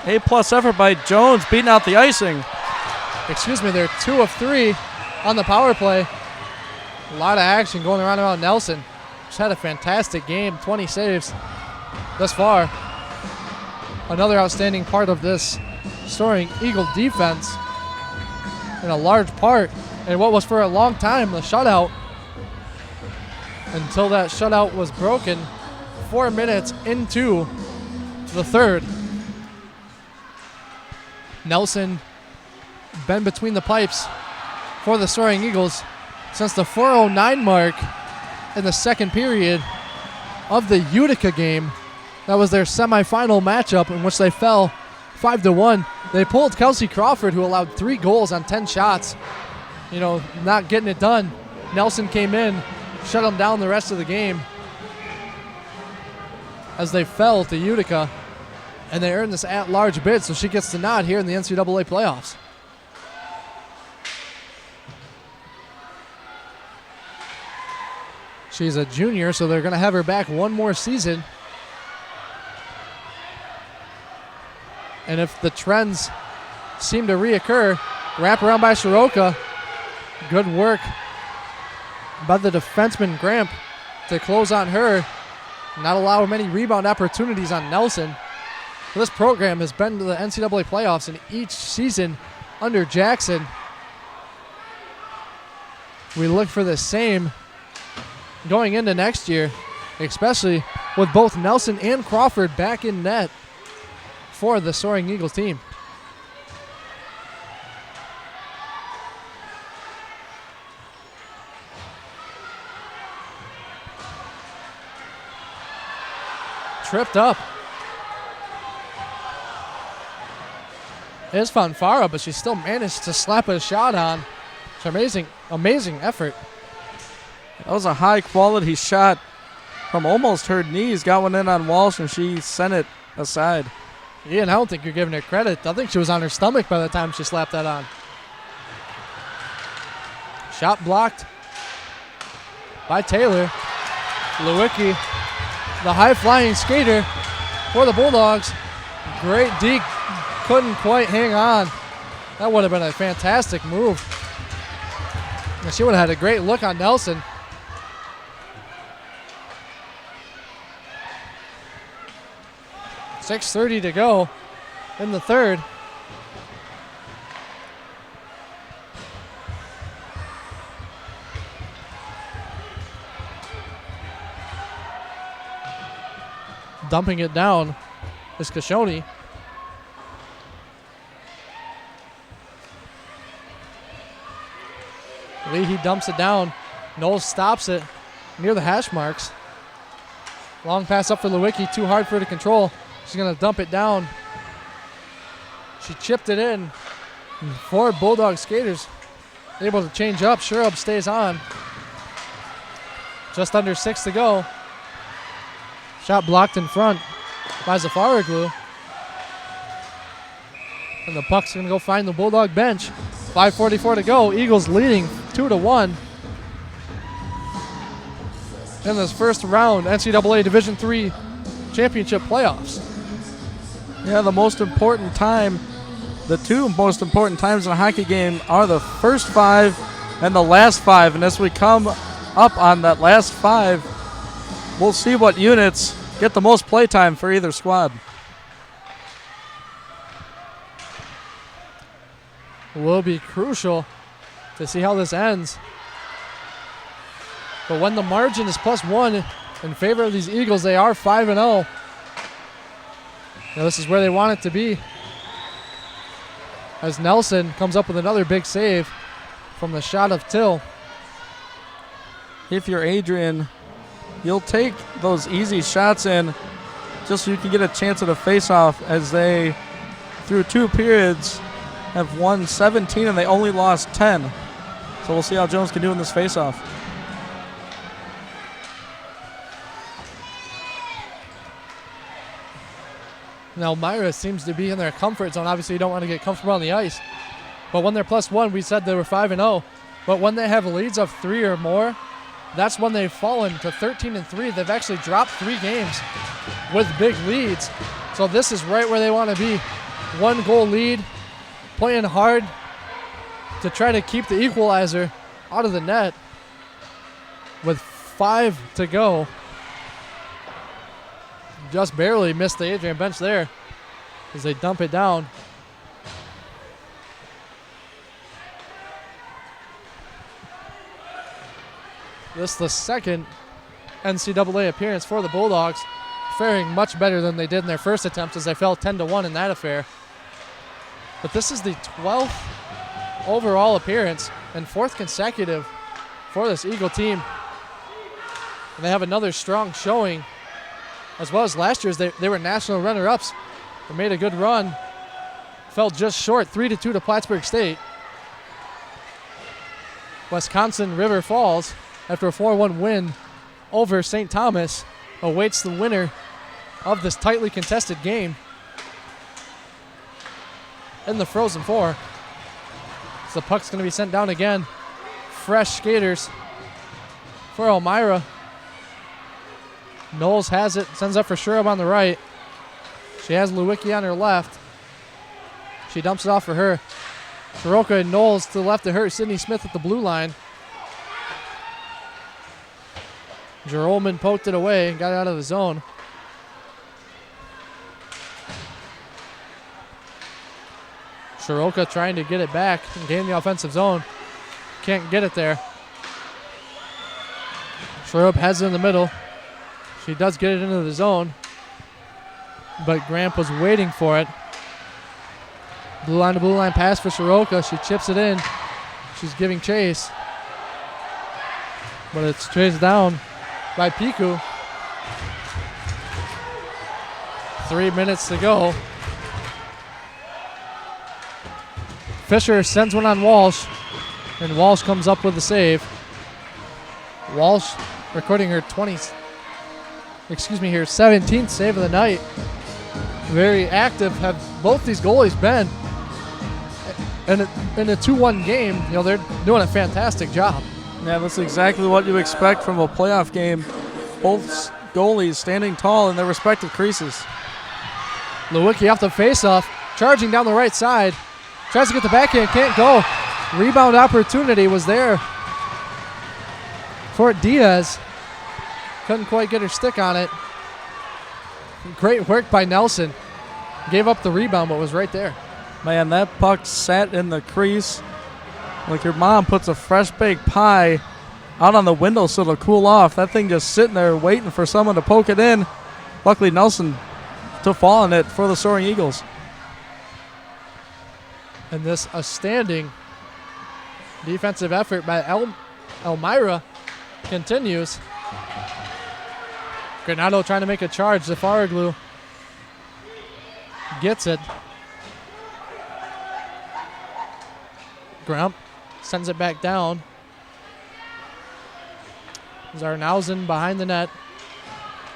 Speaker 3: A+ effort by Jones, beating out the icing.
Speaker 2: Excuse me, they're 2 of 3 on the power play. A lot of action going around Nelson. She's had a fantastic game, 20 saves thus far. Another outstanding part of this Soaring Eagle defense, in a large part, and what was for a long time the shutout, until that shutout was broken 4 minutes into the third. Nelson been between the pipes for the Soaring Eagles since the 4:09 mark in the second period of the Utica game. That was their semifinal matchup in which they fell 5-1. They pulled Kelsey Crawford, who allowed 3 goals on 10 shots. Not getting it done. Nelson came in, shut them down the rest of the game as they fell to Utica, and they earned this at-large bid, so she gets the nod here in the NCAA playoffs. She's a junior, so they're going to have her back one more season. And if the trends seem to reoccur, wrap around by Shiroka. Good work by the defenseman Gramp to close on her. Not allow many rebound opportunities on Nelson. This program has been to the NCAA playoffs in each season under Jackson. We look for the same going into next year, especially with both Nelson and Crawford back in net for the Soaring Eagles team. Tripped up is Fanfara, but she still managed to slap a shot on. It's amazing effort.
Speaker 3: That was a high-quality shot from almost her knees. Got one in on Walsh, and she sent it aside.
Speaker 2: Ian, I don't think you're giving her credit. I think she was on her stomach by the time she slapped that on. Shot blocked by Taylor. Lewicki, the high-flying skater for the Bulldogs. Great deke, couldn't quite hang on. That would have been a fantastic move. And she would have had a great look on Nelson. .6:30 to go in the third. Dumping it down is Kashoni. Leahy dumps it down. Knowles stops it near the hash marks. Long pass up for Lewicki, too hard for her to control. She's going to dump it down. She chipped it in. And 4 Bulldog skaters able to change up. Sherub stays on. Just under 6 to go. Shot blocked in front by Zafaroglu. And the puck's going to go find the Bulldog bench. 5:44 to go. Eagles leading 2-1 in this first round NCAA Division III championship playoffs.
Speaker 3: Yeah, the most important time, the 2 most important times in a hockey game are the first 5 and the last 5. And as we come up on that last 5, we'll see what units get the most play time for either squad.
Speaker 2: Will be crucial to see how this ends. But when the margin is +1 in favor of these Eagles, they are 5-0. Now this is where they want it to be. As Nelson comes up with another big save from the shot of Till.
Speaker 3: If you're Adrian, you'll take those easy shots in just so you can get a chance at a face-off, as they, through 2 periods, have won 17 and they only lost 10. So we'll see how Jones can do in this face-off.
Speaker 2: Now Myra seems to be in their comfort zone. Obviously you don't want to get comfortable on the ice. But when they're +1, we said they were 5-0. But when they have leads of 3 or more, that's when they've fallen to 13-3. They've actually dropped 3 games with big leads. So this is right where they want to be. 1-goal lead, playing hard to try to keep the equalizer out of the net with 5 to go. Just barely missed the Adrian bench there as they dump it down. This is the second NCAA appearance for the Bulldogs, faring much better than they did in their first attempt, as they fell 10-1 in that affair. But this is the 12th overall appearance and 4th consecutive for this Eagle team. And they have another strong showing, as well as last year's. They were national runner-ups. They made a good run. Fell just short, 3-2 to Plattsburgh State. Wisconsin River Falls, after a 4-1 win over St. Thomas, awaits the winner of this tightly contested game in the Frozen Four. So the puck's going to be sent down again. Fresh skaters for Elmira. Knowles has it, sends up for Sherub on the right. She has Lewicki on her left. She dumps it off for her. Soroka and Knowles to the left of her. Sydney Smith at the blue line. Jerolman poked it away and got it out of the zone. Soroka trying to get it back and gain the offensive zone. Can't get it there. Sherub has it in the middle. She does get it into the zone, but Gramp was waiting for it. Blue line to blue line pass for Soroka. She chips it in. She's giving chase, but it's chased down by Piku. 3 minutes to go. Fisher sends one on Walsh, and Walsh comes up with the save. Walsh recording her 17th save of the night. Very active have both these goalies been. And in a 2-1 game, they're doing a fantastic job.
Speaker 3: Yeah, that's exactly what you expect from a playoff game. Both goalies standing tall in their respective creases.
Speaker 2: Lewicki off the faceoff, charging down the right side. Tries to get the backhand, can't go. Rebound opportunity was there for Diaz. Couldn't quite get her stick on it. Great work by Nelson. Gave up the rebound, but was right there.
Speaker 3: Man, that puck sat in the crease like your mom puts a fresh baked pie out on the windowsill to cool off. That thing just sitting there waiting for someone to poke it in. Luckily, Nelson to fall on it for the Soaring Eagles.
Speaker 2: And this outstanding defensive effort by Elmira continues. Granado trying to make a charge. Zafaroglu gets it. Grump sends it back down. Zarnausen behind the net.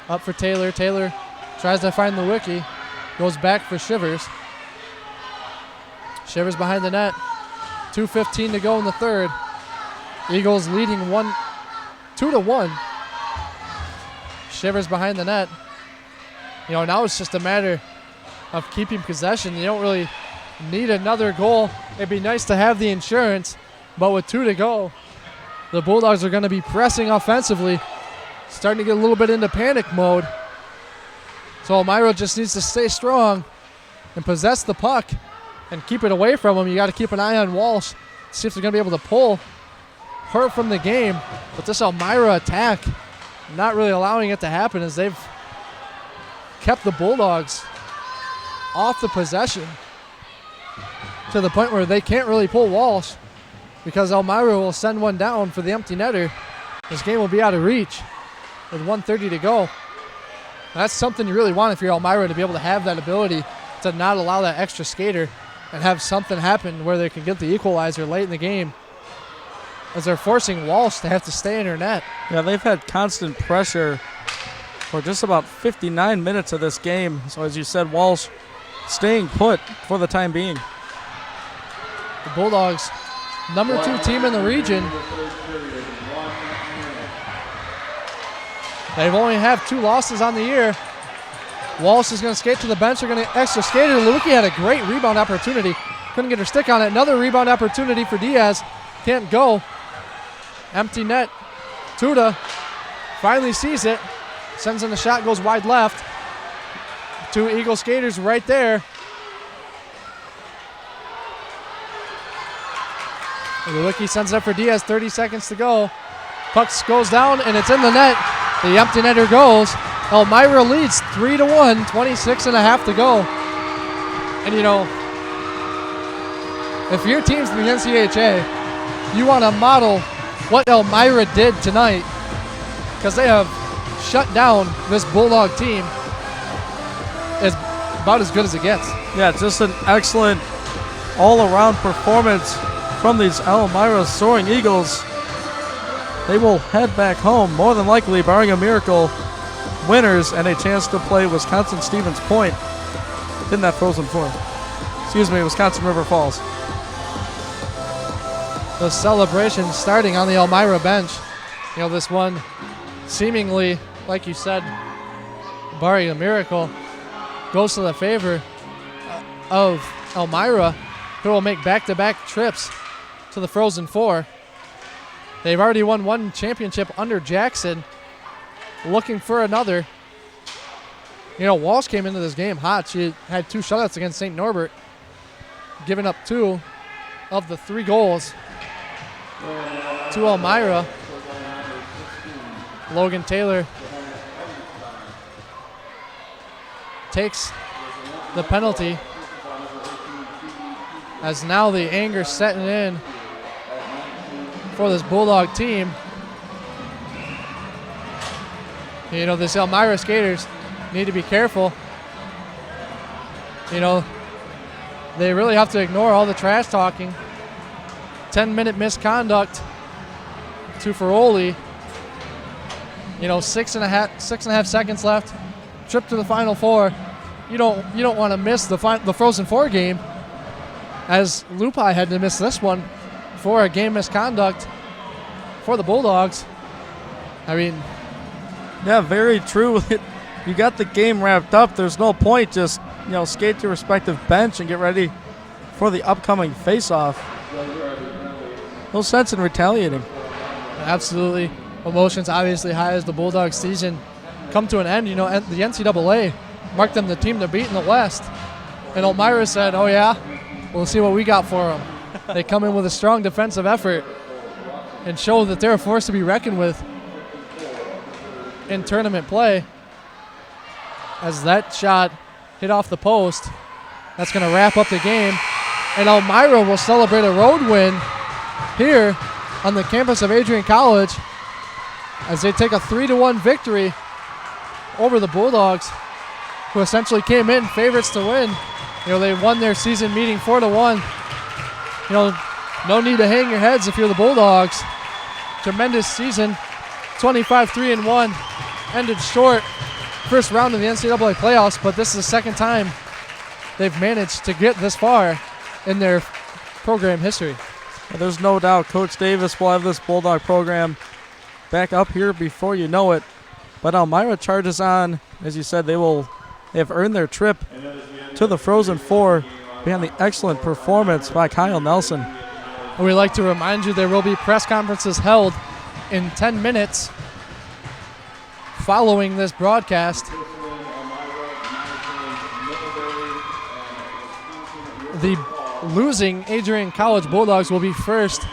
Speaker 2: Up for Taylor. Taylor tries to find Lewicki. Goes back for Shivers. Shivers behind the net. 2:15 to go in the third. Eagles leading 2-1. Shivers behind the net. Now it's just a matter of keeping possession. You don't really need another goal. It'd be nice to have the insurance, but with 2 to go, the Bulldogs are going to be pressing offensively, starting to get a little bit into panic mode. So Elmira just needs to stay strong and possess the puck and keep it away from them. You got to keep an eye on Walsh, see if they're going to be able to pull her from the game. But this Elmira attack, not really allowing it to happen as they've kept the Bulldogs off the possession to the point where they can't really pull Walsh because Elmira will send one down for the empty netter. This game will be out of reach with 1:30 to go. That's something you really want if you're Elmira, to be able to have that ability to not allow that extra skater and have something happen where they can get the equalizer late in the game, as they're forcing Walsh to have to stay in her net.
Speaker 3: Yeah, they've had constant pressure for just about 59 minutes of this game. So as you said, Walsh staying put for the time being.
Speaker 2: The Bulldogs, number 2 team in the region. They've only have 2 losses on the year. Walsh is going to skate to the bench. They're going to extra skater. Lewicki had a great rebound opportunity. Couldn't get her stick on it. Another rebound opportunity for Diaz. Can't go. Empty net. Tuda finally sees it. Sends in the shot, goes wide left. 2 Eagle skaters right there. Lewicki sends it up for Diaz. 30 seconds to go. Puck goes down, and it's in the net. The empty netter goes. Elmira leads 3-1, 26 and a half to go. And if your team's in the NCAA, you want to model what Elmira did tonight, because they have shut down this Bulldog team as about as good as it gets.
Speaker 3: Yeah, just an excellent all-around performance from these Elmira Soaring Eagles. They will head back home, more than likely, barring a miracle, winners and a chance to play Wisconsin-Stevens Point in that Frozen Four. Wisconsin River Falls.
Speaker 2: The celebration starting on the Elmira bench. This one seemingly, like you said, barring a miracle, goes to the favor of Elmira, who will make back-to-back trips to the Frozen Four. They've already won 1 championship under Jackson, looking for another. Walsh came into this game hot. She had 2 shutouts against St. Norbert, giving up 2 of the 3 goals to Elmira. Logan Taylor takes the penalty, as now the anger setting in for this Bulldog team. This Elmira skaters need to be careful. They really have to ignore all the trash talking. 10-minute misconduct to Ferroli. 6.5 seconds left. Trip to the Final Four. You don't want to miss the Frozen Four game, as Lupi had to miss this one for a game misconduct for the Bulldogs.
Speaker 3: Yeah, very true. You got the game wrapped up. There's no point. Just, skate to your respective bench and get ready for the upcoming face-off. No sense in retaliating.
Speaker 2: Absolutely. Emotions obviously high as the Bulldogs season come to an end. The NCAA marked them the team to beat in the West. And Elmira said, oh yeah, we'll see what we got for them. They come in with a strong defensive effort and show that they're a force to be reckoned with in tournament play. As that shot hit off the post, that's going to wrap up the game. And Elmira will celebrate a road win here on the campus of Adrian College as they take a 3-1 victory over the Bulldogs, who essentially came in favorites to win. They won their season meeting 4-1. No need to hang your heads if you're the Bulldogs. Tremendous season, 25-3-1, ended short. First round of the NCAA playoffs, but this is the second time they've managed to get this far in their program history.
Speaker 3: There's no doubt Coach Davis will have this Bulldog program back up here before you know it. But Elmira charges on. As you said, they have earned their trip to the Frozen Four behind the excellent performance by Kyle Nelson.
Speaker 2: And we'd like to remind you there will be press conferences held in 10 minutes following this broadcast. The losing Adrian College Bulldogs will be first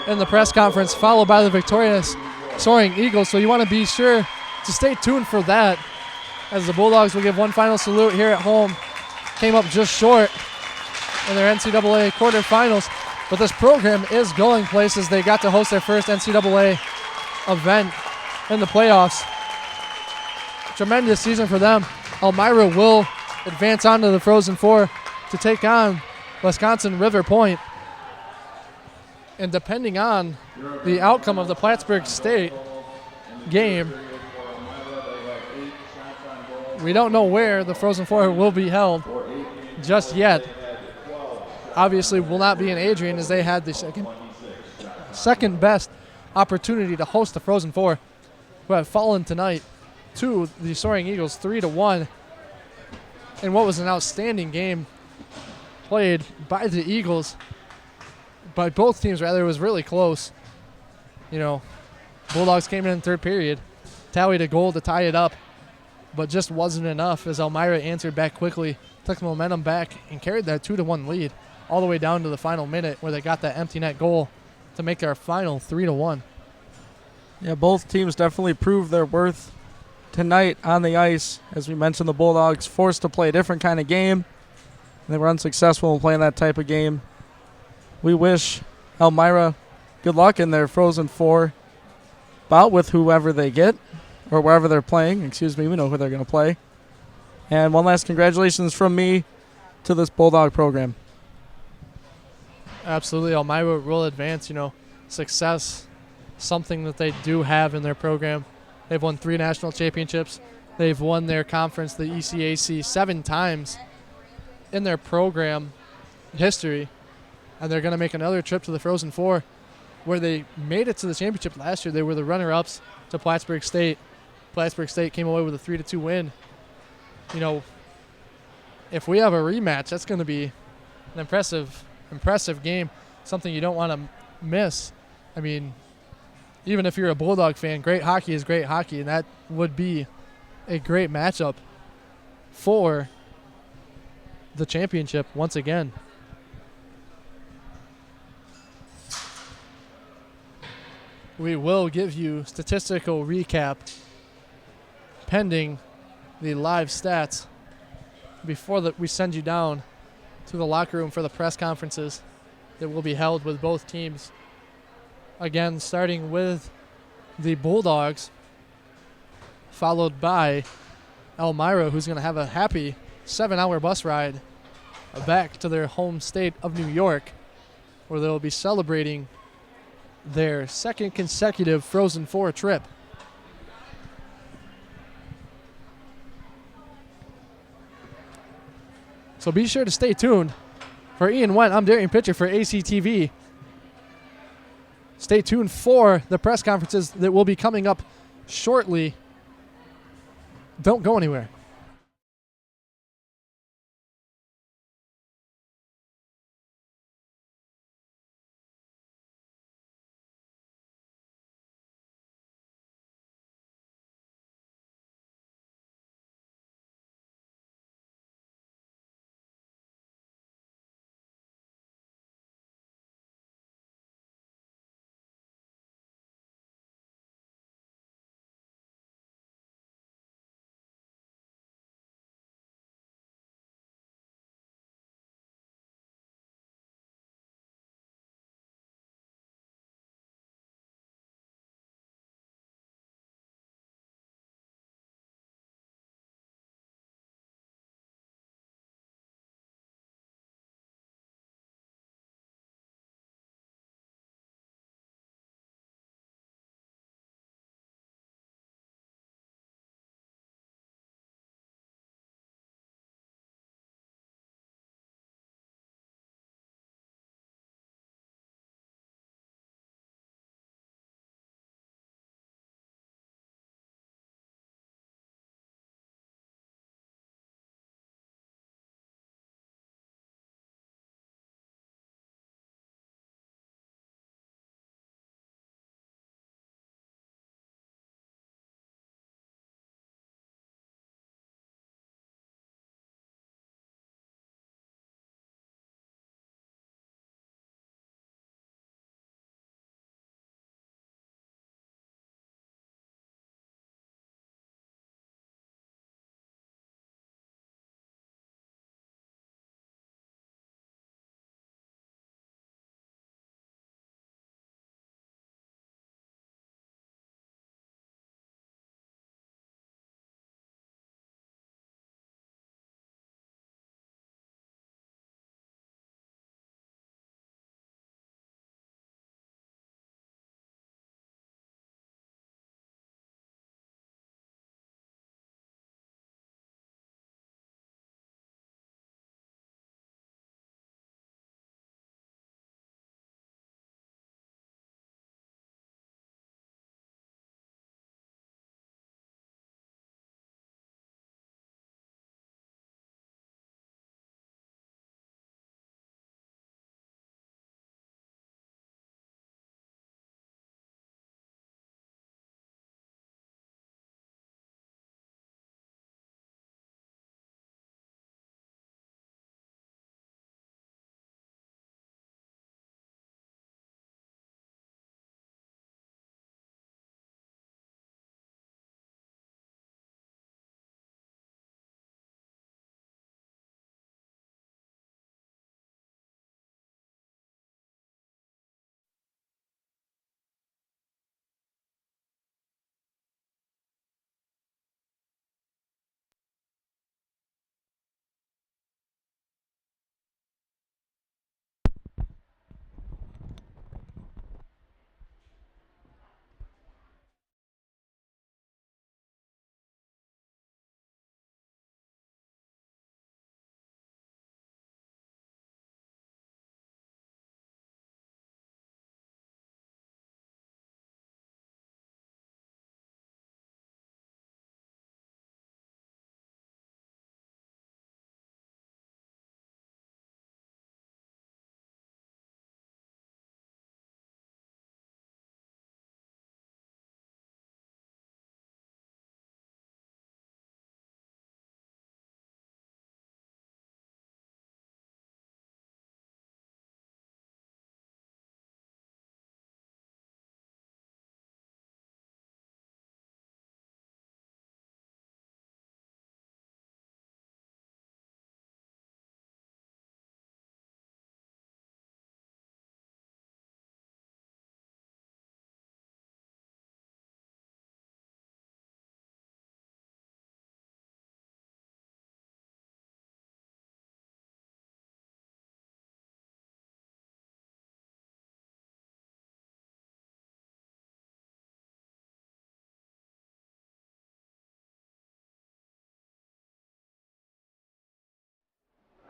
Speaker 2: in the press conference, followed by the victorious Soaring Eagles. So you want to be sure to stay tuned for that, as the Bulldogs will give one final salute here at home. Came up just short in their NCAA quarterfinals, but this program is going places. They got to host their first NCAA event in the playoffs. Tremendous season for them. Elmira will advance on to the Frozen Four to take on Wisconsin River Point. And depending on the outcome of the Plattsburgh State game, we don't know where the Frozen Four will be held just yet. Obviously will not be in Adrian, as they had the second best opportunity to host the Frozen Four, who have fallen tonight to the Soaring Eagles 3-1 in what was an outstanding game played by the Eagles. By both teams, rather. It was really close. Bulldogs came in third period, tallied a goal to tie it up, but just wasn't enough as Elmira answered back quickly, took the momentum back, and carried that 2-1 lead all the way down to the final minute, where they got that empty net goal to make their final 3-1.
Speaker 3: Yeah, both teams definitely proved their worth tonight on the ice. As we mentioned, the Bulldogs forced to play a different kind of game. They were unsuccessful in playing that type of game. We wish Elmira good luck in their Frozen Four bout with whoever they get, or wherever they're playing. Excuse me, we know who they're going to play. And one last congratulations from me to this Bulldog program.
Speaker 2: Absolutely. Elmira will advance. Success, something that they do have in their program. They've won 3 national championships. They've won their conference, the ECAC, 7 times in their program history. And they're going to make another trip to the Frozen Four, where they made it to the championship last year. They were the runner-ups to Plattsburgh State. Plattsburgh State came away with a 3-2 win. If we have a rematch, that's going to be an impressive game, something you don't want to miss. I mean, even if you're a Bulldog fan, great hockey is great hockey, and that would be a great matchup for the championship once again. We will give you statistical recap pending the live stats before we send you down to the locker room for the press conferences that will be held with both teams. Again, starting with the Bulldogs, followed by Elmira, who's going to have a happy 7-hour bus ride back to their home state of New York, where they'll be celebrating their second consecutive Frozen Four trip. So be sure to stay tuned. For Ian Wendt, I'm Darian Pitcher for ACTV. Stay tuned for the press conferences that will be coming up shortly Don't go anywhere.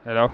Speaker 4: Hello.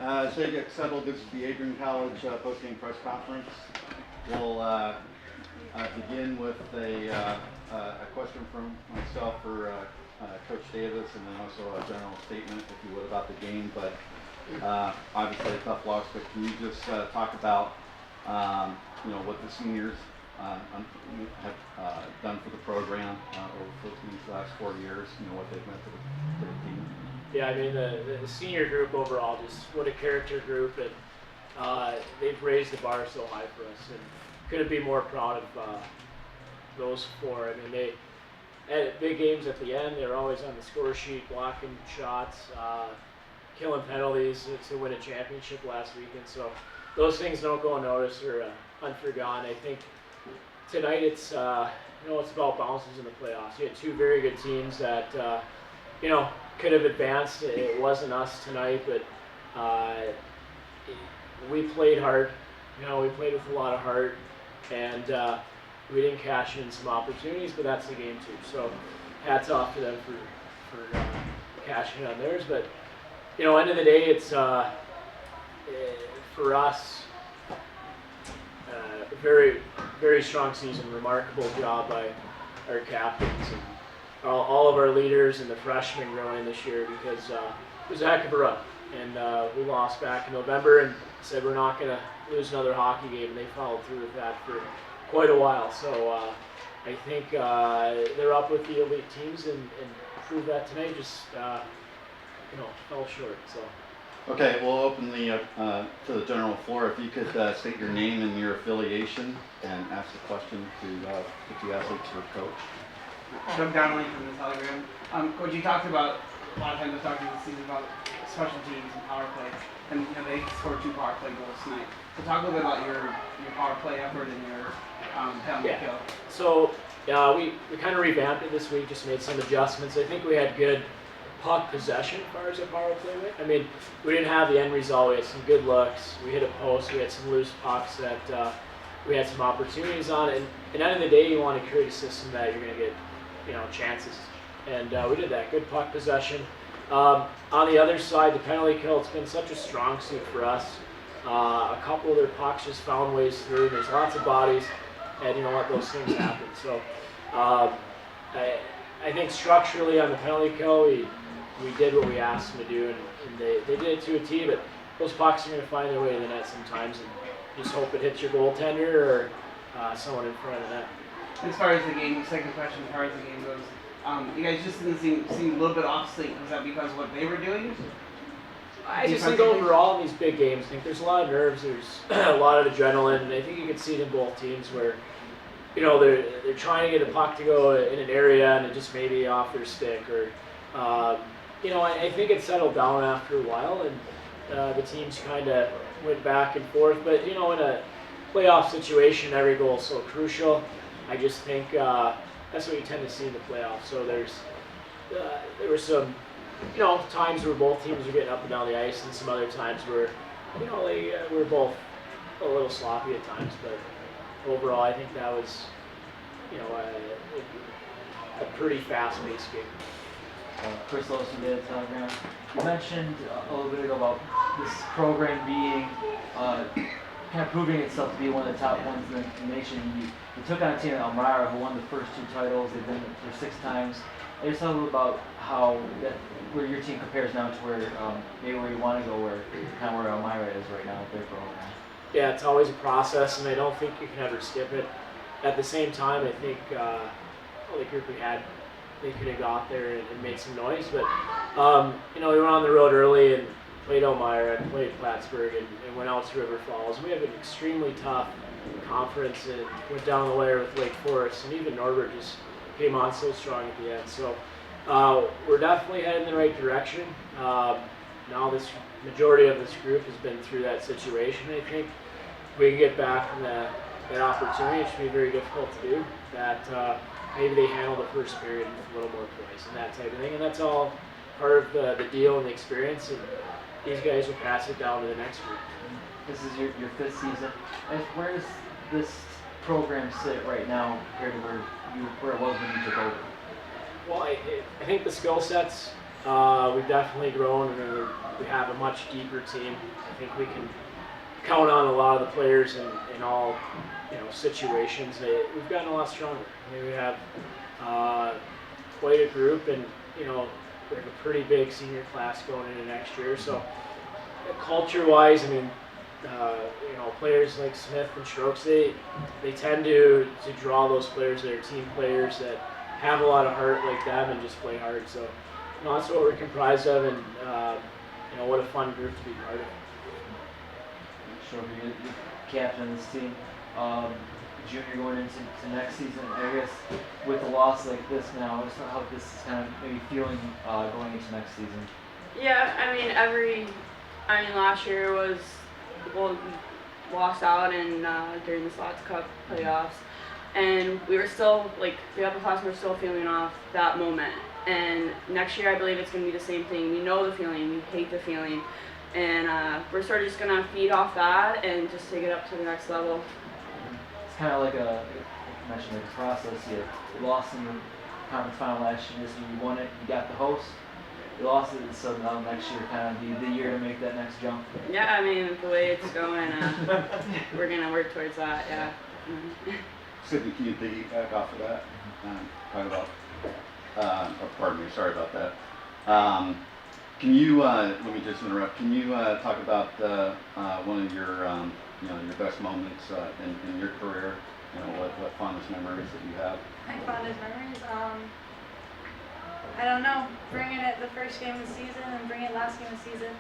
Speaker 4: As they get settled, this is the Adrian College post-game press conference. We'll begin with a question from myself for Coach Davis, and then also a general statement, if you would, about the game. But obviously a tough loss. But can you just talk about what the seniors have done for the program over these last 4 years? What they've meant to the team.
Speaker 5: Yeah, I mean the senior group overall, just what a character group, and they've raised the bar so high for us, and couldn't be more proud of those four. I mean, they at big games at the end, they're always on the score sheet, blocking shots, killing penalties to win a championship last weekend. So those things don't go unnoticed or unforgotten. I think tonight it's it's about bounces in the playoffs. You had two very good teams that could have advanced. It wasn't us tonight, but we played hard. We played with a lot of heart, and we didn't cash in some opportunities, but that's the game too. So hats off to them for cashing in on theirs. But end of the day, it's for us a very, very strong season. Remarkable job by our captains and all of our leaders and the freshmen growing this year, because it was a heck of a run. And we lost back in November and said we're not going to lose another hockey game, and they followed through with that for quite a while. So I think they're up with the elite teams and proved that tonight. Just fell short. So.
Speaker 4: Okay, we'll open the to the general floor. If you could state your name and your affiliation and ask the question to the two athletes or coach.
Speaker 6: Doug Donnelly from the Telegram. Coach, you talked about a lot of times talking this season about special teams and power plays, and they scored 2 power play goals tonight. So talk a little bit about your power play effort and your penalty kill.
Speaker 5: So we kind of revamped it this week, just made some adjustments. I think we had good puck possession as far as our power play went. I mean, we didn't have the end result. We had some good looks. We hit a post. We had some loose pucks that we had some opportunities on. And at the end of the day, you want to create a system that you're going to get chances, and we did that. Good puck possession. On the other side, the penalty kill, it's been such a strong suit for us. A couple of their pucks just found ways through. There's lots of bodies, and those things happen. So I think structurally on the penalty kill, we did what we asked them to do, and they did it to a T, but those pucks are going to find their way to the net sometimes, and just hope it hits your goaltender or someone in front of the net.
Speaker 6: As far as the game, second question, as far as the game goes, you guys just didn't seem a little bit off sync. Was that because of what they were doing?
Speaker 5: I just think overall in these big games, I think there's a lot of nerves, there's a lot of adrenaline, and I think you can see it in both teams where, they're trying to get a puck to go in an area and it just maybe off their stick, or, I think it settled down after a while, and the teams kind of went back and forth. But, in a playoff situation, every goal is so crucial. I just think that's what you tend to see in the playoffs. So there were some, times where both teams were getting up and down the ice, and some other times where, they were both a little sloppy at times. But overall, I think that was, a pretty fast-paced game.
Speaker 7: Chris Lewis from the Telegram. You mentioned a little bit ago about this program being kind of proving itself to be one of the top ones in the nation. You took on a team at Elmira who won the first 2 titles. They've been there 6 times. I just talk a little about where your team compares now to where maybe where you want to go, where kind of where Elmira is right now with their program.
Speaker 5: Yeah, it's always a process, and I don't think you can ever skip it. At the same time, I think the group we had, they could have got there and made some noise. But we went on the road early and played Elmira and played Plattsburgh and went out to River Falls. We have an extremely tough conference and went down the wire with Lake Forest, and even Norbert just came on so strong at the end. So we're definitely heading in the right direction. Now this majority of this group has been through that situation. I think we can get back from that opportunity. It should be very difficult to do. That maybe they handle the first period with a little more poise and that type of thing, and that's all part of the deal and the experience. And these guys will pass it down to the next group.
Speaker 7: This is your 5th season. And where does this program sit right now compared to where it was when you took over?
Speaker 5: Well, I think the skill sets we've definitely grown, and we have a much deeper team. I think we can count on a lot of the players in all situations. We've gotten a lot stronger. I mean, we have quite a group, and we have a pretty big senior class going into next year. So culture-wise, I mean, players like Smith and Strokes, they tend to draw those players that are team players that have a lot of heart like them and just play hard. So that's what we're comprised of, and what a fun group to be part of.
Speaker 7: Sure, you're captain of this team. Junior going into next season, I guess with a loss like this now, just how this is kind of maybe feeling going into next season.
Speaker 8: Yeah, I mean, last year was, we lost out during the Slots Cup playoffs, and we were still, the upperclassmen were still feeling off that moment. And next year, I believe it's going to be the same thing. We know the feeling, we hate the feeling, and we're sort of just going to feed off that and just take it up to the next level.
Speaker 7: It's kind of like you mentioned, like a process. You lost in the conference final last year, this year you won it, you got the host. You lost it, so now next year kind of be the year to make that next jump.
Speaker 8: Yeah, I mean, the way it's going, we're going to work towards that, yeah.
Speaker 4: Sydney, can you piggyback off of that? Talk about, pardon me, sorry about that. Can you, let me just interrupt, can you talk about one of your, your best moments in your career? What fondest memories that you have?
Speaker 9: My fondest memories? I don't know. Bringing it the first game of the season and bringing it last game of the season.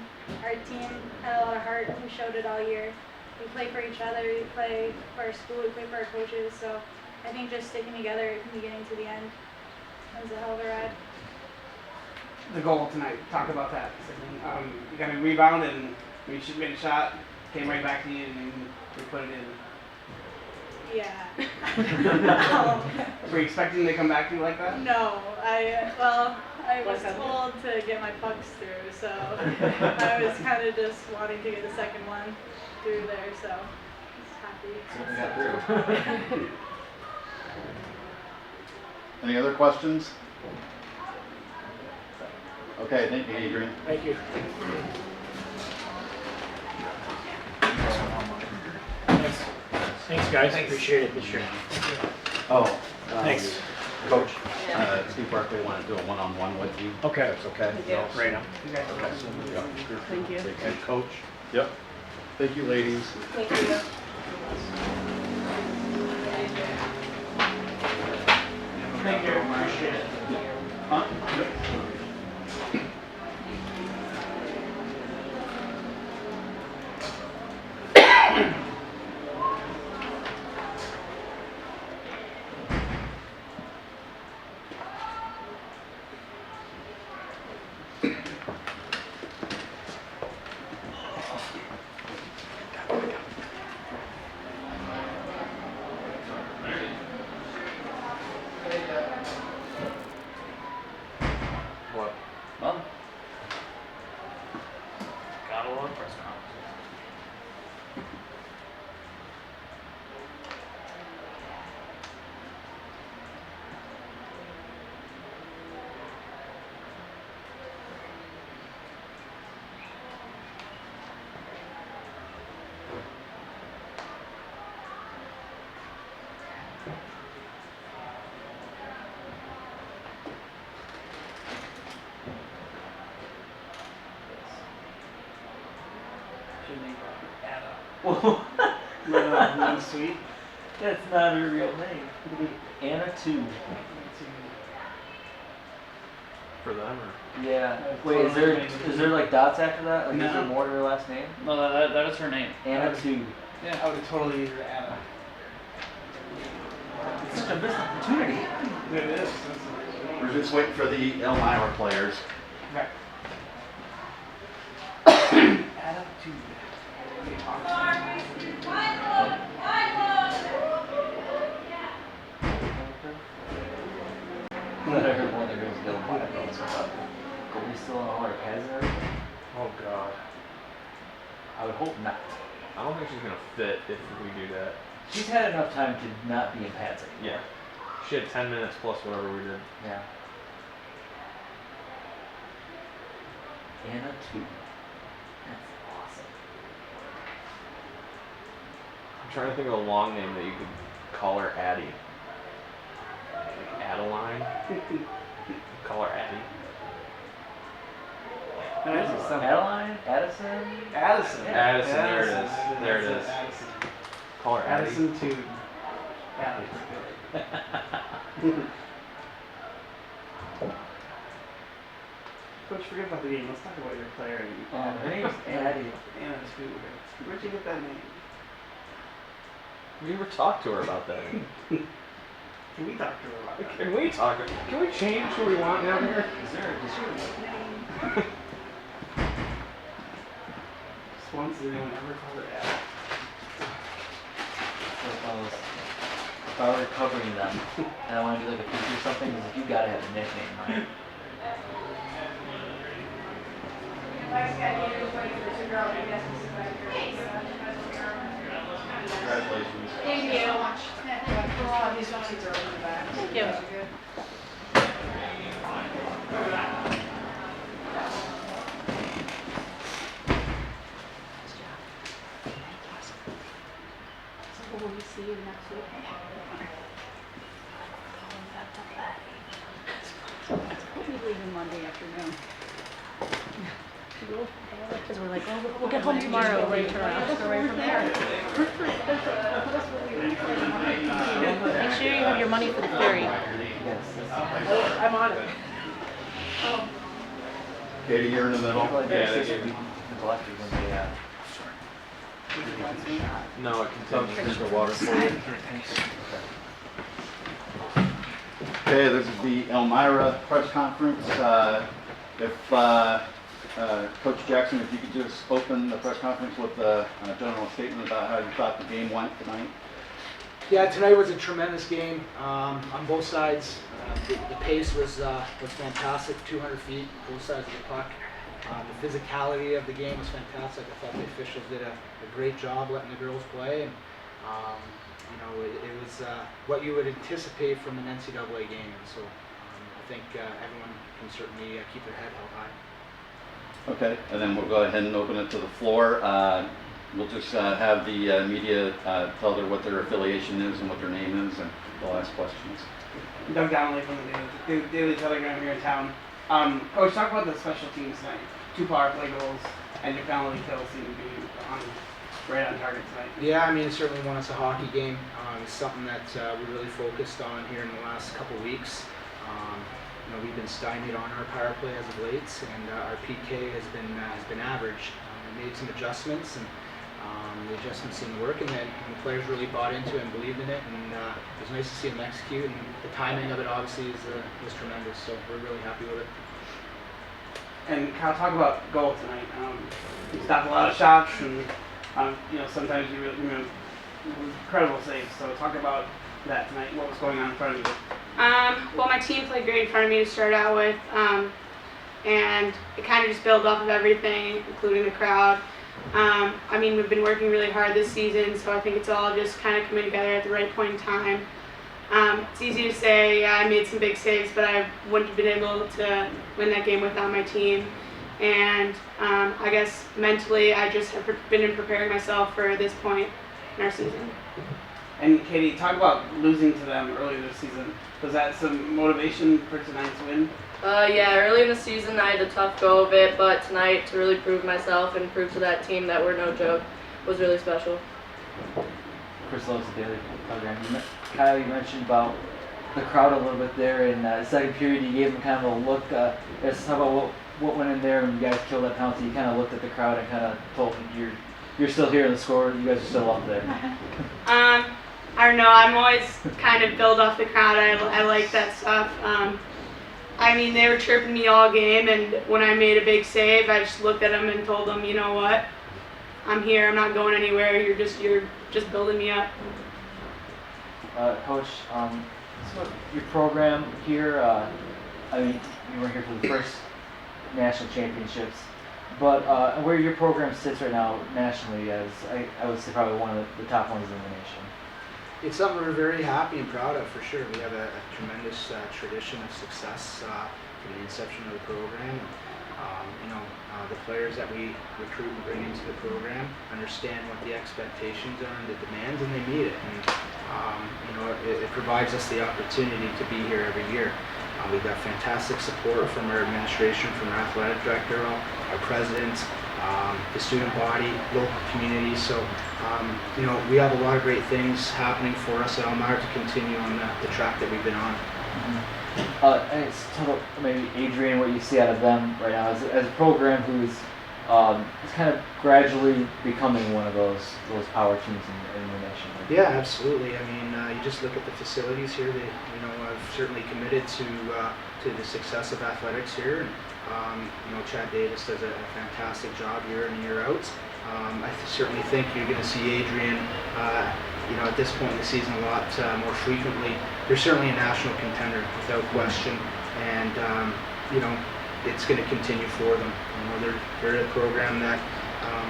Speaker 9: Our team had a lot of heart. We showed it all year. We play for each other. We play for our school. We play for our coaches. So I think just sticking together from beginning to the end was a hell of a ride.
Speaker 6: The goal tonight, talk about that. You got a rebound and you made a shot, came right back to you, and we put it in.
Speaker 9: Yeah.
Speaker 6: Were you expecting to come back to you like that?
Speaker 9: No. I was told to get my pucks through, so I was kind of just wanting to get the second one through there, so I was happy.
Speaker 7: So we got through.
Speaker 4: Any other questions? Okay, thank you, Adrian.
Speaker 5: Thank you. Thanks, guys. Appreciate it this year.
Speaker 4: Oh,
Speaker 5: Thanks.
Speaker 4: Coach, Steve Barkley wanted to do a one-on-one with you.
Speaker 5: Okay.
Speaker 4: That's okay?
Speaker 8: Yeah.
Speaker 5: Right now.
Speaker 8: Thank you.
Speaker 4: And Coach? Yep. Thank you, ladies.
Speaker 8: Thank you.
Speaker 5: Thank you. Appreciate it.
Speaker 4: Huh? Yep.
Speaker 10: What?
Speaker 4: Well,
Speaker 10: Got a lot of press conference.
Speaker 7: Whoa,
Speaker 6: Little sweet.
Speaker 7: that's not her real name. It'll be Anna 2.
Speaker 10: For them or?
Speaker 7: Yeah. Wait, is there like dots after that? Like, is
Speaker 6: No.
Speaker 7: there more to her last name?
Speaker 10: No, that is her name.
Speaker 7: Anna 2.
Speaker 6: Yeah, I would have totally used it Anna.
Speaker 7: It's such a missed opportunity.
Speaker 6: It is.
Speaker 4: we're just waiting for the Elmira players.
Speaker 6: Okay. Add up to.
Speaker 7: I heard one of the girls go by those. Are we still on all our pads and everything?
Speaker 10: Oh God.
Speaker 7: I would hope not.
Speaker 10: I don't think she's gonna fit if we do that.
Speaker 7: She's had enough time to not be in pads anymore.
Speaker 10: Yeah. She had 10 minutes plus whatever we did.
Speaker 7: Yeah. Anna too. That's awesome.
Speaker 10: I'm trying to think of a long name that you could call her Addie. Like Adeline. Call her Addie.
Speaker 7: Adeline? Addison?
Speaker 6: Addison.
Speaker 7: Yeah.
Speaker 10: Addison, there it is. There it
Speaker 6: That's
Speaker 10: is.
Speaker 6: Addison.
Speaker 10: Call her Addie.
Speaker 6: Addison to Addie. Coach, forget about the game. Let's talk about your player.
Speaker 7: Her name's Addie.
Speaker 6: Anna Tootin. Where'd you get that name?
Speaker 10: We never talked to her about that.
Speaker 6: Can we talk to her about that?
Speaker 10: Can we talk? Can we change who we want down here?
Speaker 6: Just once did anyone ever call her Addie?
Speaker 7: If I were covering them and I want to do like a feature or something, it's like you gotta have a nickname, right?
Speaker 10: Congratulations.
Speaker 9: Thank you. Thank you. So will we see you next week? We'll be leaving Monday afternoon. Because we're like, oh, we'll get home tomorrow. We'll turn around. Let's go right from there. Make sure you have your money for the ferry.
Speaker 7: Yes.
Speaker 9: I'm on it.
Speaker 4: Katie, you're in the middle.
Speaker 7: People like
Speaker 10: Yeah,
Speaker 7: that
Speaker 10: they
Speaker 7: say
Speaker 10: gave
Speaker 7: we neglected when they
Speaker 10: No, it continues. The water for you.
Speaker 4: Okay, this is the Elmira press conference. Coach Jackson, if you could just open the press conference with a general statement about how you thought the game went tonight.
Speaker 11: Yeah, tonight was a tremendous game on both sides. The pace was fantastic, 200 feet, both sides of the puck. The physicality of the game was fantastic. I thought the officials did a great job letting the girls play. And, it was what you would anticipate from an NCAA game. And so I think everyone can certainly keep their head held high.
Speaker 4: Okay, and then we'll go ahead and open it to the floor. We'll just have the media tell her what their affiliation is and what their name is, and they'll ask questions.
Speaker 6: Doug Donnelly from the Daily Telegram here in town. Coach, talk about the special teams tonight. 2 power play goals, and your penalty kill seem to be right on target tonight.
Speaker 11: Yeah, I mean, it certainly won us a hockey game. It's something that we really focused on here in the last couple weeks. We've been stymied on our power play as of late, and our PK has been average. We made some adjustments, and the adjustments didn't work, and then the players really bought into it and believed in it, and it was nice to see them execute. And the timing of it obviously was tremendous, so we're really happy with it.
Speaker 6: And Kyle, talk about goal tonight. You stopped a lot of shots, and sometimes you really, incredible saves. So talk about that tonight. What was going on in front of you?
Speaker 8: Well, my team played great in front of me to start out with, and it kind of just built off of everything, including the crowd. We've been working really hard this season, so I think it's all just kind of coming together at the right point in time. It's easy to say, yeah, I made some big saves, but I wouldn't have been able to win that game without my team. And I guess mentally, I just have been preparing myself for this point in our season.
Speaker 6: And Katie, talk about losing to them earlier this season. Was that some motivation for tonight's win?
Speaker 12: Yeah, early in the season I had a tough go of it, but tonight to really prove myself and prove to that team that we're no joke was really special.
Speaker 7: Chris loves the Daily Telegram. Kyle, you mentioned about the crowd a little bit there. In the second period, you gave them kind of a look. How about what went in there when you guys killed that penalty? You kind of looked at the crowd and kind of told them you're still here in the score. You guys are still up there.
Speaker 8: I don't know. I'm always kind of build off the crowd. I like that stuff. They were chirping me all game, and when I made a big save, I just looked at them and told them, you know what? I'm here. I'm not going anywhere. You're just building me up.
Speaker 7: Coach, so your program here, you were here for the first national championships, but where your program sits right now nationally as, I would say, probably one of the top ones in the nation.
Speaker 11: It's something we're very happy and proud of, for sure. We have a tremendous tradition of success for the inception of the program. The players that we recruit and bring into the program understand what the expectations are and the demands, and they meet it. And it provides us the opportunity to be here every year. We've got fantastic support from our administration, from our athletic director, our president, the student body, local community. So, we have a lot of great things happening for us at Elmira to continue on the track that we've been on.
Speaker 7: And it's total, maybe Adrian, what you see out of them right now as a program who's kind of gradually becoming one of those power teams in the nation.
Speaker 11: Yeah, absolutely. I mean, you just look at the facilities here. They, I've certainly committed to the success of athletics here. Chad Davis does a fantastic job year in and year out. I certainly think you're going to see Adrian, at this point in the season a lot more frequently. They're certainly a national contender without question, and it's going to continue for them. They're a program that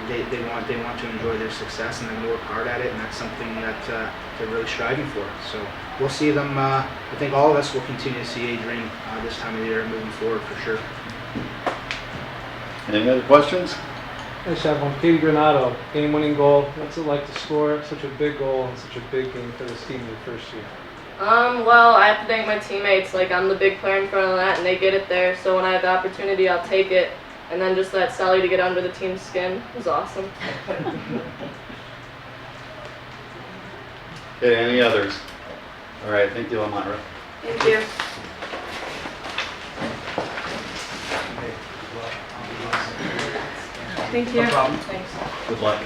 Speaker 11: they want to enjoy their success, and they're going to work hard at it, and that's something that they're really striving for. So we'll see them. I think all of us will continue to see Adrian this time of the year moving forward for sure.
Speaker 4: Any other questions?
Speaker 13: I just have one. Katie Granato, game-winning goal. What's it like to score such a big goal in such a big game for this team in your first year?
Speaker 12: Well, I have to thank my teammates. Like, I'm the big player in front of that, and they get it there. So when I have the opportunity, I'll take it. And then just that Sally to get under the team's skin was awesome.
Speaker 4: Okay, any others? All right, thank you, Elmira.
Speaker 12: Thank you. Thank you.
Speaker 7: No problem.
Speaker 12: Thanks.
Speaker 4: Good luck.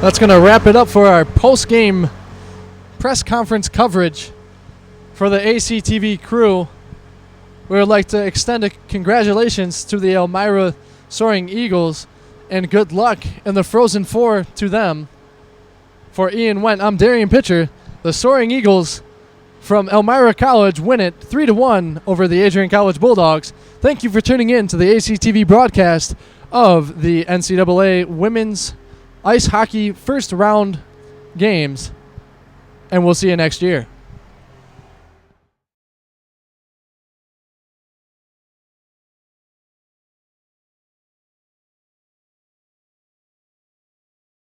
Speaker 2: That's going to wrap it up for our post-game press conference coverage for the ACTV crew. We would like to extend a congratulations to the Elmira Soaring Eagles and good luck in the Frozen Four to them. For Ian Wendt, I'm Darian Pitcher. The Soaring Eagles from Elmira College win it 3-1 over the Adrian College Bulldogs. Thank you for tuning in to the ACTV broadcast of the NCAA Women's Ice Hockey first round games, and we'll see you next year.